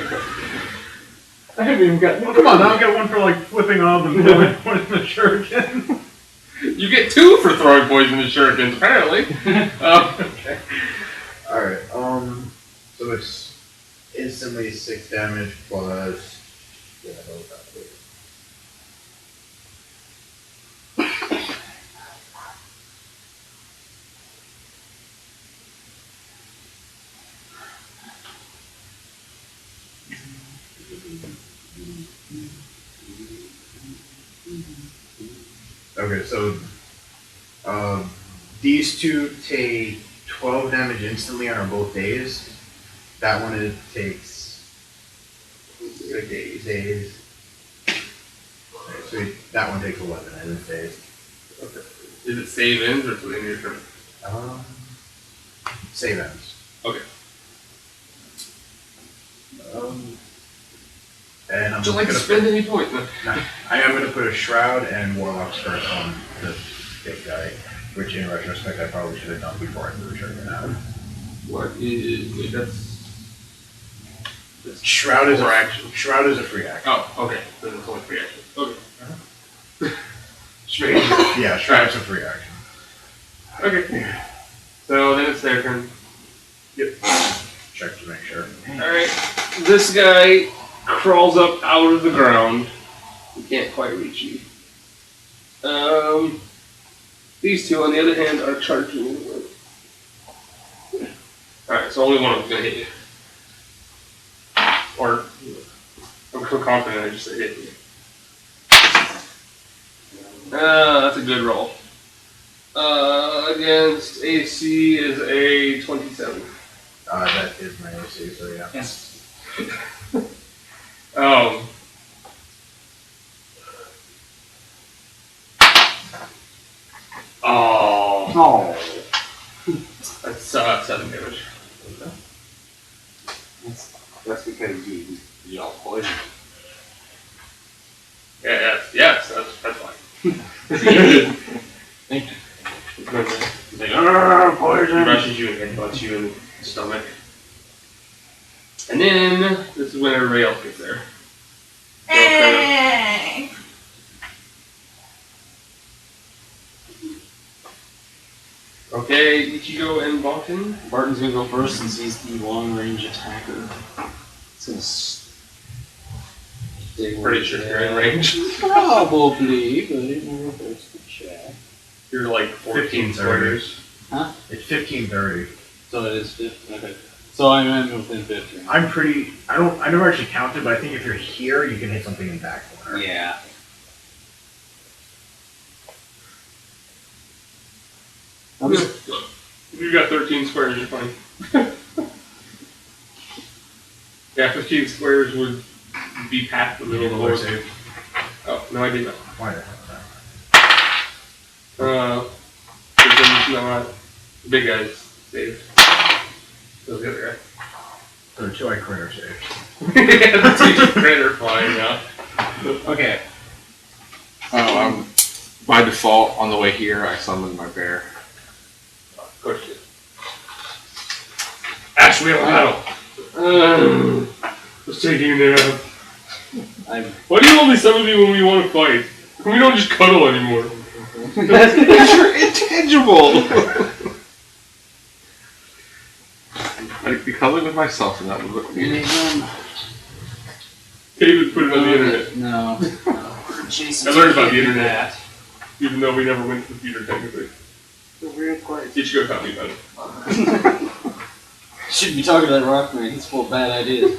I haven't even got. Well, come on, I'll get one for like flipping off and throwing one in the shuriken. You get 2 for throwing poison to shurikens, apparently. Okay. Alright, so it's instantly 6 damage plus. Yeah, that was that. Okay, so these 2 take 12 damage instantly on both days. That one takes days. Okay, so that one takes 11 in his days. Okay. Is it save ends or is it in your turn? Save ends. Okay. And I'm Would you like to gonna spend any points? No. I am going to put a Shroud and Warlock's Curse on this big guy, which in retrospect I probably should have done before I threw the trigger down. What is wait, that's Shroud is for action. Shroud is a free action. Oh, okay. Then it's only free action. Okay. Yeah, Shroud is a free action. Okay. So then it's their turn. Yep. Check to make sure. Alright. This guy crawls up out of the ground. He can't quite reach you. These two, on the other hand, are charging. Alright, so only one of them's gonna hit you. Or, I'm so confident I just said hit you. That's a good roll. Against AC is a 27. That is my AC, so yeah. Yes. Oh. That's 7 damage. That's because you all poisoned. Yes, that's fine. Thank you. He's like, Poison! he rushes you and headbutts you in the stomach. And then, this is when everybody else gets there. Hey. Okay, Ichigo and Barton. Barton's gonna go first since he's the long-range attacker. It's gonna Pretty sure you're in range. Probably, but it will first to check. You're like 14 squares. Huh? It's 15:30. So it is 50. Okay. So I'm within 50. I never actually counted, but I think if you're here, you can hit something in back corner. Yeah. You got 13 squares, you're fine. Yeah, 15 squares would be past the middle of the board. Save. Oh, no, I did not. Why the hell Because not big guys saved. So the other guy. So the 2 I critter saved. Yeah, the 2 critter flying now. Okay. By default, on the way here, I summoned my bear. Of course you did. Ash wheel battle. Let's take you now. Why do you only summon me when we want to fight? We don't just cuddle anymore. That's because you're intangible! I'd be cuddling with myself and that would look weird. David put it on the internet. No. I learned about the internet. Even though we never went to the theater technically. It's a weird place. Ichigo taught me about it. Shouldn't be talking to that rock man, he's full of bad ideas.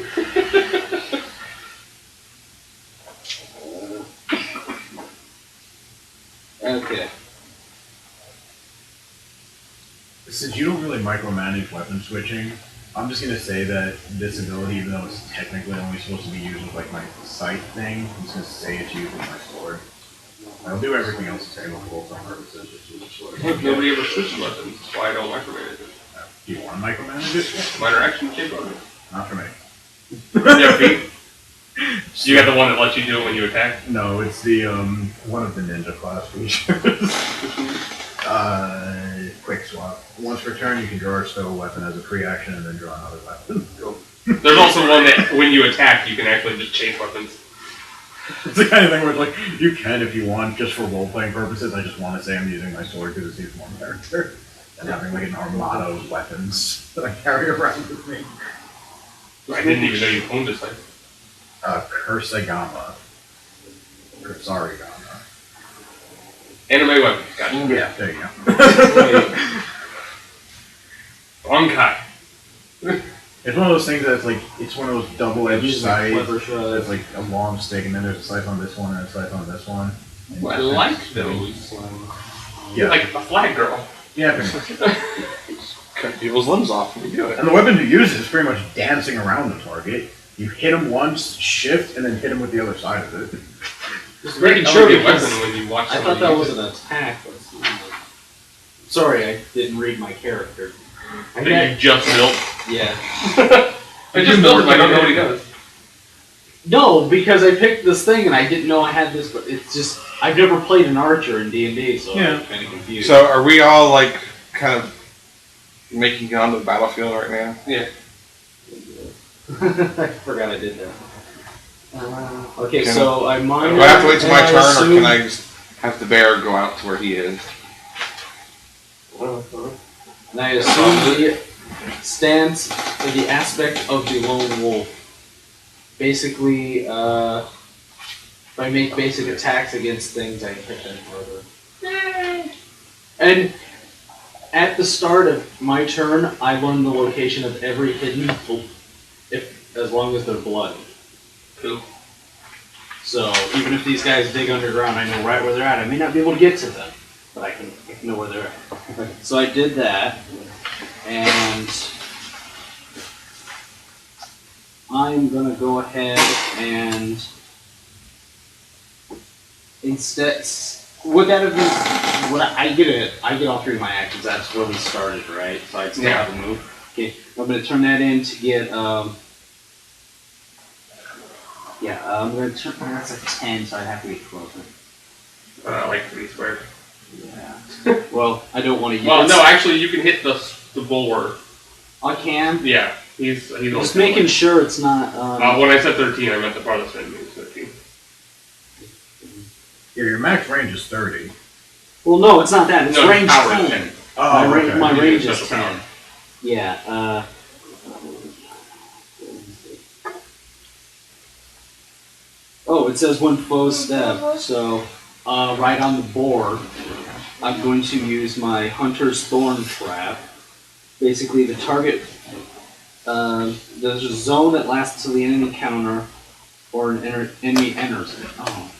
Okay. Since you don't really micromanage weapon switching, I'm just gonna say that this ability, even though it's technically only supposed to be used with like my sight thing, I'm just gonna say it's used with my sword. I'll do everything else the same with both on purposes, just use the sword. Nobody ever switches weapons. That's why I don't micromanage it. Do you want to micromanage it? Minor action kick on it. Not for me. Yeah, Pete. You got the one that lets you do it when you attack? No, it's the one of the ninja class features. Quick swap. Once per turn, you can draw or stow a weapon as a free action and then draw another weapon. There's also one that when you attack, you can actually just change weapons. It's the kind of thing where it's like, you can if you want, just for role-playing purposes. I just want to say I'm using my sword because it seems more character. And having like an armada of weapons that I carry around with me. I didn't even know you owned this thing. Kursagama. Kursarigama. Anime weapons, gotcha. Yeah, there you go. Onkai. It's one of those things that's like, it's one of those double-edged scythes. Clever It's like a long stick, and then there's a scythe on this one and a scythe on this one. I like those. Yeah. Like a flag girl. Yeah, pretty much. Cut people's limbs off when you do it. And the weapon to use is pretty much dancing around the target. You hit him once, shift, and then hit him with the other side of it. Just making sure the weapon when you watch I somebody thought that use was it. an attack, but it's not. Sorry, I didn't read my character. I That you just built. yeah. I just built him. I don't know what he does. No, because I picked this thing and I didn't know I had this, but it's just I've never played an archer in D&D, so I'm kind of confused. So are we all like kind of making it onto the battlefield right now? Yeah. I forgot I did that. Okay, Can so I mine. Do I have to wait till my and turn, or assume- can I just have the bear go out to where he is? And I assume the stance or the aspect of the lone wolf. Basically, if I make basic attacks against things, I hit them harder. And at the start of my turn, I learn the location of every hidden as long as they're blood. Cool. So even if these guys dig underground, I know right where they're at. I may not be able to get to them, but I can know where they're at. So I did that, and I'm gonna go ahead and instead, would that have been? Would I get all three of my actions. That's where we started, right? So I'd still have a move. Okay, I'm gonna turn that in to get. I'm gonna turn. That's a 10, so I'd have to get closer. I like to be squared. Yeah. Well, I don't want to use. Well, no, actually, you can hit the bulwark. I can. Yeah, he's Just making sure it's not. When I said 13, I meant the farthest enemy was 13. Yeah, your max range is 30. Well, no, it's not that. It's No, range power is 10. 10. My You range get is special 10. power. Yeah. Oh, it says when foes step. So, right on the board, I'm going to use my Hunter's Thorn Trap. Basically, the target. There's a zone that lasts until the enemy counter or an enemy enters it. Oh.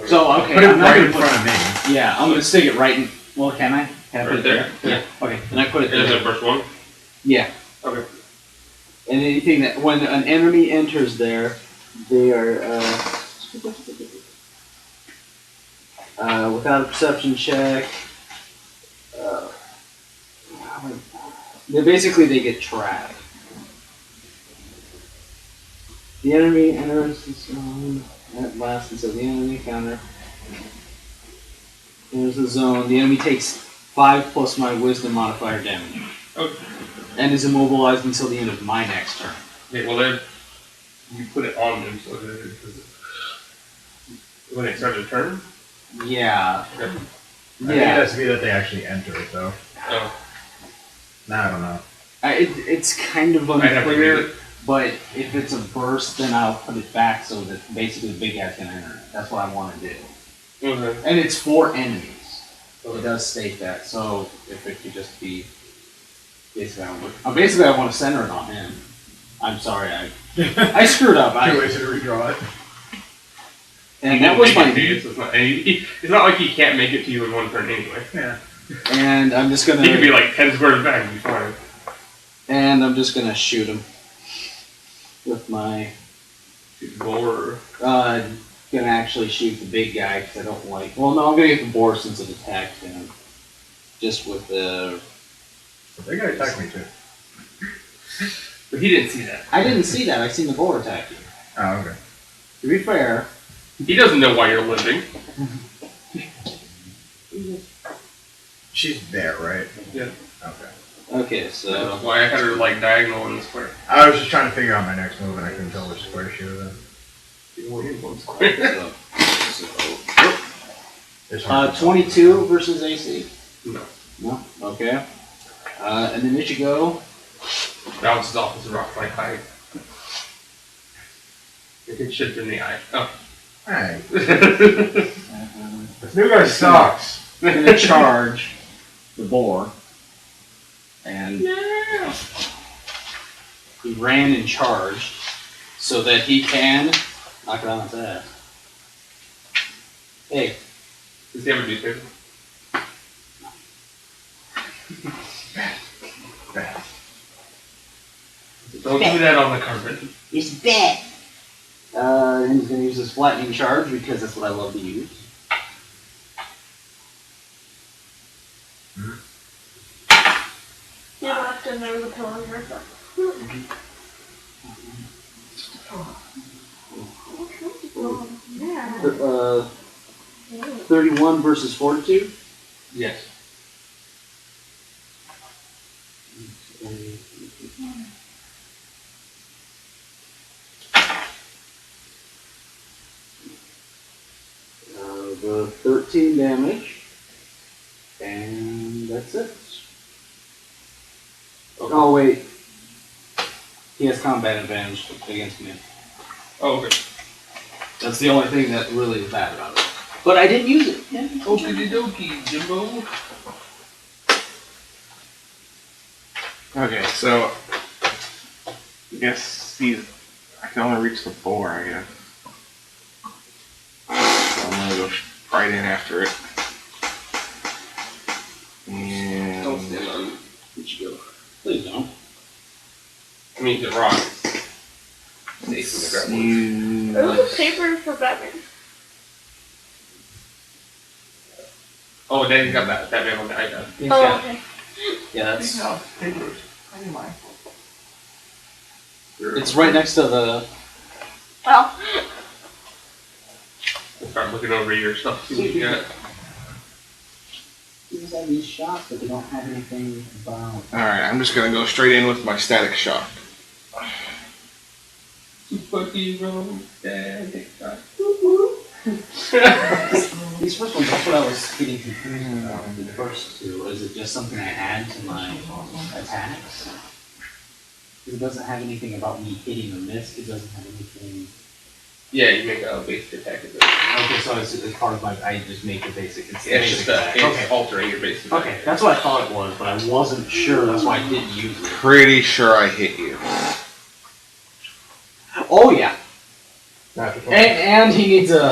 So, okay. Put it I'm not right gonna in put- front of me. Yeah, I'm going to stick it right in. Well, can I? Can I put Right it there? there? Yeah. Okay. And I put it Is there. it first one? Yeah. Okay. And anything that when an enemy enters there, they are without a perception check. They get trapped. The enemy enters the zone at last until the enemy counter. There's the zone. The enemy takes 5 plus my wisdom modifier damage. Okay. And is immobilized until the end of my next turn. Okay, well then, you put it on them so that when they start their turn? Yeah. Okay. I think it has to be that they actually enter it, though. Oh. Nah, I don't know. It's kind of I'd have to read unclear, it. but if it's a burst, then I'll put it back so that basically the big guys can enter it. That's what I want to do. Okay. And it's for enemies. So it does state that. So if it could just be basically I want to center it on him. I'm sorry, I screwed up. Too lazy to redraw it. And that was my. It's not like he can't make it to you in one turn anyway. Yeah. And I'm just gonna. He could be like 10 squares back and be fine. And I'm just gonna shoot him with my. Boar. Gonna actually shoot the big guy because I don't like. Well, no, I'm gonna get the boar since it attacked him. Just with the. They gotta attack me too. But he didn't see that. I didn't see that. I seen the boar attack you. Oh, okay. To be fair. He doesn't know why you're limping. She's there, right? Yeah. Okay. Okay, so. That's why I had her like diagonal in the square. I was just trying to figure out my next move and I couldn't tell which square she was in. It's hard to tell. 22 versus AC. No. No. Okay. And then Ichigo. Bounces off his rock like height. It gets shipped in the eye. Oh. Hey, This new guy sucks. Gonna charge the boar. And he ran and charged so that he can knock it on its ass. Hey. Does he have a newspaper? Bad. Don't do that on the carpet. It's bad. And he's going to use his flattening charge because that's what I love to use. and there was a pillow in your stuff. Yeah. 31 versus Fortitude. Yes. The 13 damage, and that's it. Oh wait, he has combat advantage against me. Oh, okay. That's the only thing that really is bad about it. But I didn't use it. Yeah. Okie dokie, Jimbo. Okay, so I guess I can only reach the boar, I guess. So I'm gonna go right in after it. And Don't stand on Ichigo. Please don't. I mean, the rock. Stays in the ground. use There's a paper for Batman. Oh, Daddy's got that Batman on the iPad. Oh, okay. Yeah, that's. No, papers. I need mine. It's right next to the. Well, Start looking over your stuff. See what you got. These have these shots, but they don't have anything about. Alright, I'm just gonna go straight in with my static shock. Superhero, Daddy. These first ones, that's what I was getting confused about. The first two, is it just something I add to my attacks? It doesn't have anything about me hitting or miss. It doesn't have anything. Yeah, you make a basic attack. Okay, so it's part of my. I just make the basic. It's It's just attack. it's altering your basic attack. Okay, that's what I thought it was, but I wasn't sure. That's why I didn't use it. Pretty sure I hit you. Oh yeah, and he needs a.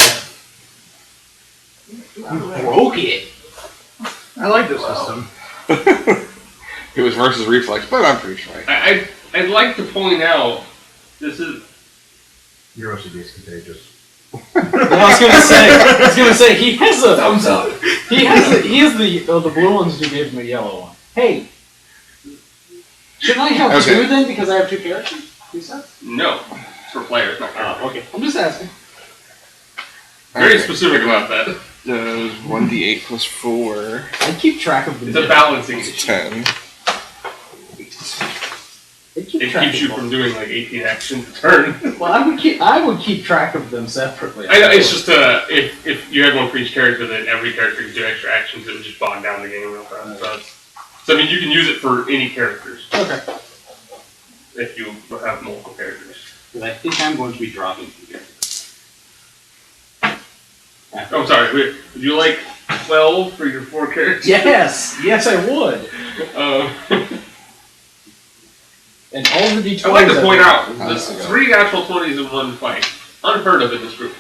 Broke it. I like this system. It was versus reflex, but I'm pretty sure I'd like to point out this is. Your OCD is contagious. I was gonna say he has a Thumbs up. he has the blue ones. You gave him a yellow one. Hey, shouldn't I have Okay. two then because I have two characters? You said. No, it's for players, not characters. Okay, I'm just asking. Very Okay. specific about that. Does 1d8 plus 4, I keep track of them. It's a balancing issue. 10. It keeps you from doing like 18 actions a turn. Well, I would keep track of them separately. I know, it's just if you had one for each character, then every character could do extra actions. It would just bog down the game real fast. So I mean, you can use it for any characters Okay. if you have multiple characters. Because I think I'm going to be dropping two characters. Oh, I'm sorry. Would you like 12 for your 4 characters? Yes, I would. And all the d20s. I'd like to point out How's this it go? 3 natural 20s in one fight. Unheard of in this group.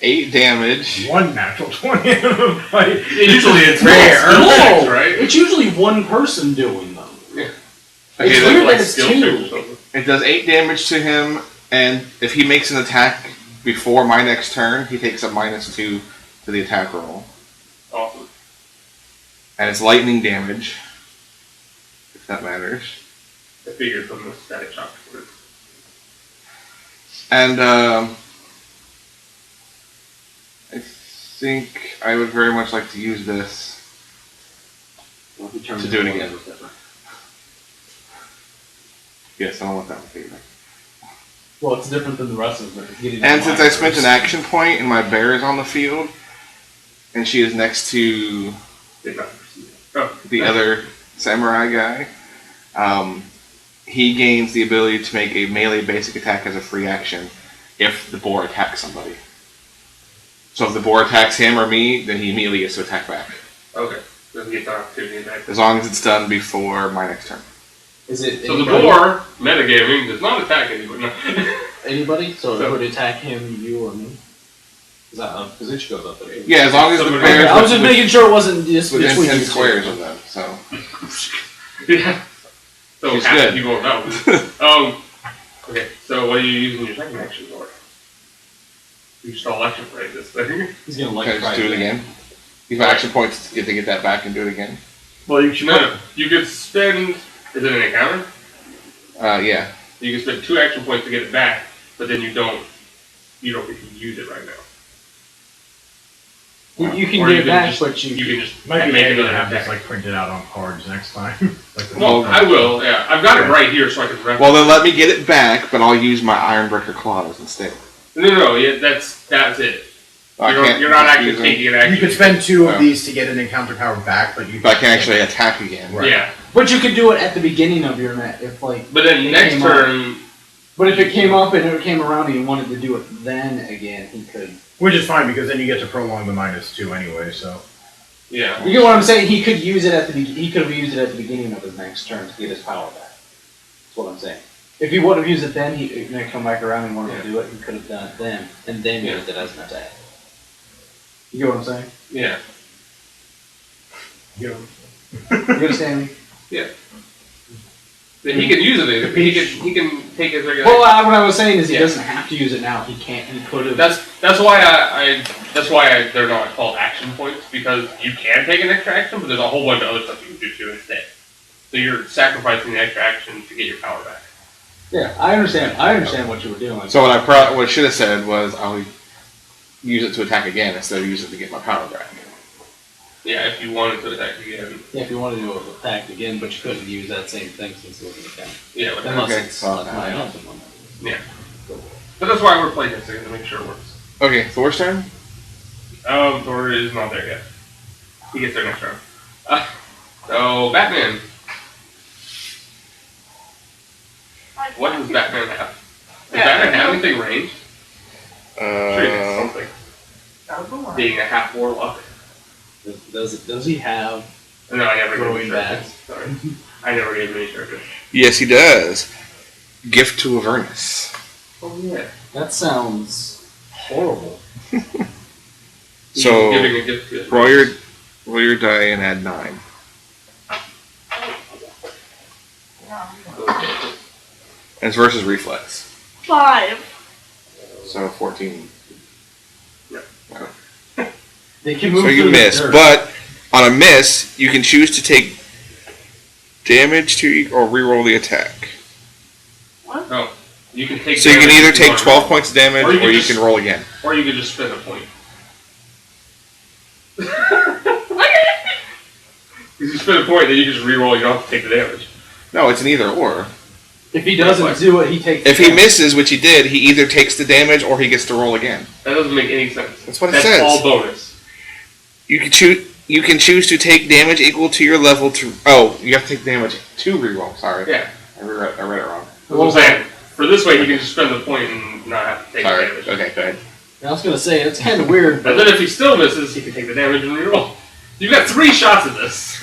8 damage. One natural 20 in a fight. Usually it's rare. No, right? it's usually one person doing them. Yeah. It's Okay, weird Like that it's skill checks or two. something. It does 8 damage to him, and if he makes an attack before my next turn, he takes a -2 to the attack roll. Awesome. And it's lightning damage, if that matters. I figured from the static shock. And I think I would very much like to use this to do it again. Yes, I don't want that one figured. Well, it's different than the rest of them. It's getting And the since I spent an minors. action point and my bear is on the field, and she is next to Did not perceive it. Oh, the other samurai guy, he gains the ability to make a melee basic attack as a free action if the boar attacks somebody. So if the boar attacks him or me, then he immediately gets to attack back. okay. Doesn't get the opportunity attack. As long as it's done before my next turn. Is it So the anybody? boar, metagaming, does not attack anyone. No. Anybody? So So- it would attack him, you, or me? Is that because Ichigo's up there? Yeah, as long as the Somebody- bear Okay, I was just making sure it wasn't just within between 10 you two. squares of them, so. Yeah. So He's half good. of you go around. Okay, so what are you using your second action for? You just electrify this thing. He's gonna Can I just do it again? Use my action points to get that back and do it again. Well, you should No, you could spend Is it an encounter? Yeah. You can spend 2 action points to get it back, but then you don't get to use it right now. You can Or get you it can back, just- but You can just Might be make handy to another have attack. this like printed out on cards next time. Like the Well, I will. Yeah, I've got it right here, so I can reference. Well, then let me get it back, but I'll use my Ironbreaker claws instead. No. Yeah, that's it. I can't You're not just actually use them. taking it. Actually, You could spend 2 Oh. of these to get an encounter power back, but you. But I can actually attack again. Right. Yeah, But you could do it at the beginning of your net if like. but then It next came up. turn, But if it came up and it came around and you wanted to do it then again, he could. Which is fine because then you get to prolong the -2 anyway. So. yeah. You get what I'm saying? He could use it at the he could have used it at the beginning of his next turn to get his power back. That's what I'm saying. If he would have used it then, he might come back around and wanted to do it. He could have done it then, and then used it as an attack. You get what I'm saying? Yeah. You understand me? Then he can use it. He can take his regular. Well, what I was saying is he Yeah. doesn't have to use it now. He can't. He could have. That's why they're not called action points, because you can take an extra action, but there's a whole bunch of other stuff you can do too instead. So you're sacrificing the extra action to get your power back. Yeah, I understand. I understand what you were doing. So what I should have said was I'll use it to attack again instead of use it to get my power back. Yeah, if you wanted to attack again. Yeah, if you wanted to do it attack again, but you couldn't use that same thing since it was an attack. Yeah, but, Unless Okay. it's not my own one. but that's why we're playing this thing, to make sure it works. Okay, Thor's turn. Thor is not there yet. He gets there next round. So Batman. What does Batman have? Does Batman have anything ranged? Sure, he has something. Being a half warlock. Does he have No, I never gave growing him backs? Sorry, I never gave him any characters. Yes, he does. Gift to Avernus. Oh yeah. That sounds horrible. He's So giving a gift to roll your die and add 9. And it's versus reflex. 5. So 14. They can move So you through the miss, dirt. but on a miss, you can choose to take damage to or reroll the attack. Oh, you can take. So you can damage either if you take want 12 to points of damage Or you or can you just- can roll again. roll. Or you can just spend a point. If you spend a point, then you just reroll. You don't have to take the damage. No, it's an either or. If he doesn't do it, he takes. If the he damage. misses, which he did, he either takes the damage or he gets to roll again. That doesn't make any sense. That's what it That's says. all bonus. You can choose. You can choose to take damage equal to your level to. Oh, you have to take damage to reroll. Sorry. Yeah. I read it wrong. That's what I'm saying. For this way, you can just spend the point and not have to take Sorry. the damage. Okay, go ahead. I was gonna say it's kind of weird, But but then if he still misses, he can take the damage and reroll. You've got 3 shots at this.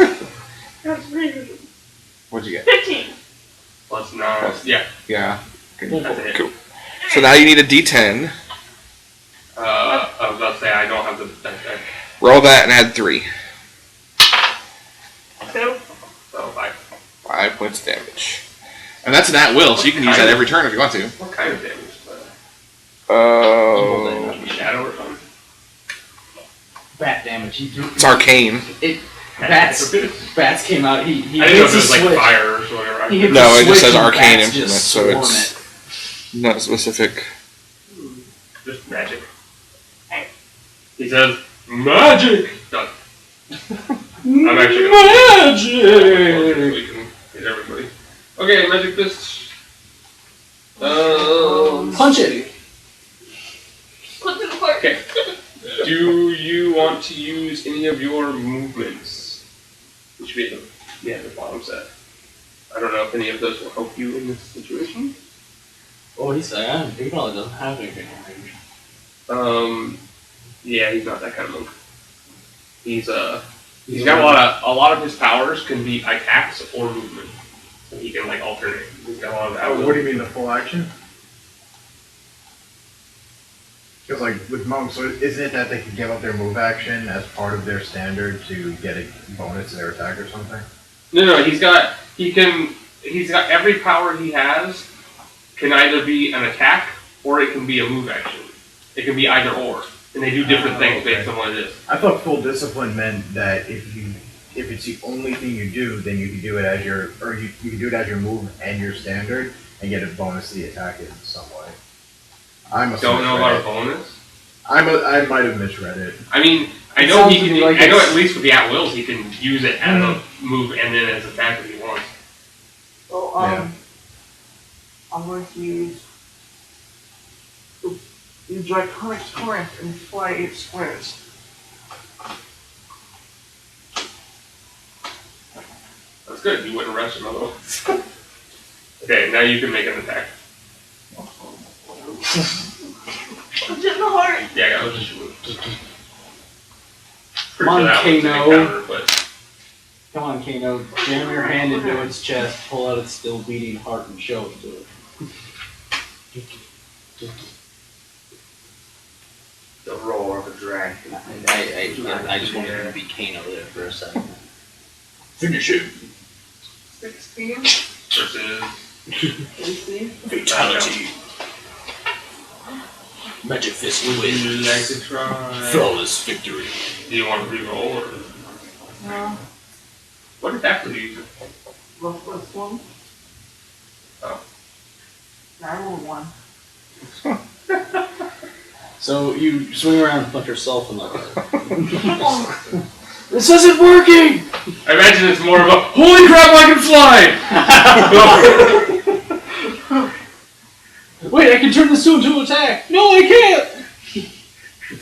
That's really What'd you get? 15. Plus 9. Plus- Yeah. Yeah. Good. That's a hit. Cool. So now you need a D10. I was about to say I don't have the. Roll that and add 3. 2. So 5. 5 points of damage. And that's an at will, so you can use that every turn if you want to. What kind of damage? Oh. Shadow or something? bat damage. He threw. It's arcane. Bats came out. He I didn't know hits if it was the like switch. fire or whatever. He hit No, the it just switch says and arcane bats implement, just so swarm it's not specific. Just magic. He says, magic! Done. I'm actually gonna Magic! we can hit everybody. Okay, magic fist. Punch it. Put it apart. Okay. Do you want to use any of your movements? Which should be at the bottom set. I don't know if any of those will help you in this situation. Oh, he said he probably doesn't have anything on range. Yeah, he's not that kind of monk. He's got a lot of his powers can be attacks or movement. So he can like alternate. He's got a lot of that. What do you mean the full action? Because like with monks, so isn't it that they can give up their move action as part of their standard to get a bonus to their attack or something? No, he's got every power he has can either be an attack or it can be a move action. It can be either or. And they do different things based on what it is. I thought full discipline meant that if if it's the only thing you do, then you can do it as your, or you can do it as your move and your standard, and get a bonus to the attack in some way. I must Don't know about a misread it. bonus? I might have misread it. I mean, I It know sounds he to can. me like I know it's- at least with the at wills, he can use it as a move and then as attack if he wants. So, Yeah. I'm going to use Draconic Torrent and fly 8 squares. That's good. You wouldn't rush him otherwise. Okay, now you can make an attack. It's in the heart. Yeah, I was just pretty Come on, sure that was an Kano. encounter, but Come on, Kano. Jam your hand into its chest, pull out its still beating heart, and show it to it. The roar of a dragon. I just wanted to be Kano there for a second. Finish it. 16, versus 18. fatality. Magic Fist Would wins. you like to try? Flawless victory. Do you want to re-roll or what attack would you use? The first one. Oh. I rolled 1. So you swing around and punch yourself in the heart. This isn't working! I imagine it's more of a holy crap, I can fly! Wait, I can turn this into an attack! No, I can't!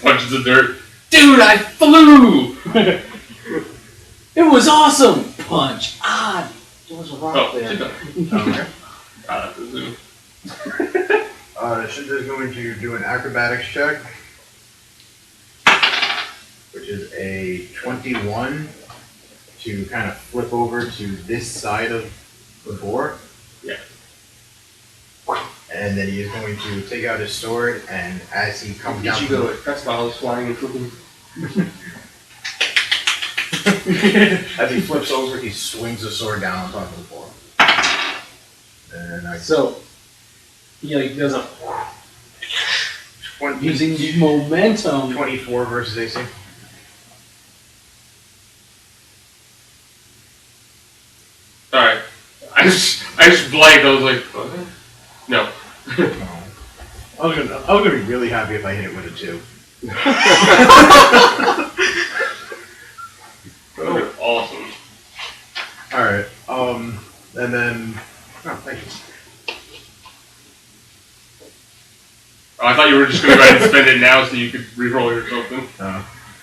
Punches the dirt. Dude, I flew! It was awesome! Punch! Ah! There was a rock Oh, there. Shinta. Okay. That's a zoo. Shinta's going to do an acrobatics check, which is a 21 to kind of flip over to this side of the board. Yeah. And then he is going to take out his sword, and as he comes down, Ichigo, that's while he's flying and flipping. as he flips over, he swings the sword down on top of the board. And I So, he like does a 20, using momentum. 24 versus AC. Alright. I just blanked, I was like, what? No. I was gonna be really happy if I hit it with a 2. Oh, awesome. Alright, and then, oh, thank you. Oh, I thought you were just gonna go ahead and spend it now so you could re-roll or something.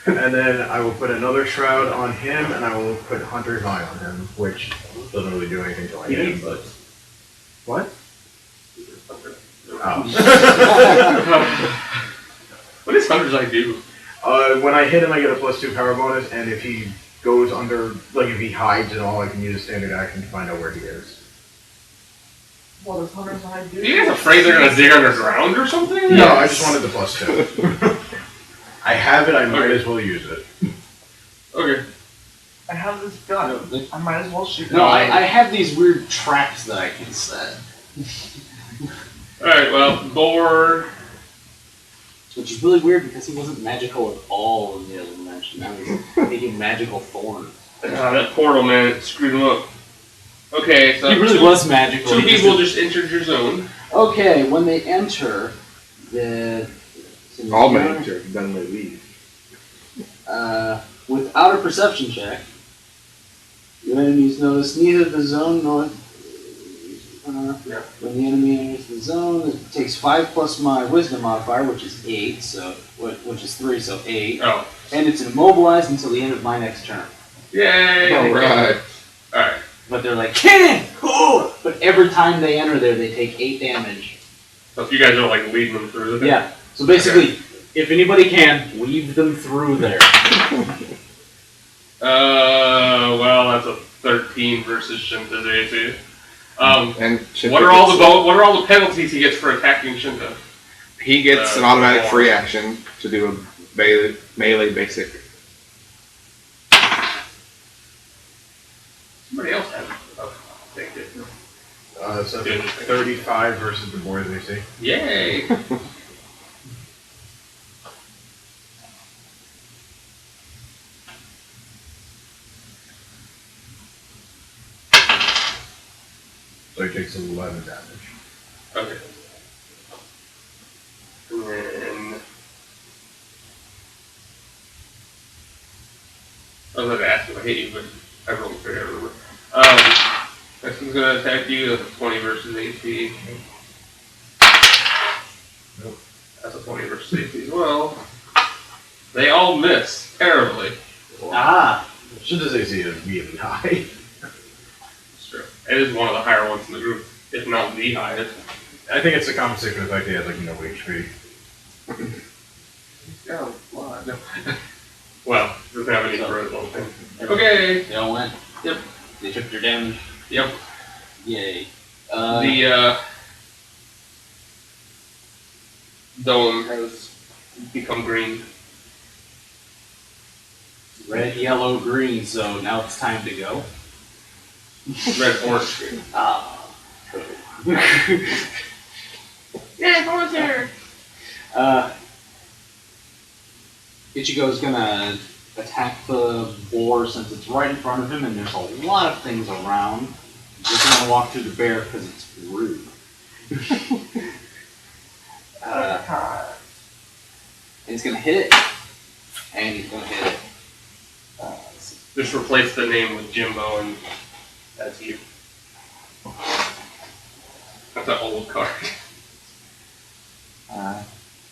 And then I will put another shroud on him, and I will put Hunter's Eye on him, which doesn't really do anything till I hit him, but... What? Oh. What does Hunter's Eye do? When I hit him, I get a +2 power bonus, and if he goes under, like if he hides and all, I can use a standard action to find out where he is. What does Hunter's Eye do? Are you guys afraid they're gonna dig underground or something? No, I just wanted the +2. I have it, I might as well use it. Okay. I have this gun. I might as well shoot it. No, I have these weird traps that I can set. Alright, well, board. Which is really weird because he wasn't magical at all in the other dimension. Now he's making magical thorns. That portal, man, it screwed him up. Okay, so He really was magical. two He just people just entered your zone. Okay, when they enter, the All manager, then they leave. without a perception check, your enemies notice neither the zone nor when the enemy enters the zone, it takes 5 plus my wisdom modifier, which is 8, so which is 3, so 8, Oh. and it's immobilized until the end of my next turn. Yay! Alright. Alright. But they're like, cannon! Oh! But every time they enter there, they take 8 damage. So if you guys are like leading them through the Yeah. So basically, if anybody can, weave them through there. Well, that's a 13 versus Shinta's AC. And Shinta What are all gets what are all the penalties he gets for attacking Shinta? He gets an automatic free action to do a melee basic. Somebody else has it. Oh, thank you. So 35 versus the board's AC. Yay! So he takes 11 damage. Okay. And then I was going to ask if I hit you, but I rolled for it. This one's going to attack you. That's a 20 versus AC. Nope. That's a 20 versus AC as well. They all miss terribly. Ah! Shinta's AC is really high. That's true. It is one of the higher ones in the group, if not the highest. I think it's a compensation effect. He has like no HP. Oh, what? No. Well, doesn't have any growth on thing. Okay. They all went. Yep. They took their damage. Yep. Yay. The dome has become green. Red, yellow, green, so now it's time to go. Red, orange, green. Ah. Yeah, volunteer. Ichigo's gonna attack the boar since it's right in front of him and there's a lot of things around. He's just gonna walk through the bear because it's rude. And he's gonna hit it. And he's gonna hit it. Just replace the name with Jimbo and that's you. That's an old card.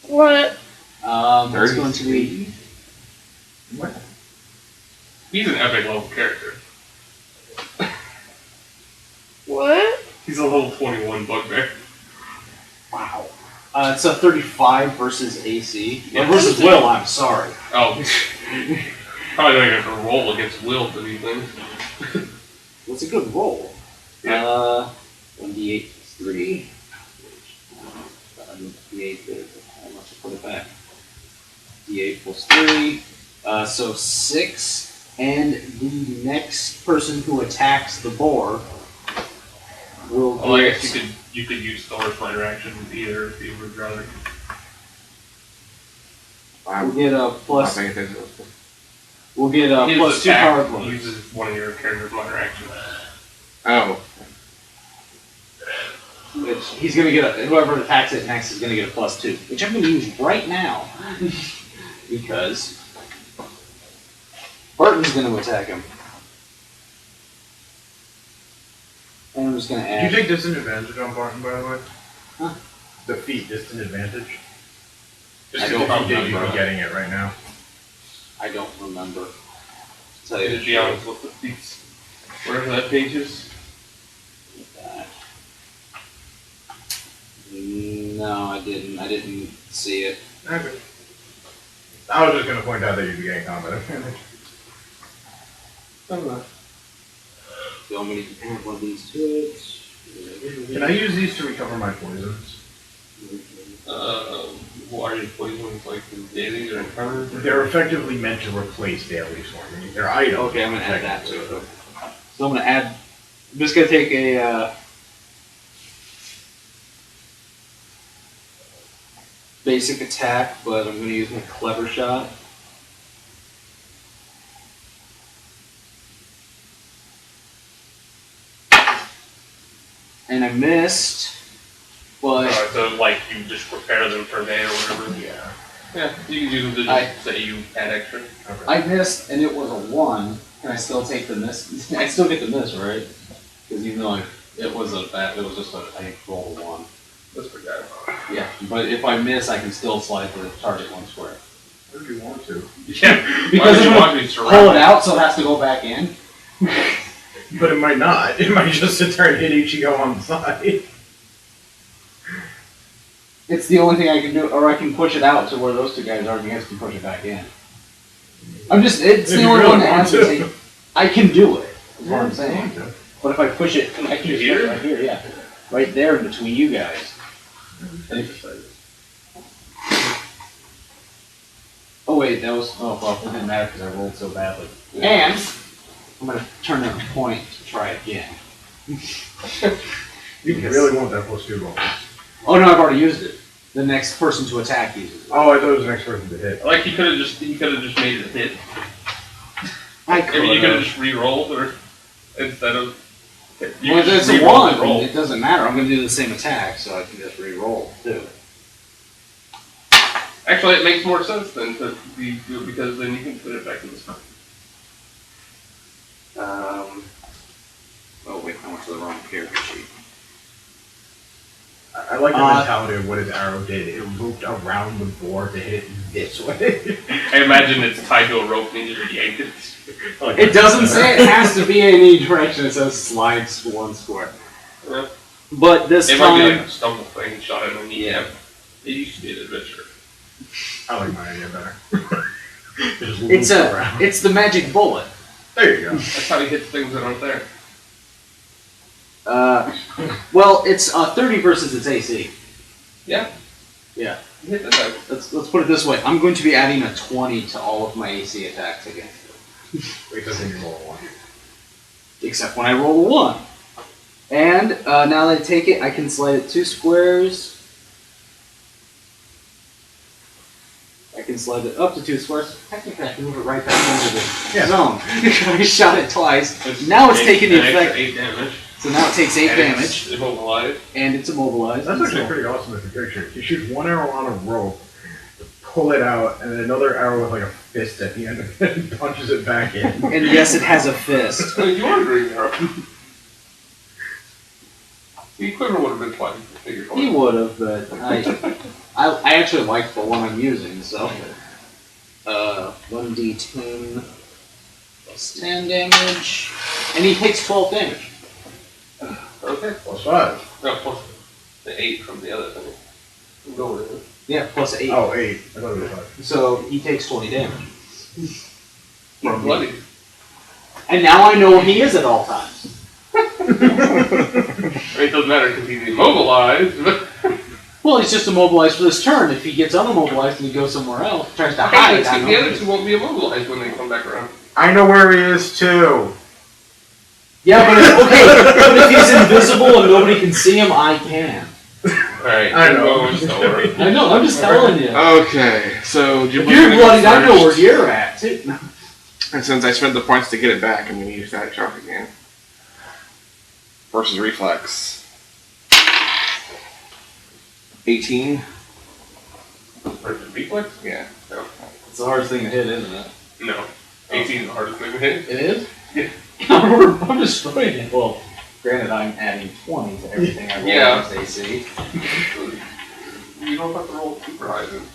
What? It's going to be. What? He's an epic level character. What? He's a level 21 bugbear. Wow. It's a 35 versus AC. Yeah, Versus Will, I'm sorry. Oh. Probably don't even have to roll against Will for these things. What's a good roll? Yeah. 1d8 plus 3. D8 there. I must have put it back. D8 plus 3. So 6. And the next person who attacks the boar will Oh, I get. guess you could use Thor's minor action either if you would rather. We'll get a plus. I think it's We'll get a His plus 2 attack power bonus. uses one of your character's minor actions. Oh. He's gonna get whoever attacks it next is gonna get a plus 2, which I'm gonna use right now because Barton's gonna attack him. And I'm just gonna Did add. you take disadvantage on Barton, by the way? Huh? Defeat disadvantage. Just I go don't from You'd be number. getting it right now. I don't remember. To tell you Did the you honest look at these? Wherever that page is? No, I didn't. I didn't see it. Okay. I was just going to point out that you'd be getting combat advantage. Do you want me to add one of these to it? Can I use these to recover my poisons? Why are you poisons like in dailies or encounters? They're effectively meant to replace dailies for me. They're items. Okay, I'm gonna add that to it. So I'm gonna add. I'm just gonna take a basic attack, but I'm gonna use my clever shot. And I missed, but So like you just prepare them for a day or whatever? Yeah. Yeah, you can use them to just say you add extra. Okay. I missed, and it was a 1. Can I still take the miss? I still get the miss, right? Because even though it was a bad, it was just I rolled a 1. That's pretty bad. Yeah, but if I miss, I can still slide the target 1 square. If you want to. Yeah, Because why would if you I want me to pull surround it out, so it has to go back in. But it might not. It might just sit there and hit Ichigo on the side. It's the only thing I can do, or I can push it out to where those two guys are, and you guys can push it back in. It's If the you only really one that want has to take. I can do it, is what I'm Yeah, saying. okay. But if I push it, I can just Here? right here, yeah. Right there in between you guys. And if- oh wait, that was, oh well, it didn't matter because I rolled so badly. And I'm gonna turn that point to try again. You really want that plus 2 bonus. Oh no, I've already used it. The next person to attack uses it. Oh, I thought it was the next person to hit. Like he could have just made it a hit. I I mean, you could have could. just re-rolled or instead of You Well, can if just it's a re-roll the 1, roll. it doesn't matter. I'm going to do the same attack, so I can just re-roll too. Actually, it makes more sense then to do it because then you can put it back in the spot. Oh wait, I went to the wrong character sheet. I like the mentality of what his arrow did. It moved around the board to hit this way. I imagine it's tied to a rope and you just yank it. It doesn't say it has to be in any direction. It says slides 1 square. Yeah. But this It might be time, like a stumble thing, shot it in the knee. It used to be an adventure. I like my idea better. it's the magic bullet. There you go. That's how he hits things that aren't there. Well, it's 30 versus its AC. Yeah. Yeah. You hit the time. Let's put it this way. I'm going to be adding a 20 to all of my AC attacks against it. Because then you roll 1. Except when I roll a 1. And now that I take it, I can slide it 2 squares. I can slide it up to 2 squares. Technically, I can move it right back into the zone. I shot it twice. Now it's taking the effect. 8 damage. So now it takes 8 And damage. It's immobilized. And it's immobilized. That's actually pretty awesome as a picture. You shoot one arrow on a rope, pull it out, and then another arrow with like a fist at the end of it and punches it back in. And yes, it has a fist. You are green arrow. The equipment would have been fine. He would have, but I actually like the one I'm using, so. 1d10 plus 10 damage. And he takes 12 damage. Okay. Plus 5. No, plus the 8 from the other thing. We'll go with it. Yeah, plus 8. Oh, 8. I thought it was 5. So he takes 20 damage. From bloody. And now I know where he is at all times. It doesn't matter because he's immobilized. Well, he's just immobilized for this turn. If he gets unimmobilized and he goes somewhere else, tries to hide. The other two won't be immobilized when they come back around. I know where he is too. Yeah, but if he's invisible and nobody can see him, I can. Alright, I know. I know, I'm just telling you. Okay, so If you're bloodied, I know where you're at, too. And since I spent the points to get it back, I'm going to use that chop again. Versus reflex. 18. Versus reflex? Yeah. No. It's the hardest thing to hit, isn't it? No. 18 is the hardest thing to hit. It is? Yeah. I'm destroying it. Well, granted, I'm adding 20 to everything I roll Yeah. against AC. You don't have to roll super high then.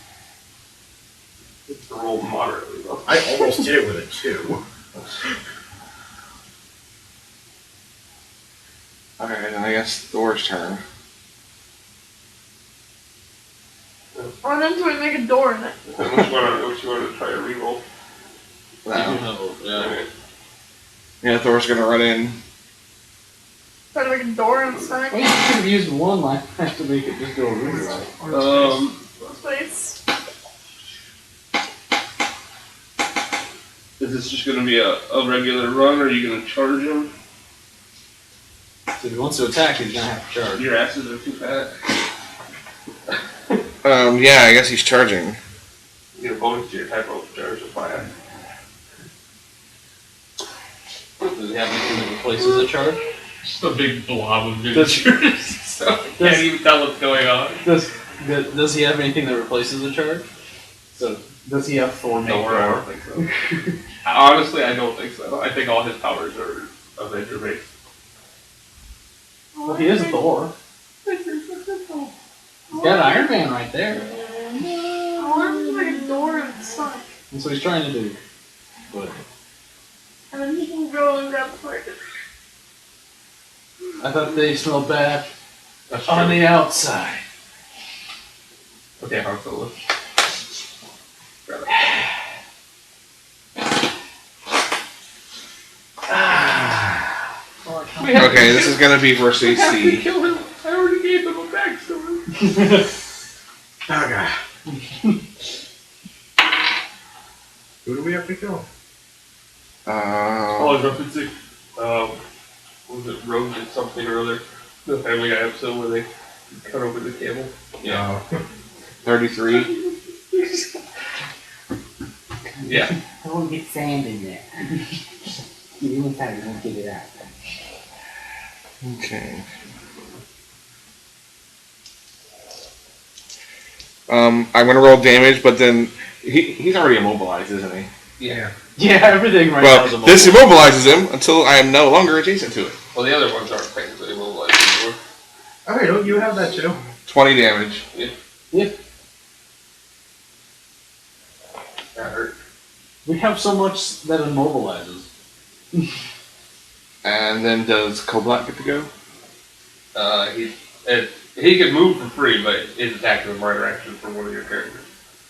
It's to roll moderately though. I almost did it with a 2. Okay, then I guess Thor's turn. Run into it and make a door in it. What you want to try to reroll? No. Okay. Yeah, Thor's going to run in. Try to make a door inside. Well, you could have used one last time to make it just go really right. Space. Is this just going to be a regular run, or are you going to charge him? So if he wants to attack, he's going to have to charge. Your asses are too fat. Yeah, I guess he's charging. You get a bonus to your attack roll for charge, that's why Does he have anything that replaces a charge? Just a big blob of miniatures. So I can't even tell what's going on. Does he have anything that replaces a charge? So does he have Thor make No, I don't think so. Honestly, I don't think so. I think all his powers are Avenger based. Well, he is a Thor. He's got Iron Man right there. I want to make a door inside. That's what he's trying to do. But And then he can go and grab the target. I thought they smelled bad That's on true. the outside. Okay, Han Solo. Grab it. Okay, this is going to be versus I have to AC. kill him. I already gave him a backstory. Okay. Who do we have to kill? Oh, I was referencing, what was it, Rogue did something or other. The Family Guy episode where they cut over the camel. Yeah. 33. Yeah. I won't get sand in there. You inside, you won't get it out. Okay. I'm gonna roll damage, but then he's already immobilized, isn't he? Yeah. Yeah, everything right now is Well, this immobilizes him until I am no longer adjacent to it. Well, the other ones aren't technically immobilized anymore. Okay, don't you have that too? 20 damage. Yeah. That hurt. We have so much that immobilizes. And then does Koblat get to go? He could move for free, but his attack is a minor action for one of your characters.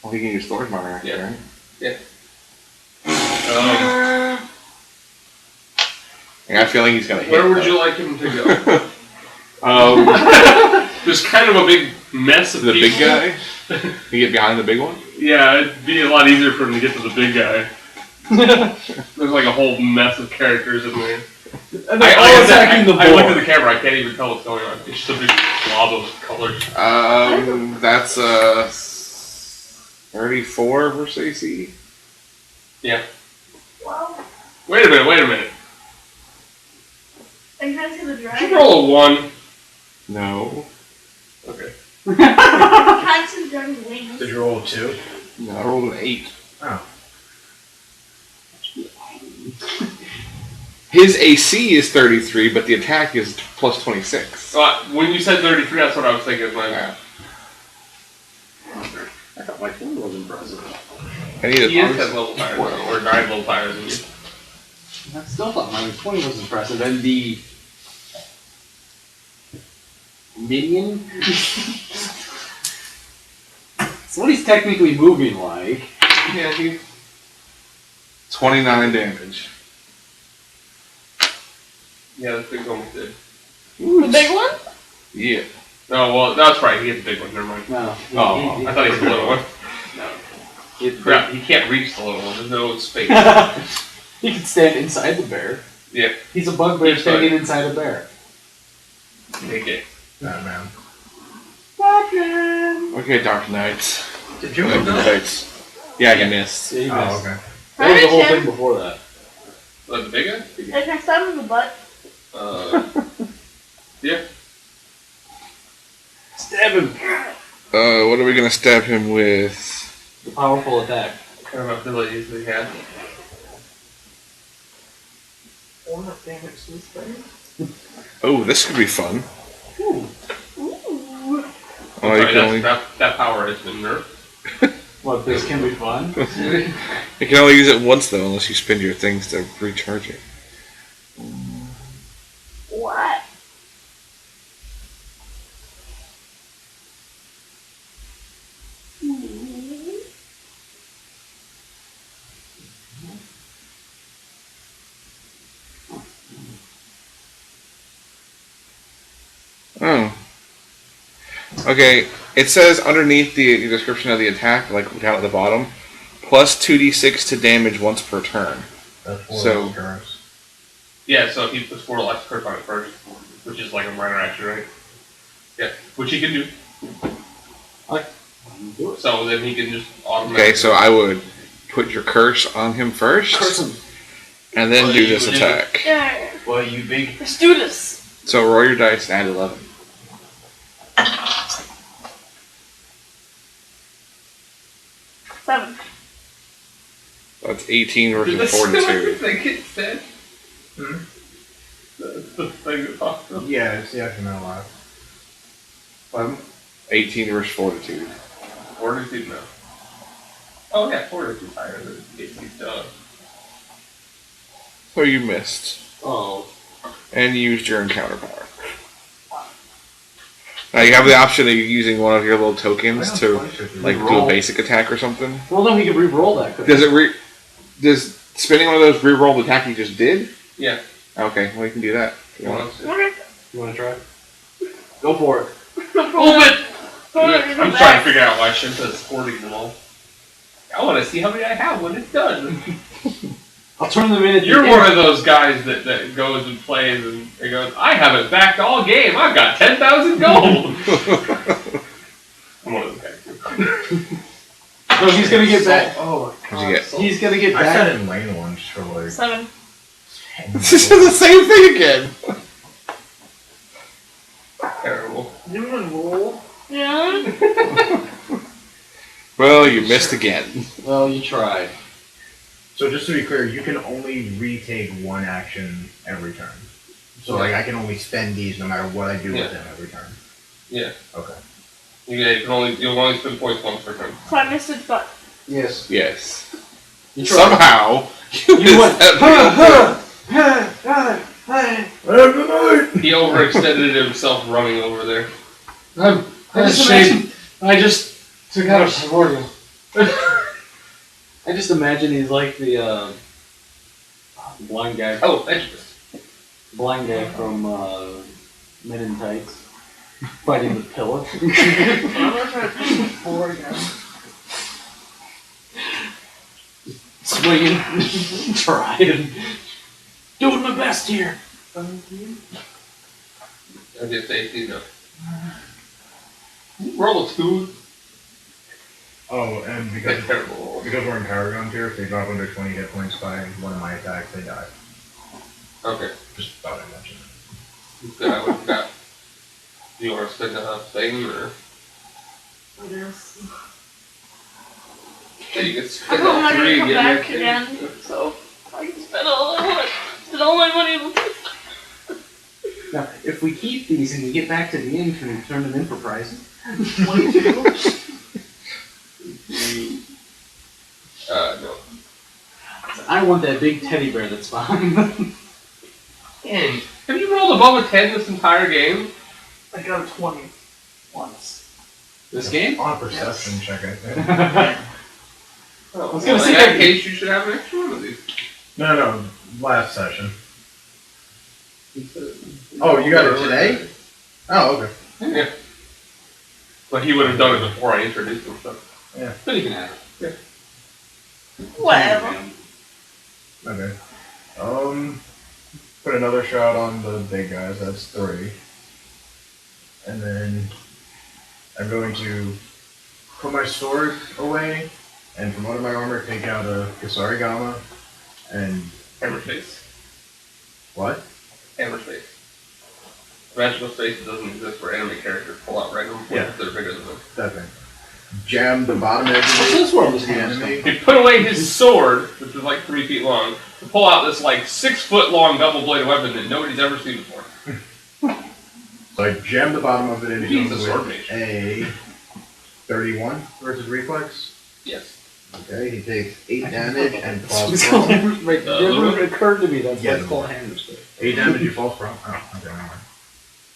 Well, he can use Thor's minor action, Yeah. right? Yeah. I got a feeling he's gonna hit. Where would you like him to go? Um, There's kind of a big mess of the people. big guy? You get behind the big one? Yeah, it'd be a lot easier for him to get to the big guy. There's like a whole mess of characters in there. And they're all attacking the board. I looked at the camera, I can't even tell what's going on. It's just a big blob of colors. That's 34 versus AC. Yeah. Wow. Wait a minute. And can I see the Did dragon? you roll a 1? No. Okay. Can I see the dragon's wings? Did you roll 2? No, I rolled an 8. Oh. His AC is 33, but the attack is plus 26. So when you said 33, that's what I was thinking. Yeah. I thought my 20 was impressive. I need He a is 10 level higher, or 9 level higher than you. I still thought my 20 was impressive. And the minion? That's what he's technically moving like. Yeah, he. 29 damage. Yeah, the big one did. The big one? Yeah. Oh, well, that's right. He hit the big one. Never mind. No. Oh, I thought he hit the little one. No. Crap, he can't reach the little one. There's no space. He can stand inside the bear. Yeah. He's a bugbear He's standing fine. inside a bear. Okay. Batman. Okay, Dark Knights. Did you Dark Knights. Yeah, I missed. Yeah, he missed. Oh, okay. That was the whole thing before that. What, the big guy? If I stab him in the butt. Yeah. Stab him! What are we gonna stab him with? The powerful attack. What kind of abilities do he have? Oh, this could be fun. Ooh. Oh, Sorry, you can only, that power has been nerfed. What, this can be fun? you can only use it once though, unless you spend your things to recharge it. What? Oh. Okay, it says underneath the description of the attack, like down at the bottom, plus 2d6 to damage once per turn. That's 4 So- turns. Yeah, so he puts 4 life curve on it first, which is like a minor action, right? Yeah, which he can do. Do it. So then he can just automatically. Okay, so I would put your curse on him first, Curse him. and then Well, do you this would attack. Yeah. Well, you big. Let's do this. So roll your dice and add 11. Seven. That's 18 versus That's what 42. think it said. That's the thing that talks about. Yeah, it's the actual life. 18 versus fortitude. Fortitude, no. Oh yeah, fortitude higher than AC done. So you missed. Oh. And you used your encounter power. Now you have the option of using one of your little tokens to like do a basic attack or something. Well, then we could re-roll that. couldn't Does we? it does spinning one of those re-roll the attack you just did? Yeah. Okay, well you can do that. If you want. Okay. You want to try? Go for it. I'm trying to figure out why Shinta is hoarding them all. I want to see how many I have when it's done. I'll turn them in at You're the one end. of those guys that goes and plays and it goes, I haven't backed all game. I've got 10,000 gold. I'm one of those guys. So he's gonna get back. Oh, What'd you get? He's gonna get I back. said in lane once for like. 7. This is the same thing again. You want to roll? Yeah. Well, you missed again. Well, you tried. So just to be clear, you can only retake one action every turn. So like I can only spend these no matter what I do with them every turn. Yeah. Okay. You can only spend points once per turn. So I missed it, but Yes. Yes. You tried. Somehow. You went, He overextended himself running over there. I just took out a primordial. I just imagine he's like the blind guy. Oh, Edgefist. Blind guy from Men in Tights fighting the pillar. I'm gonna try to push 4 again. Swinging, trying, doing my best here. I get safety though. Roll a 2. Oh, and because That's terrible roll. we're in Paragon tier, if they drop under 20 hit points by one of my attacks, they die. Okay. Just thought I mentioned it. Then I would have got. Do you want to spend a thing or? I guess. Yeah, you can I spend don't all want 3 to and come get back that again, so I can spend all I want. Spend all my money. Now, if we keep these and we get back to the inn, can we turn them in for prizes? 22. No. I want that big teddy bear that's behind them. And have you rolled above a 10 this entire game? I got a 20 once. This game? On a perception check, I think. Oh, I was gonna well, say in that that- case, you should have an extra one of these. No, last session. Oh, you got it today? Oh, okay. Yeah. But he would have done it before I introduced him, so. But you can have it. Whatever. Okay. Put another shot on the big guys, that's 3. And then I'm going to put my sword away, and from under my armor take out a Kasari Gama, and... Hammer space. What? Hammer space. Magical space doesn't exist for enemy characters. Pull out random points if they're bigger than them. That thing. Jam the bottom edge of This it world into is the hammer enemy. He put away his sword, which is like 3 feet long, to pull out this like 6 foot long double bladed weapon that nobody's ever seen before. So I jam the bottom of it into He's him a with Swordmage. a 31 versus reflex. Yes. Okay, he takes 8 damage and falls It's called prone. hammer. Right, it never occurred to me that's Yeah, what it's called hammer space. 8 damage, he falls prone. Oh, okay, never mind.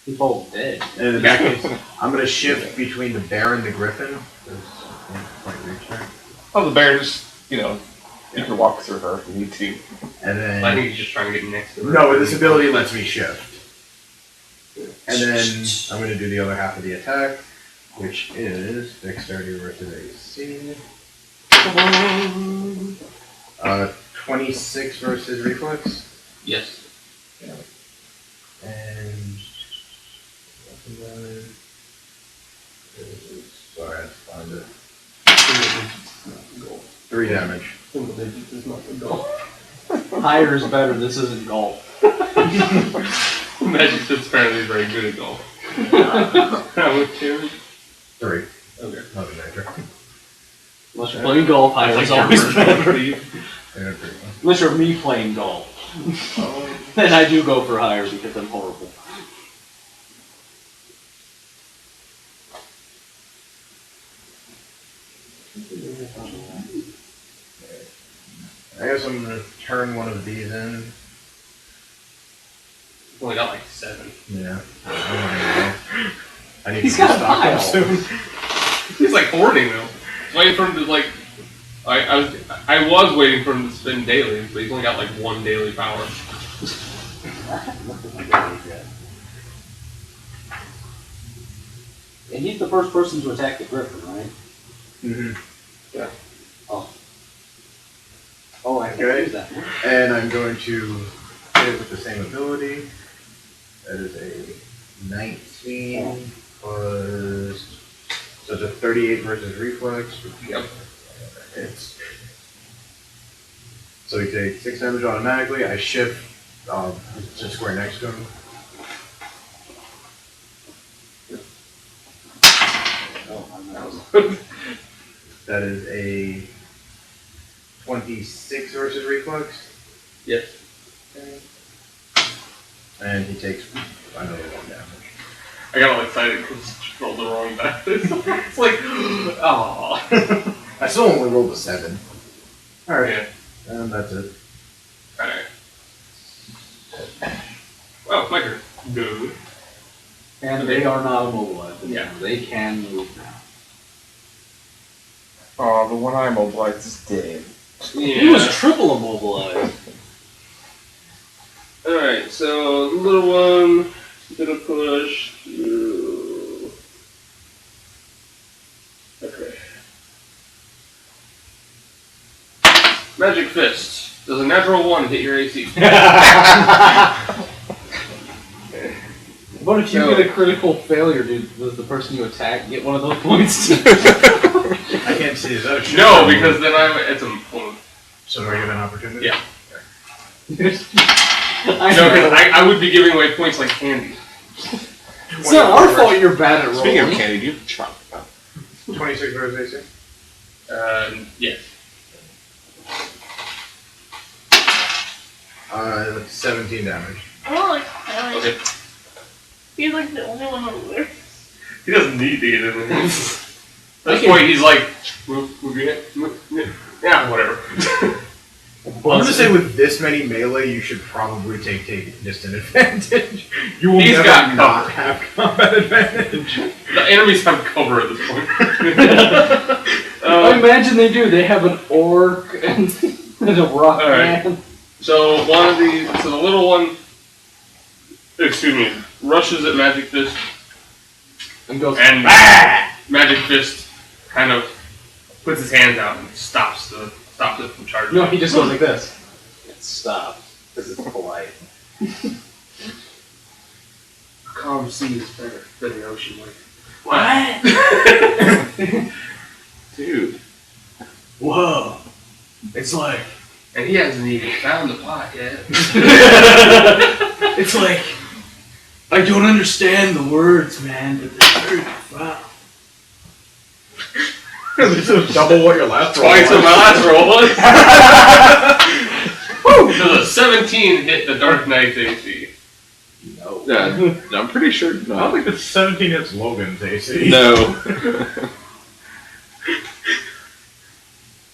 He falls dead. And in that case, I'm going to shift between the bear and the griffin. Can't quite reach there. Oh, the bears, you can walk through her if you need to. And then... I think he's just trying to get next to her. No, this ability lets me shift. And then I'm going to do the other half of the attack, which is dexterity versus AC. 26 versus reflex. Yes. And... Sorry, I have to find it. 3 damage. Single digits is not the goal. Higher is better. This isn't golf. Magic Fitz apparently very good at golf. How much damage? 3. Okay. Nothing major. Unless you're playing golf, higher is always better. Yeah, 3. Unless you're me playing golf. Then I do go for higher because I'm horrible. I guess I'm going to turn one of these in. He's only got like 7. Yeah. I need He's to got a restock them pile. soon. He's like hoarding them. Waiting for him to like. I was waiting for him to spend daily, but he's only got like 1 daily power. And he's the first person to attack the griffin, right? Mm-hmm. Yeah. Oh, I can Okay. use that. And I'm going to hit it with the same ability. That is a 19 plus... So it's a 38 versus reflex. Yep. It's... So he takes 6 damage automatically. I shift to square next to him. That is a 26 versus reflex. Yes. And he takes another 1 damage. I got all excited because I rolled the wrong die. It's like, oh. I still only rolled a 7. Alright. Yeah. And that's it. Alright. Well, my turn. Go. And they are not immobilized. Yeah. They can move now. Oh, the one I immobilized is dead. Yeah. He was triple immobilized. Alright, so the little one, gonna push through. Okay. Magic Fist. Does a natural 1 hit your AC? What if you No. get a critical failure, dude? Does the person you attack get one of those points? I can't see. Is that a shit? No, because then it's a bonus. So do I get an opportunity? Yeah. I No, because I would be giving away points like candy. It's not our fault you're bad at rolling. Speaking of candy, do you have chocolate? 26 versus AC? Yes. That's 17 damage. I don't like Harry. Okay. He's like the only one over there. He doesn't need to get in there. That's why he's like, move your head, yeah, whatever. I'm gonna say with this many melee, you should probably take distant advantage. You will He's never got not cover. have combat advantage. The enemies have cover at this point. I imagine they do. They have an orc and a rock Alright. man. So one of these, so the little one, excuse me, rushes at Magic Fist, And goes, and Magic Fist kind of puts his hands out and stops it from charging. no, he just goes like this. It stops. Because it's polite. A calm sea is better than the ocean wave. What? Dude. Whoa. It's like, And he hasn't even found the pot yet. it's like, I don't understand the words, man, but they're very profound. This is double what your last roll Twice what was. my last roll was. Does a 17 hit the Dark Knight's AC? No. I'm pretty sure I don't no. think the 17 hits Logan's AC. No.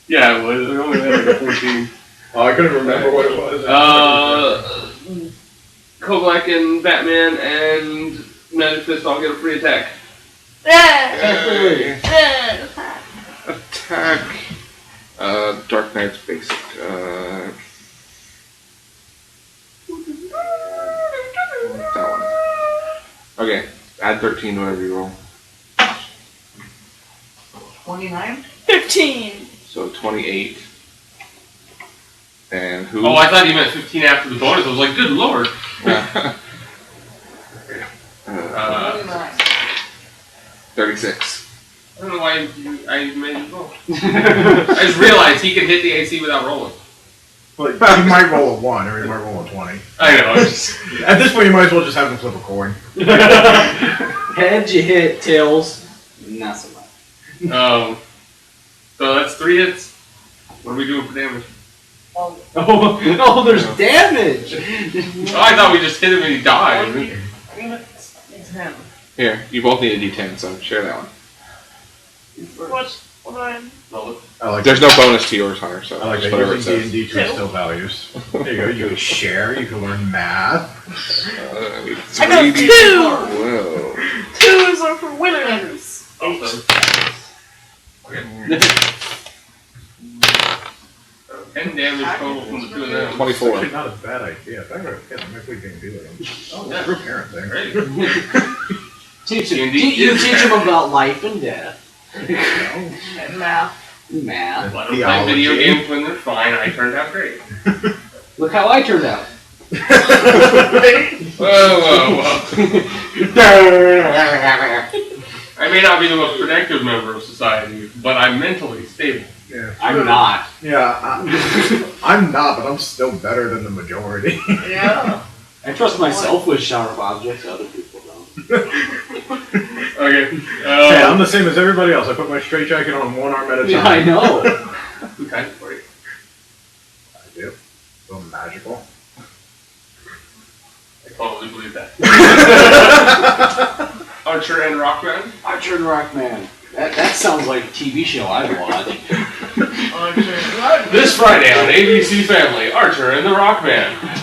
Yeah, it was. We only had like a 14. Oh, I couldn't remember what it was. Koblak and Batman and Magic Fist all get a free attack. Attack. Dark Knight's basic. That one. Okay, add 13 to whatever you roll. 29? 15. So 28. And who? Oh, I thought you meant 15 after the bonus. I was like, good lord. 36. I don't know why I made it roll. I just realized he can hit the AC without rolling. Well, you might roll a 1 or you might roll a 20. I know. Just, At this point, you might as well just have them flip a coin. Heads you hit, tails, not so much. so that's 3 hits. What are we doing for damage? Oh, there's damage! Oh, I thought we just hit him and he died. I mean, it's him. Here, you both need a D10, so share that one. What do I... Roll it. I like There's no bonus to yours, Hunter, so I like just that whatever it using says. D&D to instill values. There you go. You can share. You can learn math. I got 2! Whoa. 2s are for winners. Also. Okay. 10 damage total from the 2 of them. 24. Actually, not a bad idea. If I were a kid, I might play D&D with him. Oh, Yeah, group parent thing. Great. Teach him. D&D You is teach him about life and death. And math. Math. Let them play video games when they're fine. I turned out great. Look how I turned out. Whoa. I may not be the most productive member of society, but I'm mentally stable. Yeah. I'm not. Yeah, I'm not, but I'm still better than the majority. Yeah. I trust myself with sharp objects, other people don't. Okay. Hey, I'm the same as everybody else. I put my straight jacket on one arm at a time. Yeah, I know. Who kind for you? I do. So magical. I totally believe that. Archer and Rockman? Archer and Rockman. That sounds like a TV show I'd watch. This Friday on ABC Family, Archer and the Rockman.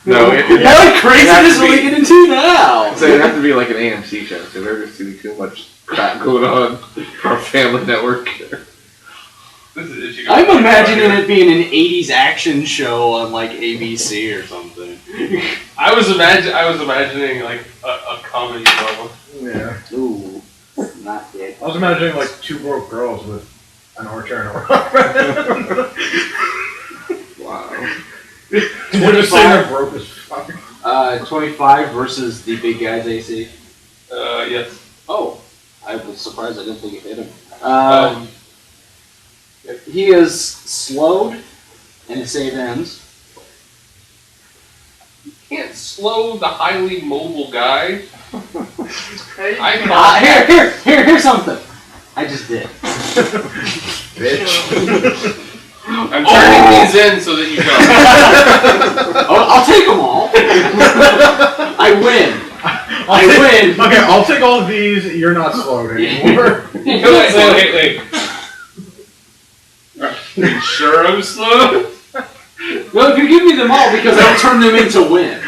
No, What craziness are we getting into now? So it'd have to be like an AMC show, so there's just gonna be too much crap going on for our family network. This is Ichigo. I'm imagining it being an 80s action show on like ABC or something. I was imagining like a comedy drama. Yeah. Ooh, not yet. I was imagining like two broke girls with an archer and a rockman. Wow. We're just saying they're broke as fuck. 25 versus the big guy's AC. Yes. Oh, I was surprised I didn't think it hit him. He is slowed, and the save ends. You can't slow the highly mobile guy. Here's something. I just did. Bitch. I'm turning these in so that you don't. I'll take them all. I win. I win. Okay, I'll take all of these. You're not slowed anymore. Wait. Sure I'm slow? Well, if you give me them all, because I'll turn them into win. I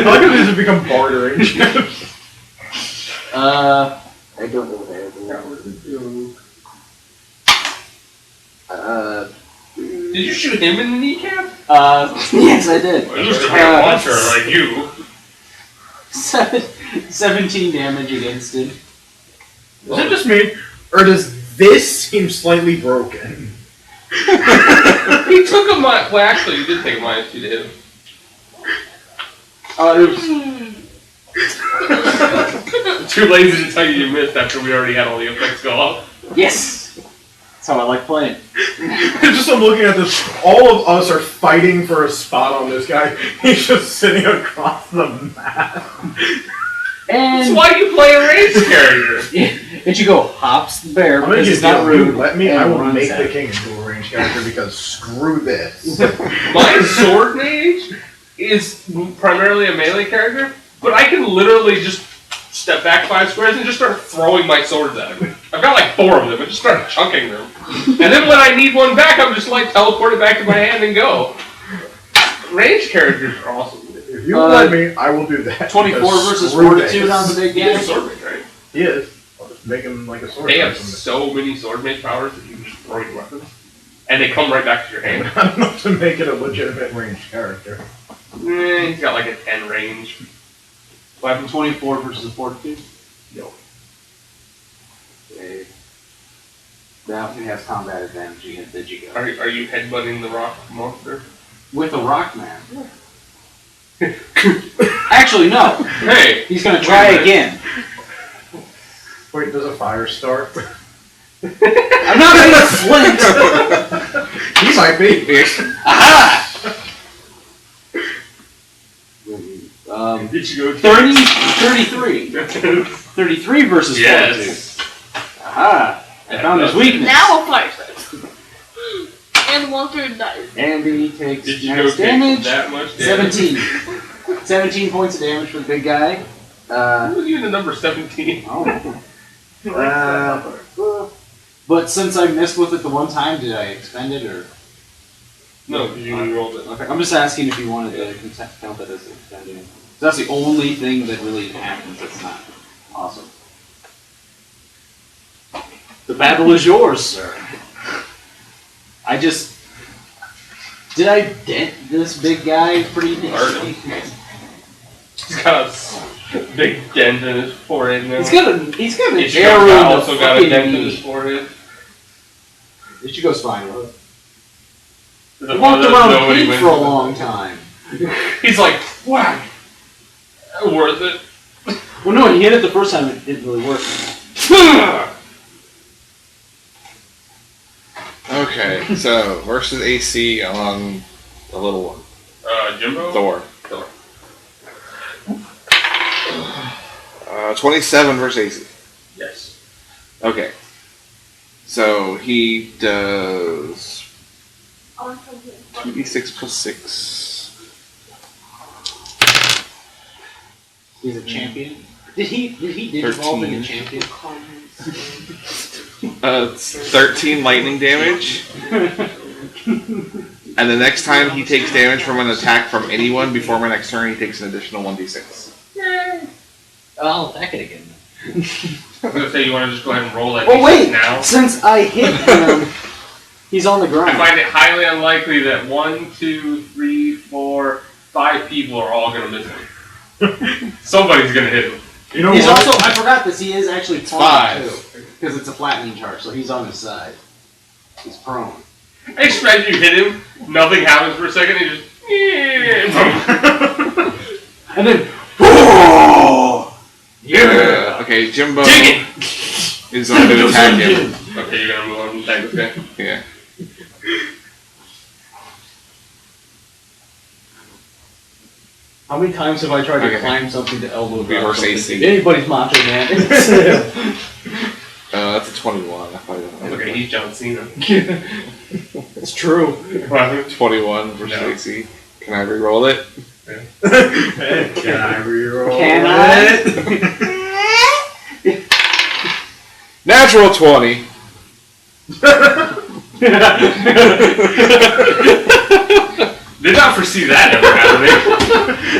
like how these have become bartering chips. I don't know what Did you shoot him in the kneecap? yes, I did. Well, you should be a launcher like you. 17 damage against him. Is it just me, or does this seem slightly broken? He took a minus. Well, actually, you did take a -2 to hit him. Too lazy to tell you missed after we already had all the effects go off. Yes! That's how I like playing. Just I'm looking at this, all of us are fighting for a spot on this guy. He's just sitting across the map. That's And why you play a ranged character. Ichigo hops the bear I'm gonna because just it's not rude. let me, and I will runs make at the it. king into a ranged character because screw this. My sword mage is primarily a melee character, but I can literally just step back 5 squares and just start throwing my swords at him. I've got like 4 of them, and just start chunking them. And then when I need one back, I'm just like teleport it back to my hand and go. Ranged characters are awesome. If you let me, I will do that. 24 because versus screw 42 this. on the big He's guy. a sword mage, right? He is. I'll just make him like a sword. They have person. so many sword mage powers that you can just throw your weapons. And they come right back to your hand. I don't know to make it a legitimate ranged character. He's got like a 10 range. Weapon 24 versus 42? No. Okay. That one has combat advantage against Ichigo. Are you headbutting the rock monster? With a rock man. Actually, no. Hey! He's gonna try again. Wait, does a fire start? I'm not gonna flint! He might be. Aha! Did you go 30, 33. 33 versus 42. Yes. Aha! I found his weakness. Now a fire starts. And Walter dies. And he takes Did you nice go take damage. that much damage? 17. 17 points of damage for the big guy. Who was even the number 17? Oh. But since I missed with it the one time, did I expend it or? No, because you rolled it. Okay, I'm just asking if you wanted to count that as expending. That's the only thing that really happens that's not awesome. The battle is yours, sir. Did I dent this big guy pretty Barton. decently? He's got a big dent in his forehead now. He's got an Ichigo arrow in the also got a fucking dent in knee. his forehead. Ichigo's fine with it. The He walked father around nobody pink wins for a with it. long time. He's like, whack! Worth it. Well, no, he hit it the first time, it didn't really work. Okay, so versus AC on the little one. Jimbo? Thor. 27 versus AC. Yes. Okay. So he does 2d6 plus 6. He's a champion. Did he evolve into 13. champion? It's 13 lightning damage. And the next time he takes damage from an attack from anyone before my next turn, he takes an additional 1d6. I'll attack it again. I was gonna say you want to just go ahead and roll that Oh d6 wait! now. Since I hit him, he's on the I ground. find it highly unlikely that 1, 2, 3, 4, 5 people are all gonna miss him. Somebody's gonna hit him. You know He's what? also, I forgot this, he is actually prone 5. too. Because it's a flattening charge, so he's on his side. He's prone. I expect you hit him, nothing happens for a second, he just And then, Yeah. Okay, Jimbo dig it! is going to attack him. Okay, you're gonna move on and attack this guy. Yeah. how many times have I tried to Okay. climb something to elbow drop Reverse something? AC. Anybody's macho man. That's a 21. I probably don't know. Okay, he's John Cena. It's true. 21 versus No. AC. Can I re-roll it? Can I reroll? Can Natural 20. Did not foresee that ever happening.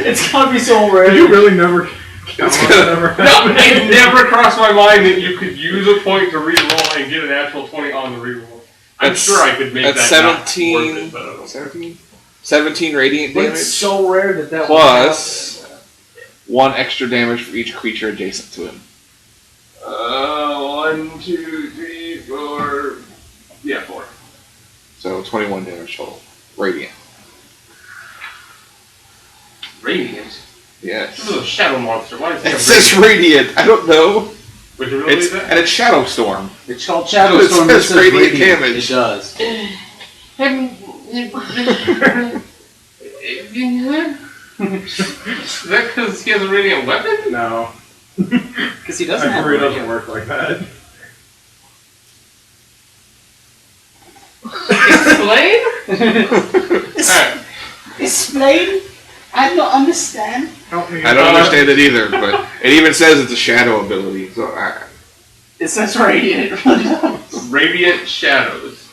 It's gotta be so rare. You really never count on that ever No, it never crossed my mind that you could use a point to reroll and get an actual 20 on the reroll. I'm That's- sure I could make that's that not 17. worth it, but I don't know. 17 radiant But damage. it's so rare that that Plus 1 extra damage for each creature adjacent to him. 1, 2, 3, 4. Yeah, 4. So 21 damage total. Radiant. Radiant. Yes. This is a shadow monster. Why is It that says radiant. I don't know. Would you really It's, do that? and it's Shadow Storm. It's called Shadow It Storm. says It says radiant radiant. damage. It does. Is that because he has a radiant weapon? No. Because he doesn't have It a doesn't work like that. Explain? Alright. Explain? I don't understand. Help me. I don't understand it either, but it even says it's a shadow ability. So It says radiant. Radiant shadows.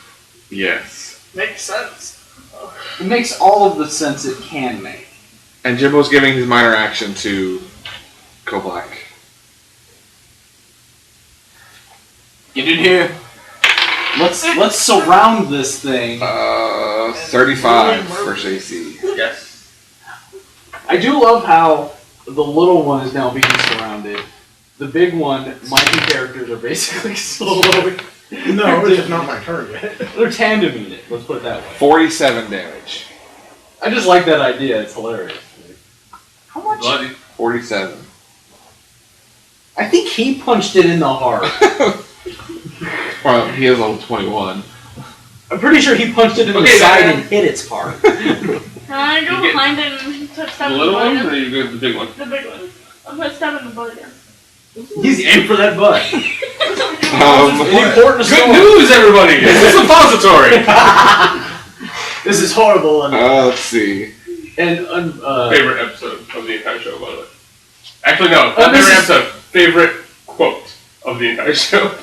yes. Makes sense. It makes all of the sense it can make. And Jimbo's giving his minor action to go black. Get in here. Let's surround this thing. 35 versus AC. Yes. I do love how the little one is now being surrounded. The big one, my two characters are basically soloing. No, it's just not my turn yet. They're tandeming it. Let's put it that way. 47 damage. I just like that idea. It's hilarious. How much? Bloody. 47. I think he punched it in the heart. Well, he has level 21. I'm pretty sure he punched it in the Okay, side then. and hit its heart. Can I go You get behind it and touch The that little one, butt or you go with the big one? again? The big one. I'm gonna stab in the butt again. He's aiming for that butt. Um, Important Good news, everybody! It's a suppository! This is horrible. let's see. And Favorite episode of the entire show, by the way. Actually, no, not this favorite is- episode. Favorite quote of the entire show.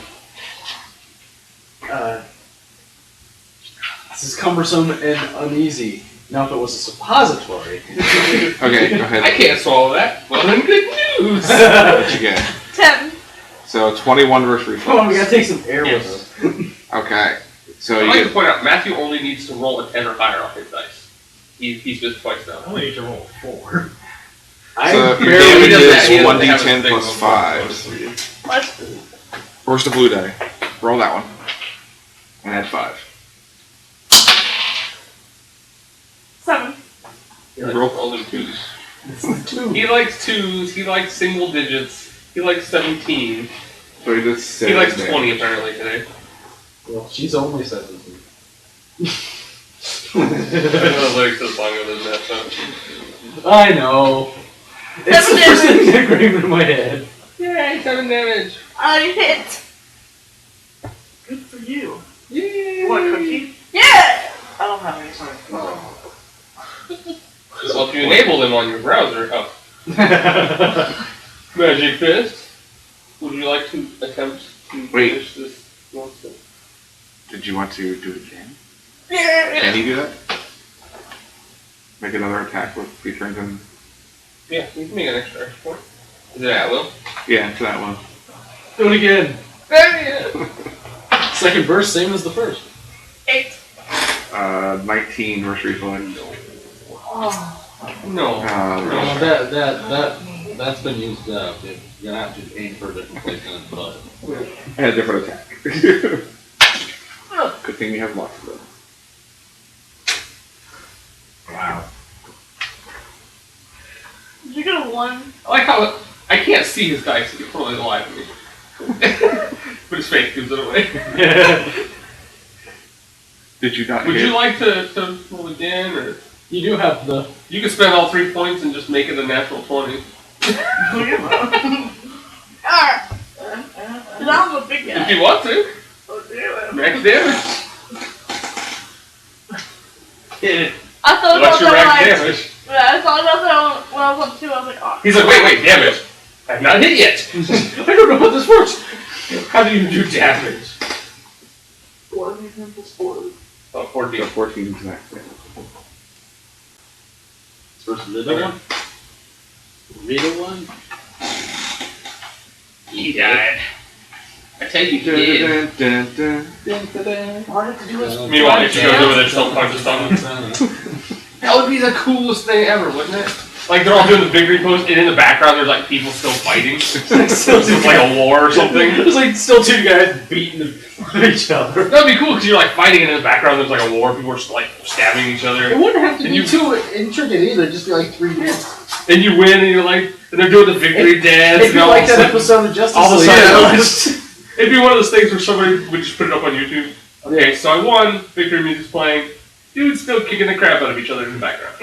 this is cumbersome and uneasy. Now, if it was a suppository. Okay, go ahead. I can't swallow that. Well, then good news! What you get? 10. So 21 versus reflex. Come on, we gotta take some air Yes. with us. Okay. So I'd you like to get point out, Matthew only needs to roll a 10 or higher off his dice. He's missed twice now. I only need to roll 4. so your barely damage does that. He is doesn't have 1d10 a plus thing 5. What? Where's the blue die? Roll that one. And add 5. 7. He likes Roll. only 2s. Two. He likes 2s, he likes single digits, he likes 17. So he does He 7 likes damage. 20 apparently today. Well, she's only 17. I know the lyrics to the song other than that, so. I know. It's 7 the first damage. thing that came into my head. Yay, 7 damage! I hit. Good for you. Yay! What, cookie? Yeah! I don't have any, sorry. Well, if you enable them on your browser, Magic Fist, would you like to attempt to finish this monster? Did you want to do it again? Yeah! Can you do that? Make another attack with featuring him? Yeah, you can make an extra point. Is it at will? Yeah, to that one. Do it again. Yeah. Second burst, same as the first. 8. 19 versus reflex. No. That's been used up. You're gonna have to aim for a different place but I had a different attack. Good thing we have lots of them. Wow. Did you get a 1? I like how I can't see his dice. He's probably alive to me. But his face gives it away. Did you not Would hit? you like to roll again, or you do have the. you can spend all 3 points and just make it a natural 20? Alright. Cause I'm a big If guy. you want to, Oh, damn. max damage. I thought What's about your max that damage? when I thought about that when I was on 2. I was like, oh. He's like, wait, damage. I've not hit yet. I don't know how this works. How do you do damage? 4 plus 4. Oh, 14. So 14 is max damage. First little one? Little one? He died. I tell you, he did. All I have to do is. Meanwhile, Ichigo's over there still punches something. That would be the coolest thing ever, wouldn't it? Like, they're all doing the victory pose, and in the background, there's like people still fighting. It's like a war or something. There's like still 2 guys beating each other. That'd be cool, because you're like fighting, and in the background, there's like a war. People are like stabbing each other. It wouldn't have to And be you- too intricate either. Just be like 3 minutes. And you win, and you're like, and they're doing the victory dance. It'd And be all like of a that sudden- episode of Justice all of a League. sudden, it'd be one of those things where somebody would just put it up on YouTube. Okay, so I won, victory music's playing, dudes still kicking the crap out of each other in the background.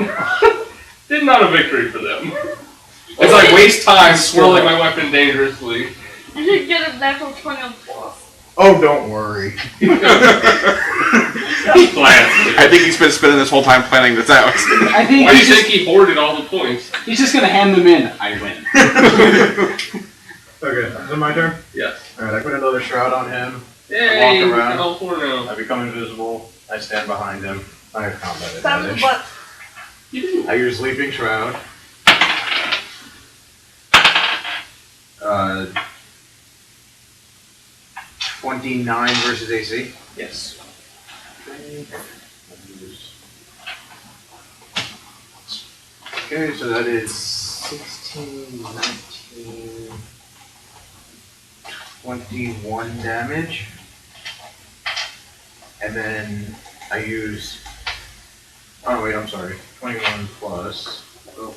Did not a victory for them. As I waste time swirling my weapon dangerously. You should get a natural 20 on plus. Oh, don't worry. I think he's been spending this whole time planning this out. I think Why do you think he hoarded all the points? he's just gonna hand them in. I win. Okay, is it my turn? Yes. Alright, I put another shroud on him. Yay, walk around. we got all 4 now. I become invisible. I stand behind him. I have combat Sounds advantage. but You do. I use Leaping Shroud. 29 versus AC. Yes. Okay, so that is 16, 19, 21 damage. And then I use. Oh, wait, I'm sorry. 21 plus. Oh.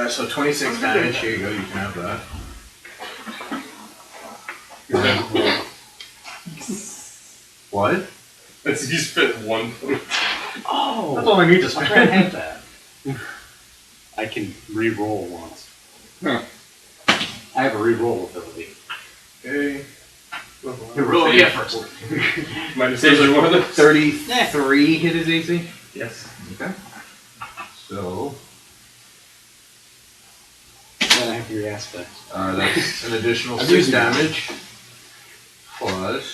So 26 damage. Here you go, you can have that. What? That's, you spent 1 point. Oh, That's all I need to I spend. can't have that. I can re-roll once. Huh. I have a re-roll ability. Okay. Roll the effort. My decision, one of them. 33 hit his AC. Yes. Okay. So, Then I have your aspect. that's an additional I'm 6 using that. damage. Plus.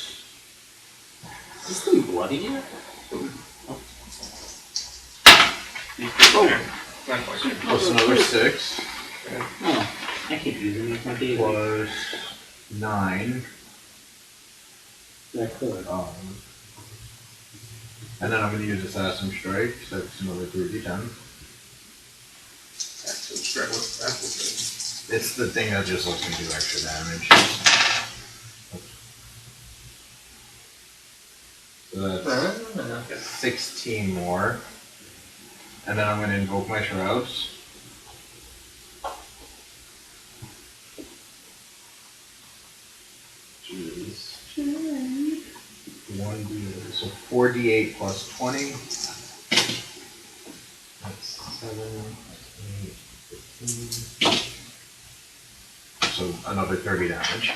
Is this thing bloody yet? Oh. Not quite. Plus another 6. Oh, I can't use it. It's my daily. Plus 9. Yeah, I could. And then I'm going to use Assassin Strike, so it's another 3d10. It's the thing that just lets me do extra damage. So that's 16 more. And then I'm going to invoke my shrouds. Jeez. 1d8, so 4d8 plus 20. That's 7, 8, 15, so another 30 damage.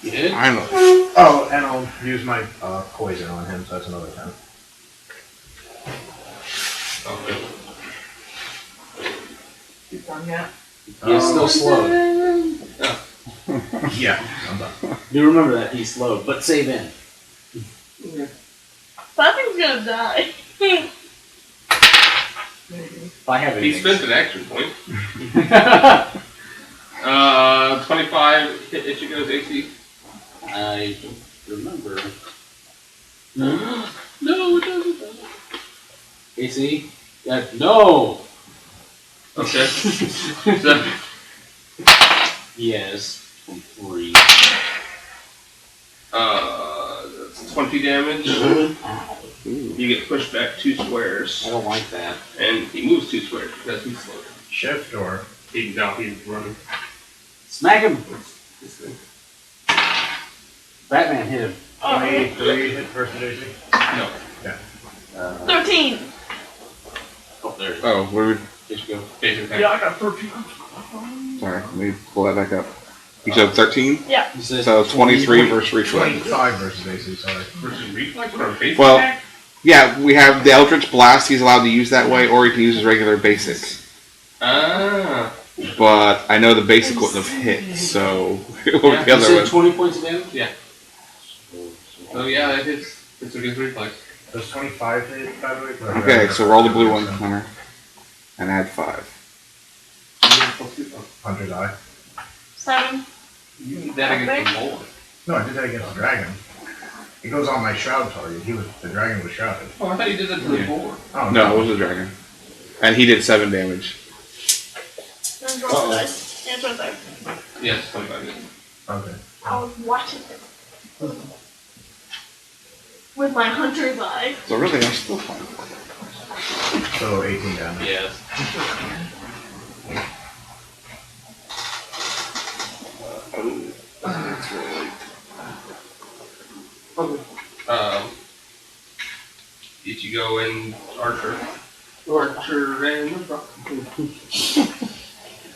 You did? I know. Oh, and I'll use my poison on him, so that's another 10. Okay. You done yet? He's still slowed. Yeah, I'm done. Do remember that he's slowed, but save in. That thing's gonna die. If I have He anything. spent an action point. 25 hit Ichigo's AC. I don't remember. No, it doesn't. AC? No! Okay. So, Yes. 3. that's 20 damage. You get pushed back 2 squares. I don't like that. And he moves 2 squares because he's slow. Shift or? He's running. Smack him! This thing. Batman hit him. 23 hit versus AC? No. 13. Oh, there it is. Oh, what did Here you go. Basic attack. Yeah, I got 13. we? Sorry, let me pull that back up. You said 13? Yeah. He says So 23 versus reflex. 25 versus AC, sorry. Versus reflex or basic Well, attack? Yeah, we have the Eldritch Blast he's allowed to use that way, or he can use his regular basic. Ah. But I know the basic wouldn't have hit, so Yeah, the You other said one. 20 points of damage? Yeah. So yeah, that hits. It's against reflex. Does 25 hit, by the way? Okay, so roll the blue one, Hunter, and add 5. Hunter die. 7. You did that against the boar. No, I did that against the dragon. It goes on my shroud target. The dragon was shrouded. Oh, I thought you did that to the boar. Oh, No, it was a dragon. And he did 7 damage. Then roll the dice. Yeah, 25. Yes, 25 hit. Okay. I was watching it. With my hunter's eye. So really, I'm still fine. So 18 damage. Yes. That's really late. Okay. Ichigo and Archer. Archer and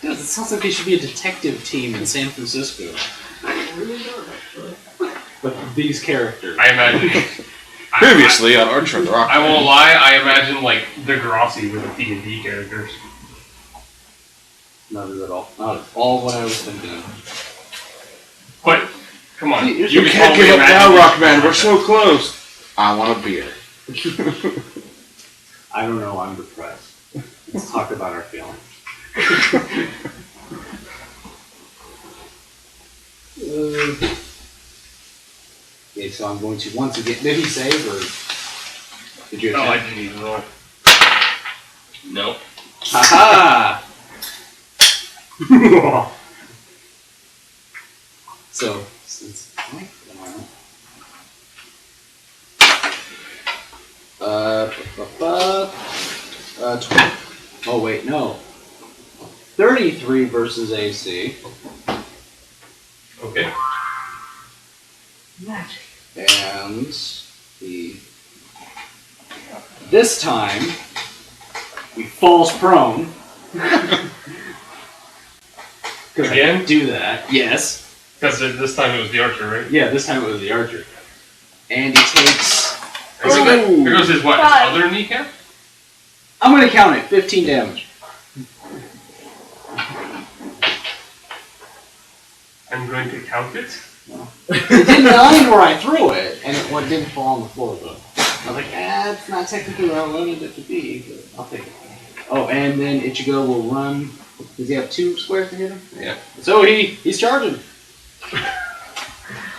It sounds like they should be a detective team in San Francisco. With these characters. I imagine. Previously on Archer and the Rock. I won't lie. I imagine like Degrassi with the D&D characters. Not at all. Not at all what I was thinking of. But come on, You can can't totally give up now, imagine- Rockman. We're so close. I want a beer. I don't know, I'm depressed. Let's talk about our feelings. Okay, so I'm going to once again. Did he save or did you Oh, I attack? didn't even roll. Nope. Haha! So, since. 20. Oh, wait, no. 33 versus AC. Okay. Magic. And this time he falls prone. Again? Do that. Yes. Because this time it was the Archer, right? Yeah, this time it was the archer. And he takes. Here goes his what? His 5. other kneecap? I'm gonna count it. 15 damage. I'm going to count it. It did 9 where I threw it, and it didn't fall on the floor though. I was like, it's not technically where I wanted it to be, but I'll take it. Oh, and then Ichigo will run. Does he have 2 squares to hit him? Yeah. So he's charging.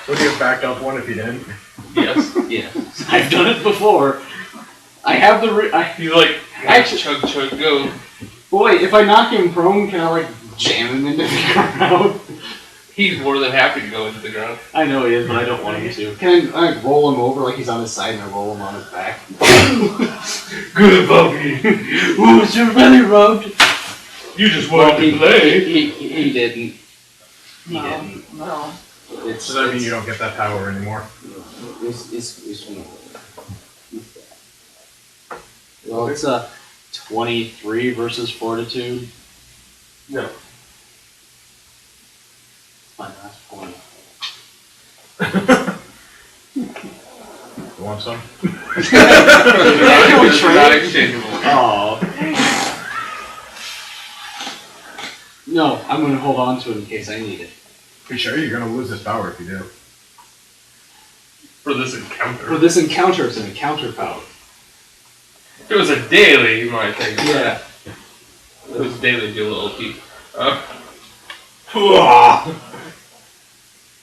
Would you have backed up one if you didn't? Yes. Yeah, I've done it before. I have the. He's like, Actually- chug, chug, go. Boy, if I knock him prone, can I like jam him into the ground? He's more than happy to go into the ground. I know he is, but I don't want him to. Can I like roll him over like he's on his side and I roll him on his back? Good puppy. Ooh, is your belly rubbed? You just wanted to play. He didn't. He No. didn't. No. It's, So that means you don't get that power anymore? it's well, it's 23 versus fortitude. No. You want some? They're not exchangeable. Oh. No, I'm gonna hold on to it in case I need it. Be sure you're gonna lose this power if you do. For this encounter. For this encounter, it's an encounter power. If it was a daily, you might think. Yeah. If it was a daily, it'd be a little OP.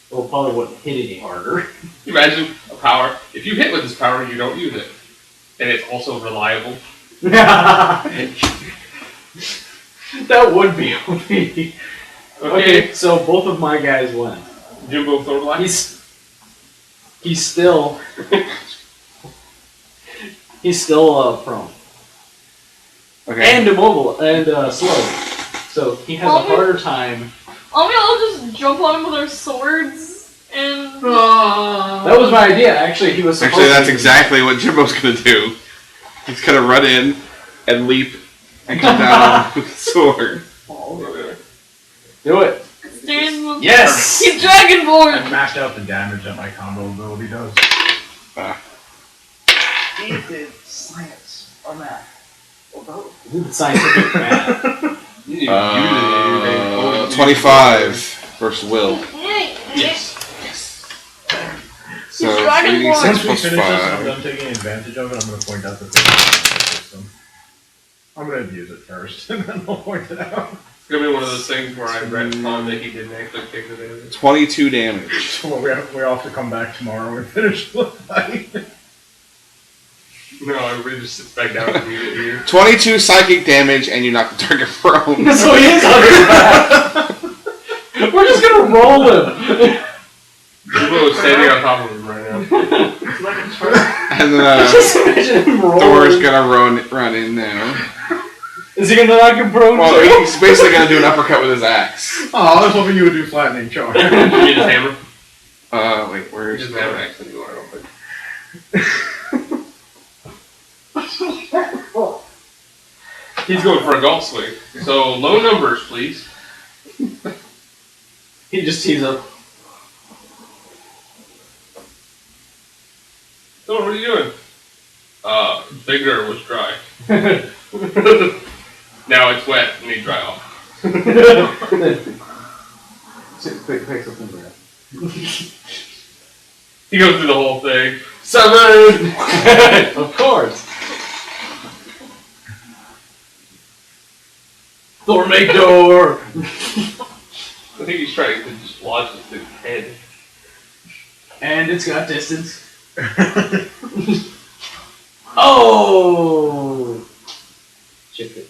Well, probably wouldn't hit any harder. Imagine a power. If you hit with this power, you don't use it. And it's also reliable. That would be OP. Okay, so both of my guys win. Jimbo Thornblack? He's still prone. Okay. And immobile and slow. So he has a harder time. I'll just jump on him with our swords and. That was my idea. Actually, he was supposed Actually, that's to. exactly what Jimbo's gonna do. He's gonna run in and leap and come down with the sword. Do it. Stand Yes! He's Dragonborn! I've maxed out the damage that my combo ability does. Either science or math. Or both. The scientific math. 25 versus Will. Yes. So He's Dragonborn. 3d6 Once we plus finish this and I'm 5. done taking advantage of it, I'm going to point out the system. I'm going to abuse it first, and then I'll point it out. It's gonna be one of those things where I read on that he didn't actually take the damage. 22 damage. Well, we all have to come back tomorrow and finish the fight. No, everybody just sits back down and read it here. 22 psychic damage, and you knock the target prone. So he is on his back. We're just gonna roll him. Jimbo is standing on top of him right now. And then Just imagine him rolling. Thor's gonna run in now. Is he gonna knock him prone? Well, too? he's basically gonna do an uppercut with his axe. Oh, I was hoping you would do flattening charge. You need his hammer. Wait, He where's doesn't have an axe anymore, I don't think. He's going for a golf swing. So low numbers, please. He just tees up. Thor, what are you doing? Finger was dry. Now it's wet and need dry off. He goes through the whole thing. 7! Of course. Thor, make door. I think he's trying to just lodge it through his head. And it's got distance. Oh! Chip it.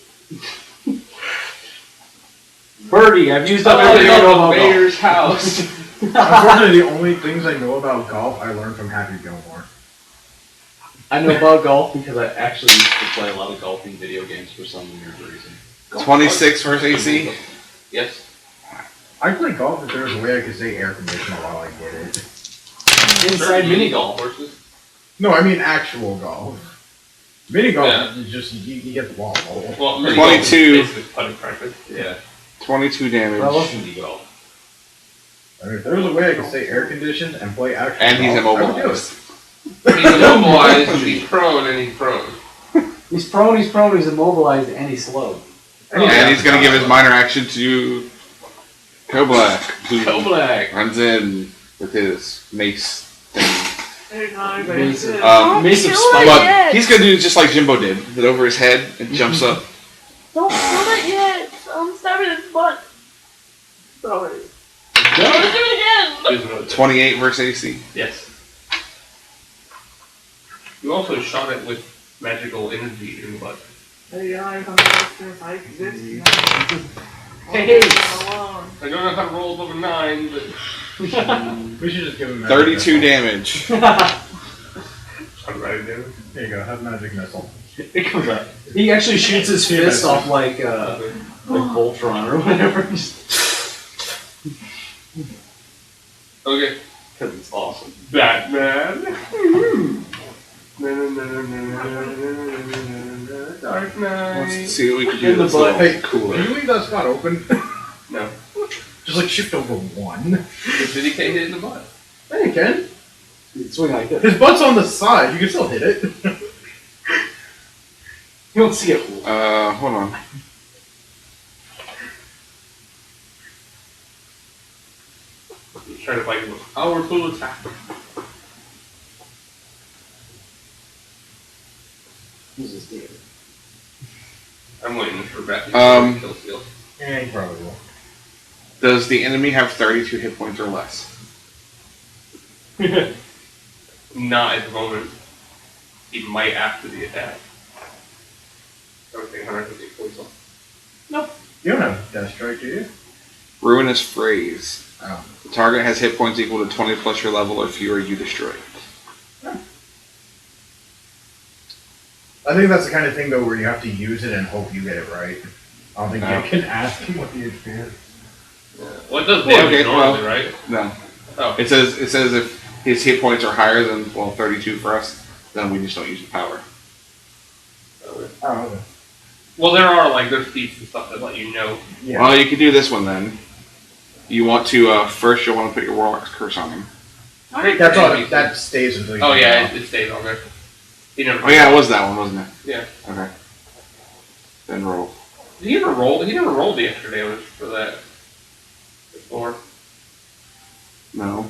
Birdie, I've used up everything I know about Mayor's house. Unfortunately, the only things I know about golf I learned from Happy Gilmore. I know about golf because I actually used to play a lot of golfing video games for some weird reason. 26 versus AC. Yes. I play golf if there was a way I could say air conditioner while I did it. Inside mini golf. Horses. No, I mean actual golf. Mini golf Yeah. is just you get the ball. Well, 22. Basically putting practice. Yeah. 22 damage. I love mini golf. I mean, if there was a way I could say air conditioned and play actual And he's golf, I would do immobilized. it. He's immobilized, he's prone, and he's prone. He's prone, he's immobilized, and he's slow. And he's gonna give his minor action to Koblack, who Black. runs in with his mace thing. Mace of kill spite. it But yet. he's gonna do just like Jimbo did, hit over his head and jumps up. Don't kill it yet. I'm stabbing his butt. Sorry. Let's do it again. 28 versus AC. Yes. You also shot it with magical energy in the butt. Hey guys, I'm since I exist. Hey. Alone. I don't know how to roll over 9, but We should just give him magic 32 missile. damage. I'm ready to do it. There you go, have magic missile. It comes out. He actually shoots his fist off like Voltron or whatever. Okay. Because it's awesome. Batman. Dark Let's Knight. see what we can do. In the that's butt. a little Hey, cooler. can you leave that spot open? No. Just like shift over one. Did he hit it in the butt? Hey, Ken. Swing like this. His butt's on the side. You can still hit it. You don't see it. Hold on. He's trying to fight you with powerful attack. Who's this dude? I'm waiting for Batman to kill Steel. Yeah, he probably will. Does the enemy have 32 hit points or less? Not at the moment. He might after the attack. Everything 150 points off. You don't have Death Strike, do you? Ruinous Phrase. Oh. The target has hit points equal to 20 plus your level or fewer, you destroy it. I think that's the kind of thing, though, where you have to use it and hope you get it right. I don't think No. you can ask him what the HP is. Well, it does damage okay, normally, well- right? No. Oh. It says if his hit points are higher than 32 for us, then we just don't use the power. Oh, okay. Well, there's feats and stuff that let you know. Yeah. Well, you can do this one then. You want to first you'll want to put your Warlock's curse on him. That's all. That stays until you Oh take yeah, it off. it stays on there. He never. Oh yeah, it was that one, wasn't it? Yeah. Okay. Then roll. Did he ever roll? He never rolled the extra damage for that before. No.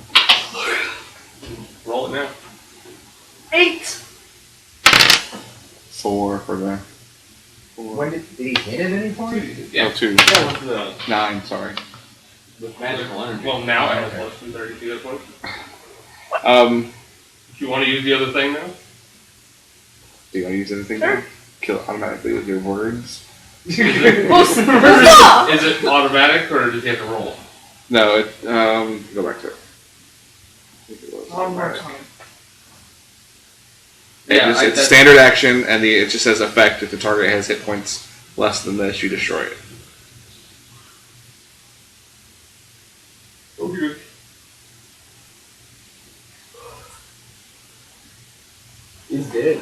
Roll it now. 8. 4 for the. When did he hit at any point? Yeah. Oh, 2. Yeah, with the 9, sorry. with magical energy. Well, now it has less than 32 hit points. Do you want to use the other thing now? Do you want to use anything now? Kill it automatically with your words? Is it automatic or does he have to roll? No, it, go back to it. I think it was One more automatic. time. It's standard action, and it just says effect if the target has hit points less than this, you destroy it. Okay. He's dead.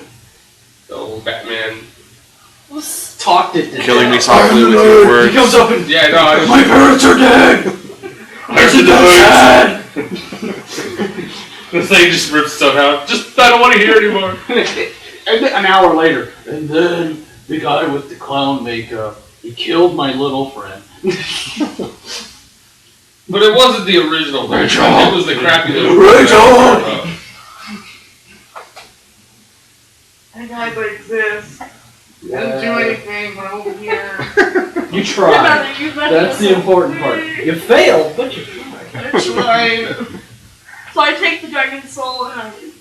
So Batman. Talked it to Killing me death. softly with your words. He comes up and Yeah, no, my parents are dead. I'm sad. The thing just rips stuff out. I don't want to hear anymore. An hour later, and then the guy with the clown makeup, he killed my little friend. But it wasn't the original version. Rachel! It was the crappy little Rachel! I gotta exist. Didn't do anything, but I'm over here. You tried. That's the important part. You failed, but you tried. I tried. So I take the dragon's soul and I take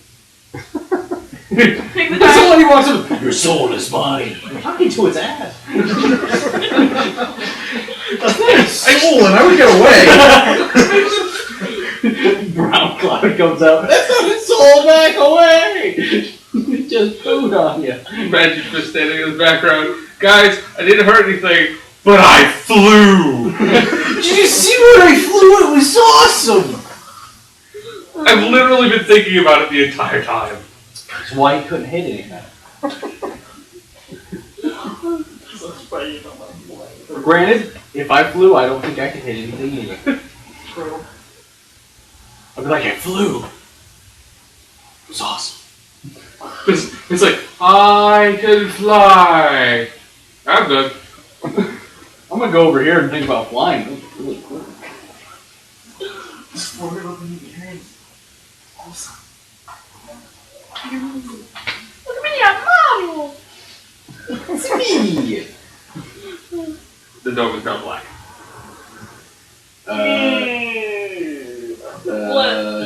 the That's dragon. what he wants to. Your soul is mine. Talking to its ass. That's not his soul, and I would get away. Brown cloud comes out. That's not his soul. Back away. He just pooed on you. Imagine just standing in the background. Guys, I didn't hurt anything, but I flew! Did you see when I flew? It was awesome. I've literally been thinking about it the entire time. That's why he couldn't hit anything. Granted, if I flew, I don't think I could hit anything either. True. I'd be like, I flew. It was awesome. It's like, I can fly! I'm done. I'm gonna go over here and think about flying. It was really cool. Just floated up in the air. Awesome. Look at me, I'm Mario. It's me! The dome is now black.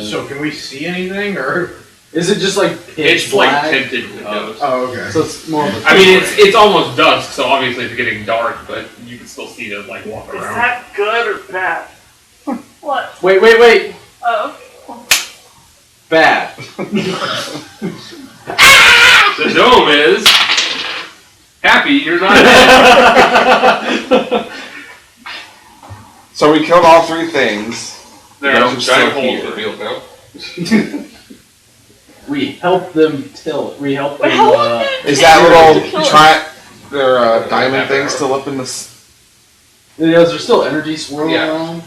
So can we see anything, or? Is it just like pitch It's like black? tinted windows. Oh, okay. So it's more of a. I mean, it's almost dusk, so obviously it's getting dark, but you can still see them like walk Is around. that good or bad? What? Wait. Oh. Bad. The dome is happy you're not dead. So we killed all 3 things. There are some Dome's giant still holes here. revealed now. We helped them till it. We helped Wait, them. how long did it Is take that you to little kill us? their diamond thing still up in this? Is there still energy swirling Yeah. around?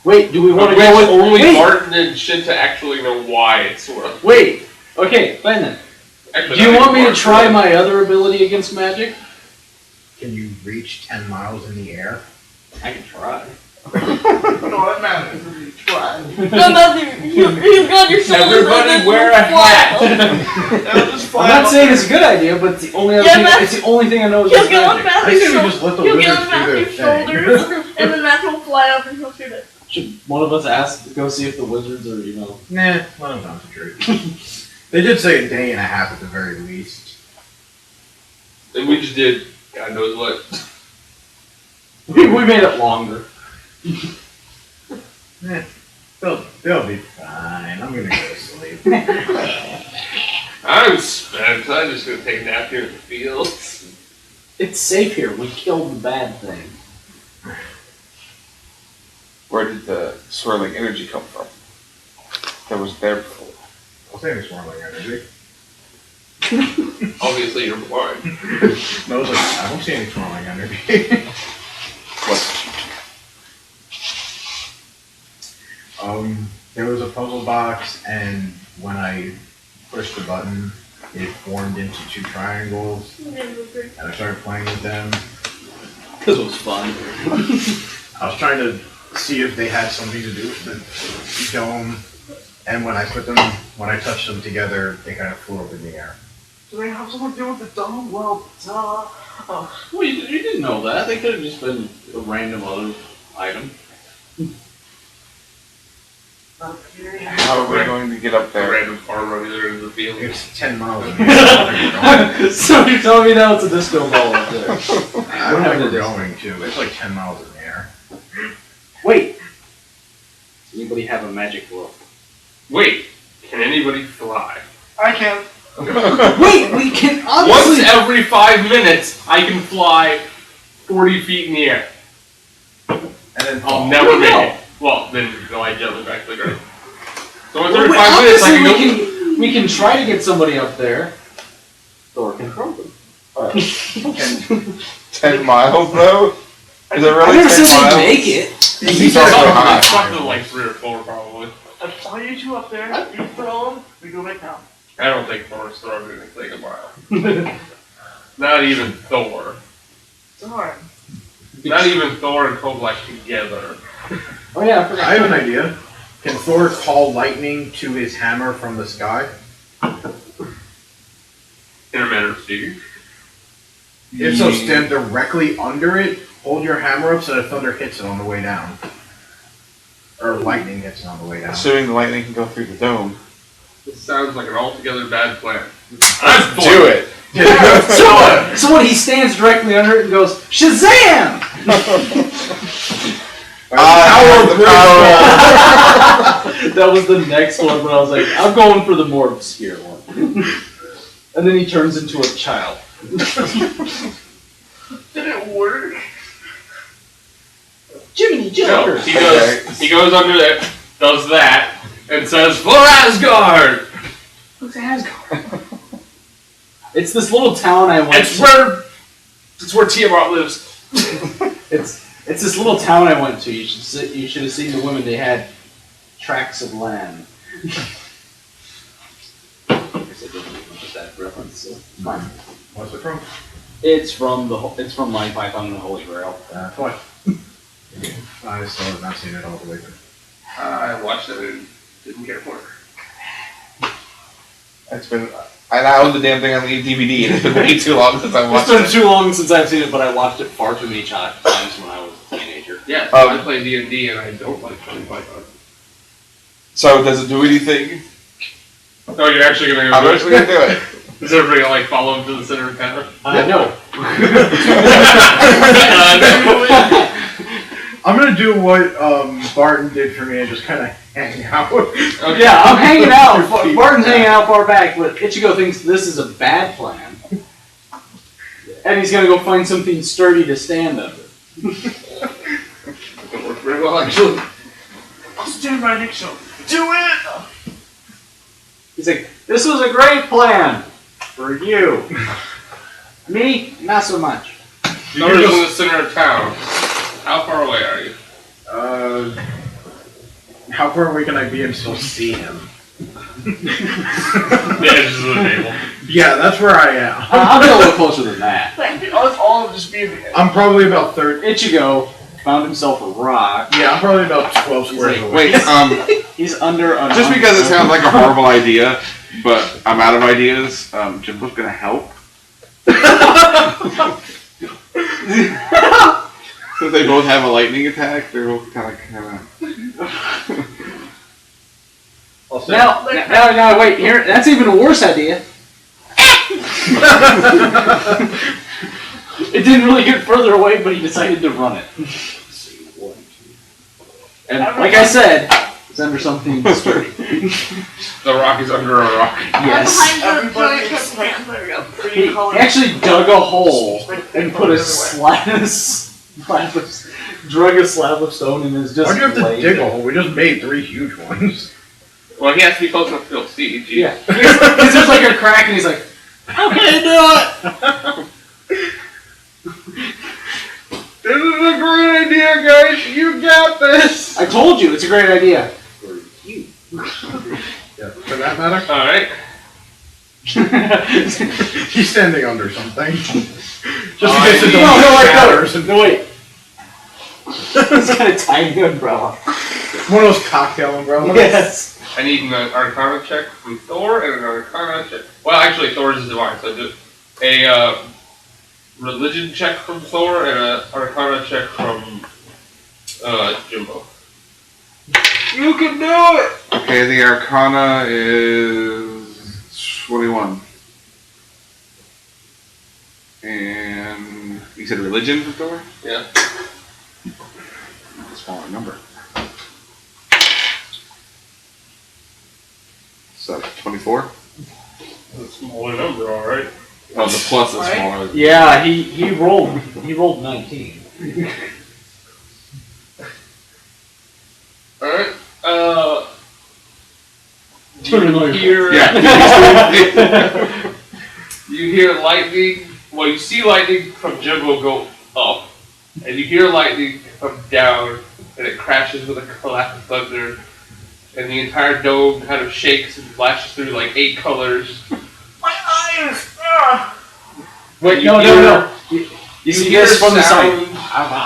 Wait, do we want to Which go with only wait, Barton and Shinta actually know why it's swirling. Wait. Okay, fine then. Actually, Do you not want me even to try Barton. my other ability against magic? Can you reach 10 miles in the air? I can try. No, that matters. Try. No, nothing. You've got your shoulders. Everybody and then wear you a fly hat. up. I'm not saying it's a good idea, but it's the only other Yeah, thing. Matt- It's the only thing I know is He'll against get on magic. I Matthew's think we shoulders. just let the He'll get wizards on do their Matthew's thing. shoulders, and then Matthew will fly up and he'll shoot it. Should one of us ask to go see if the wizards are, Nah, let them concentrate. They did say a day and a half at the very least. And we just did God knows what. we made it longer. They'll be fine. I'm gonna go to sleep. I'm spent. I'm just gonna take a nap here in the fields. It's safe here. We killed the bad thing. Where did the swirling energy come from? That was there before. I'll say it's swirling energy. Obviously, you're blind. No, it's like, I don't see any swirling energy. What? There was a puzzle box, and when I pushed the button, it formed into 2 triangles, and I started playing with them. Because it was fun. I was trying to see if they had something to do with the dome, and when I touched them together, they kind of flew up in the air. Do they have something to do with the dome? Well, duh. Oh. Well, you didn't know that. They could have just been a random other item. Okay. How are we going to get up A there? random farmer there in the field. It's 10 miles in the air. So you're telling me now it's a disco ball up there. I don't think we're going to. It's like 10 miles in the air. Wait. Does anybody have a magic rope? Wait, can anybody fly? I can. Wait, we can Once obviously. every 5 minutes, I can fly 40 feet in the air. And then I'll fall. never Wait, make no. it. Well, then no, I jump back to the ground. So once Well, every 5 minutes, I obviously can go. we can try to get somebody up there. Thor can throw them. 10 miles though? Is it I really never 10 said miles? they'd make it. He's so high. It's up to like 3 or 4 probably. I saw you 2 up there. You throw them. We go back down. I don't think Thor's throwing anything a mile. Not even Thor. Darn. Not even Thor and Koblak together. Oh yeah, I forgot. I have an idea. Can Thor call lightning to his hammer from the sky? In a manner of speaking. If so, stand directly under it, hold your hammer up so that thunder hits it on the way down. Or lightning hits it on the way down. Assuming the lightning can go through the dome. This sounds like an altogether bad plan. I'm for Do it! So what? He stands directly under it and goes Shazam! That was the next one, but I was like, I'm going for the more obscure one. And then he turns into a child. Did it work? Jiminy No, Joker! he goes under there, does that, and says, "For Asgard!" Who's Asgard? It's this little town I went It's to. where Tiamat lives. It's this little town I went to. You should have seen the women. They had tracts of land. I guess I didn't make that reference. So fine. What's it from? It's from Monty Python and the Holy Grail. What? I still have not seen it all the way through. I watched it and didn't care for it. It's been. I own the damn thing on the DVD, and it's been way too long since I watched It's been it. too long since I've seen it, but I watched it far too many times when I was a teenager. Yeah, so I play D&D and I don't like Monty Python. So, does it do anything? Oh, you're actually gonna I'm go actually gonna do it. Is everybody gonna like follow him to the center of town? No. I'm gonna do what Barton did for me and just kind of hang out. Okay. Yeah, I'm hanging out. Barton's hanging out far back, but Ichigo thinks this is a bad plan. And he's gonna go find something sturdy to stand under. It worked very well, actually. I'll stand right next to him. Do it! He's like, this was a great plan for you. Me, not so much. You're in the center of town. How far away are you? How far away can I be and still see him? The edges of the table. Yeah, that's where I am. I'll be a little closer than that. Let's all just be in the I'm probably about 30. Ichigo found himself a rock. Yeah, I'm probably about 12 squares away. Wait, He's under a just because it sounds like a horrible idea, but I'm out of ideas, Jimbo's gonna help. Since they both have a lightning attack, they're both kind of. Now, wait, here, that's even a worse idea. It didn't really get further away, but he decided to run it. And like I said, it's under something sturdy. The rock is under a rock. Yes. I'm behind the giant pants. There we go. He actually dug a hole and put a drug a slab of stone in his just. Why'd you have to laid dig there. a hole? We just made 3 huge ones. Well, he has to be close enough to feel siege. Yeah. He's just like a crack and he's like, okay, do it! This is a great idea, guys. You got this. I told you, it's a great idea. For you. Yeah, for that matter. Alright. He's standing under something. Just in case it No, shatters. no, wait. He's got a tiny umbrella. One of those cocktail umbrellas. Yes. I need an Arcana check from Thor and an Arcana check. Well, actually, Thor is divine, so I do a religion check from Thor and an Arcana check from Jimbo. You can do it! Okay, the Arcana is 21. And you said religion for Thor? Yeah. Smaller number. So 24? That's a smaller number, alright. Oh, the plus is smaller. Yeah, he rolled 19. Alright. Put it on your hear, Yeah. you hear lightning. Well, you see lightning from Jimbo go up, and you hear lightning come down, and it crashes with a clap of thunder, and the entire dome kind of shakes and flashes through like 8 colors. My eyes! Wait, You no. hear- You see hear this from the sound- side.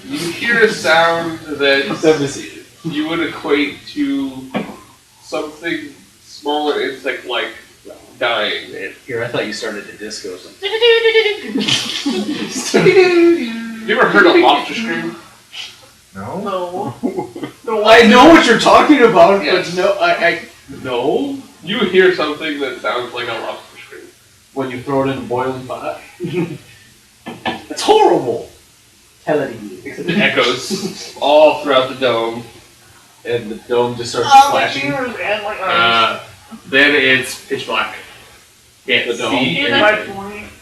You hear a sound that Seven to see. you would equate to something smaller insect-like dying. Here, I thought you started the disco or something. You ever heard a lobster scream? No. No, I know what you're talking about, Yes. but no, no. You hear something that sounds like a lobster scream. When you throw it in a boiling pot. It's horrible. Tell it Except it echoes all throughout the dome. And the dome just starts My flashing. ears and my eyes. Then it's pitch black. Can't The dome? see And anything.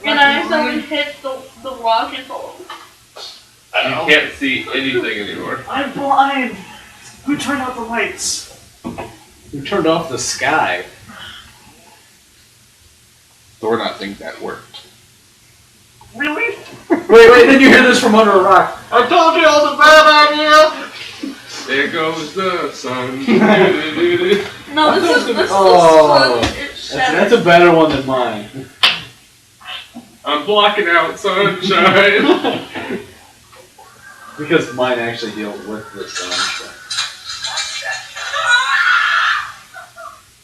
I accidentally hit the rock and fall. You can't see anything anymore. I'm blind. Who turned out the lights? You turned off the sky. Thor not think that worked. Really? Wait, then you hear this from under a rock. I told you all the bad idea! There goes the sun. No, this is the Oh. sun. It's shattered. That's a better one than mine. I'm blocking out sunshine. Because mine actually deals with the sun. So.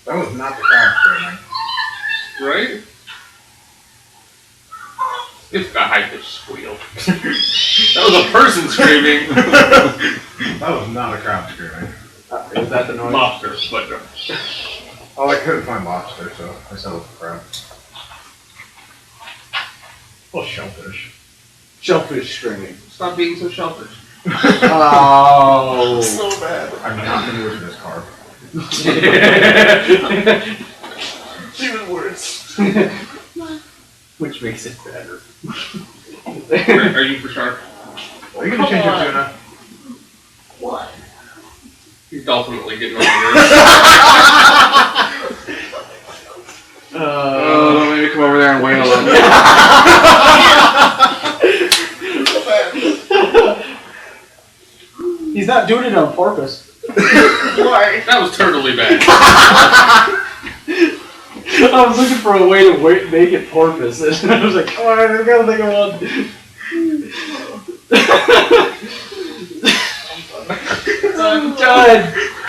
That was not the crowd screaming. Right? It's a high-pitched squeal. That was a person screaming. That was not a crowd screaming. Is that the noise? Lobster, but no. Oh, I couldn't find lobster, so I said it was a crowd. Well, shellfish. Shellfish screaming. Stop being so selfish. Oh. So bad. I'm not going to lose this car. Even worse. Which makes it better. Are you for shark? Are you going to change your tuna? What? He's ultimately getting over this. Oh, don't make me come over there and wail on He's not doing it on purpose. Why? That was totally bad. I was looking for a way to make it porpoise, and I was like, come on, I gotta think of one.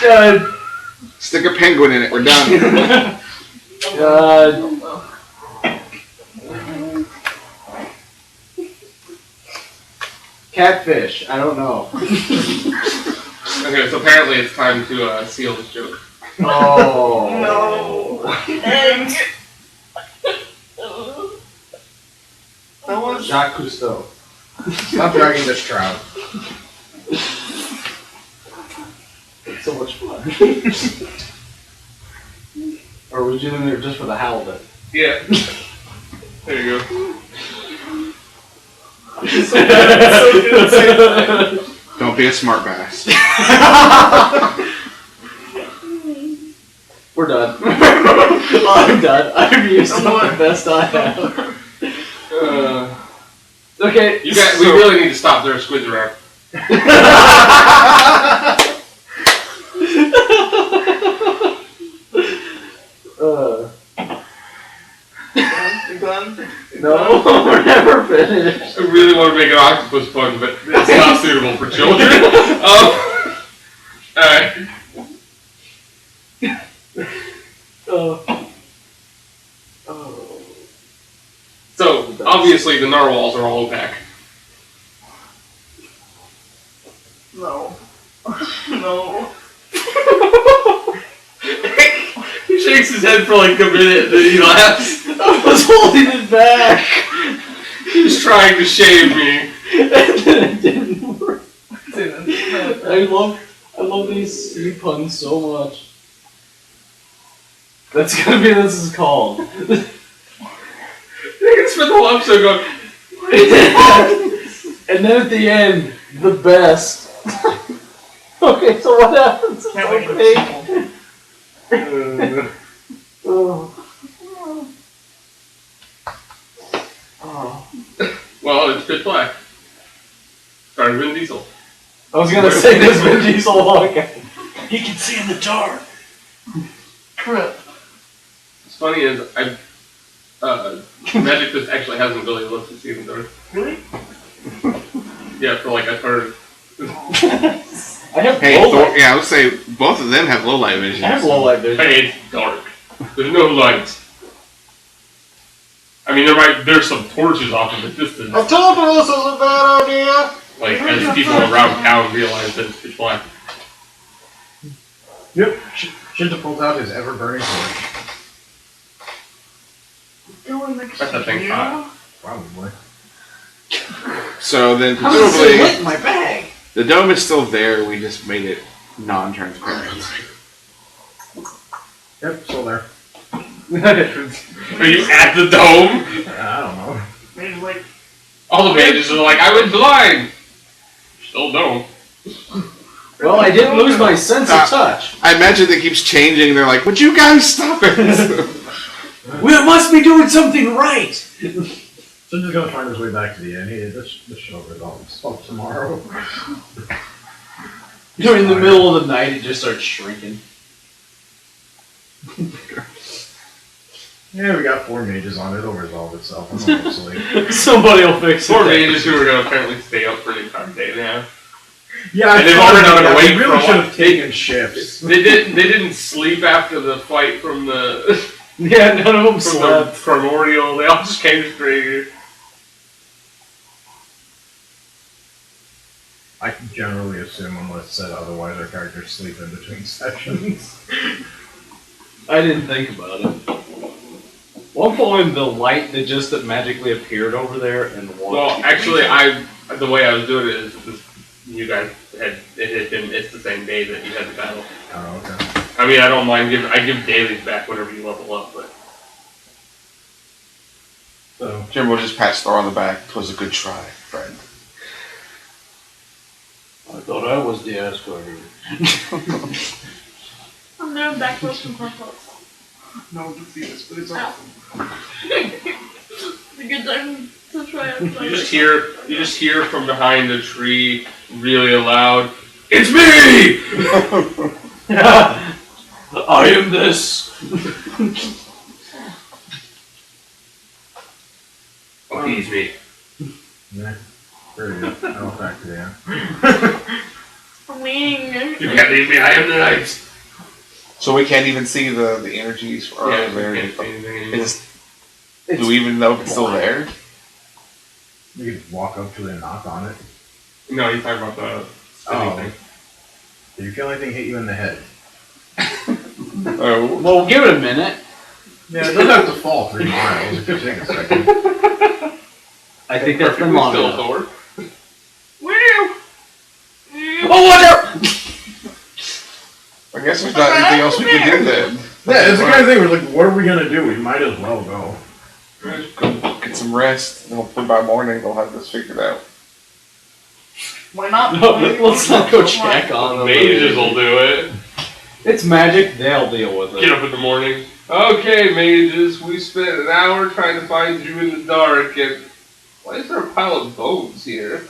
Done. Stick a penguin in it. We're done. Catfish. I don't know. Okay, so apparently it's time to seal this joke. Oh No. Egg. That was. Jacques Cousteau. Stop dragging this trout. It's so much fun. Or was you in there just for the halibut? Yeah. There you go. Don't be a smart bass. We're done. I'm done. I've used up the best I have. Okay. You guys, we really need to stop their squids around. You done? No, we're never finished. I really want to make an octopus pun, but it's not suitable for children. Alright. So, obviously the narwhals are all opaque. No. No. He shakes his head for like a minute and then he laughs. I was holding it back. He was trying to shame me. And then it didn't work. I love these sea puns so much. That's gonna be what this is called. You can spend the whole episode going, and then at the end, the best. Okay, so what happens? Can't wait for the sequel. Oh. well, it's pitch black. Started Vin Diesel. I was gonna say this Vin Diesel walk. He can see in the dark. Crap. What's funny is Magic just actually has an ability to look to see in the dark. Really? Yeah, for like a turn. I have Hey, low light. yeah, I would say both of them have low light vision. I have low light vision. Hey, it's dark. There's no light. I mean, there's some torches off in the distance. I told you this was a bad idea. Like, as people around town realize that it's pitch black. Yep. Shinta pulls out his ever-burning torch. Going next That's that thing to hot. Probably. So then, How does it presumably, lit in my bag? the dome is still there. We just made it non-transparent. Yep, still there. Are you at the dome? I don't know. Maybe like. All the mages are like, I went blind. Still don't. Well, I didn't lose my sense of touch. I imagine it keeps changing. They're like, "Would you guys stop it?" We must be doing something right. Shinta's gonna find his way back to the inn. This show resolves tomorrow. During the middle of the night, it just starts shrinking. Yeah, we got 4 mages on it. It'll resolve itself. I'm not asleep. Somebody will fix it. 4 mages who are going to apparently stay up for the entire day now. Yeah, And they've already done it we away really for a should while. have taken shifts. They didn't sleep after the fight from the Yeah, none of them from the slept. primordial. They all just came straight here. I can generally assume, unless said otherwise, our characters sleep in between sessions. I didn't think about it. One point, the light that magically appeared over there and the water. Well, actually, the way I was doing it is you guys had it's the same day that you had the battle. Oh, okay. I mean, I don't mind I give dailies back whenever you level up, but So, Jim will just pat Thor on the back. 'Twas a good try, friend. I thought I was the ass guardian. I'm doing backflips from front No one can see this, but it's Ow. awesome. It's a good time to try it. you just hear from behind a tree really loud. It's me! I am this. Oh, he's me. Yeah. Very good. I'll factor in. You can't leave me, I am the knight. So we can't even see the energies or Yeah, there. you can't see anything anymore. Do we even know if it's still there? You could walk up to it and knock on it. No, you're talking about the spinning thing. Did you feel anything hit you in the head? Oh. Well, give it a minute. Yeah, it doesn't have to fall 3 miles. It could take a second. I think that's been Perfectly long still, enough. Thor. Oh, watch out! I guess there's not anything else we can do then. Yeah, it's the kind of thing where it's like, what are we gonna do? We might as well go. Go get some rest, and hopefully by morning they'll have this figured out. Why not? No, let's not go check on them. Mages will do it. It's magic, they'll deal with Get it. up in the morning. Okay, mages, we spent an hour trying to find you in the dark, and why is there a pile of bones here?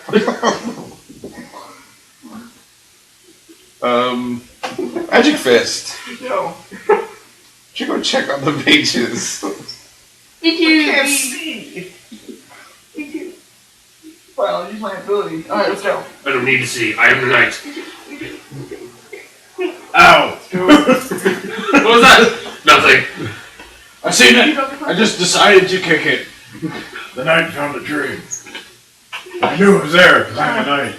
Magic Fist. No. Should go check on the mages. Did I can't you? see. Fine, I'll use my ability. Alright, let's go. I don't need to see. I am the knight. Ow! What was that? Nothing. I seen it! I just decided to kick it. The knight found a tree. I knew it was there because I'm a knight.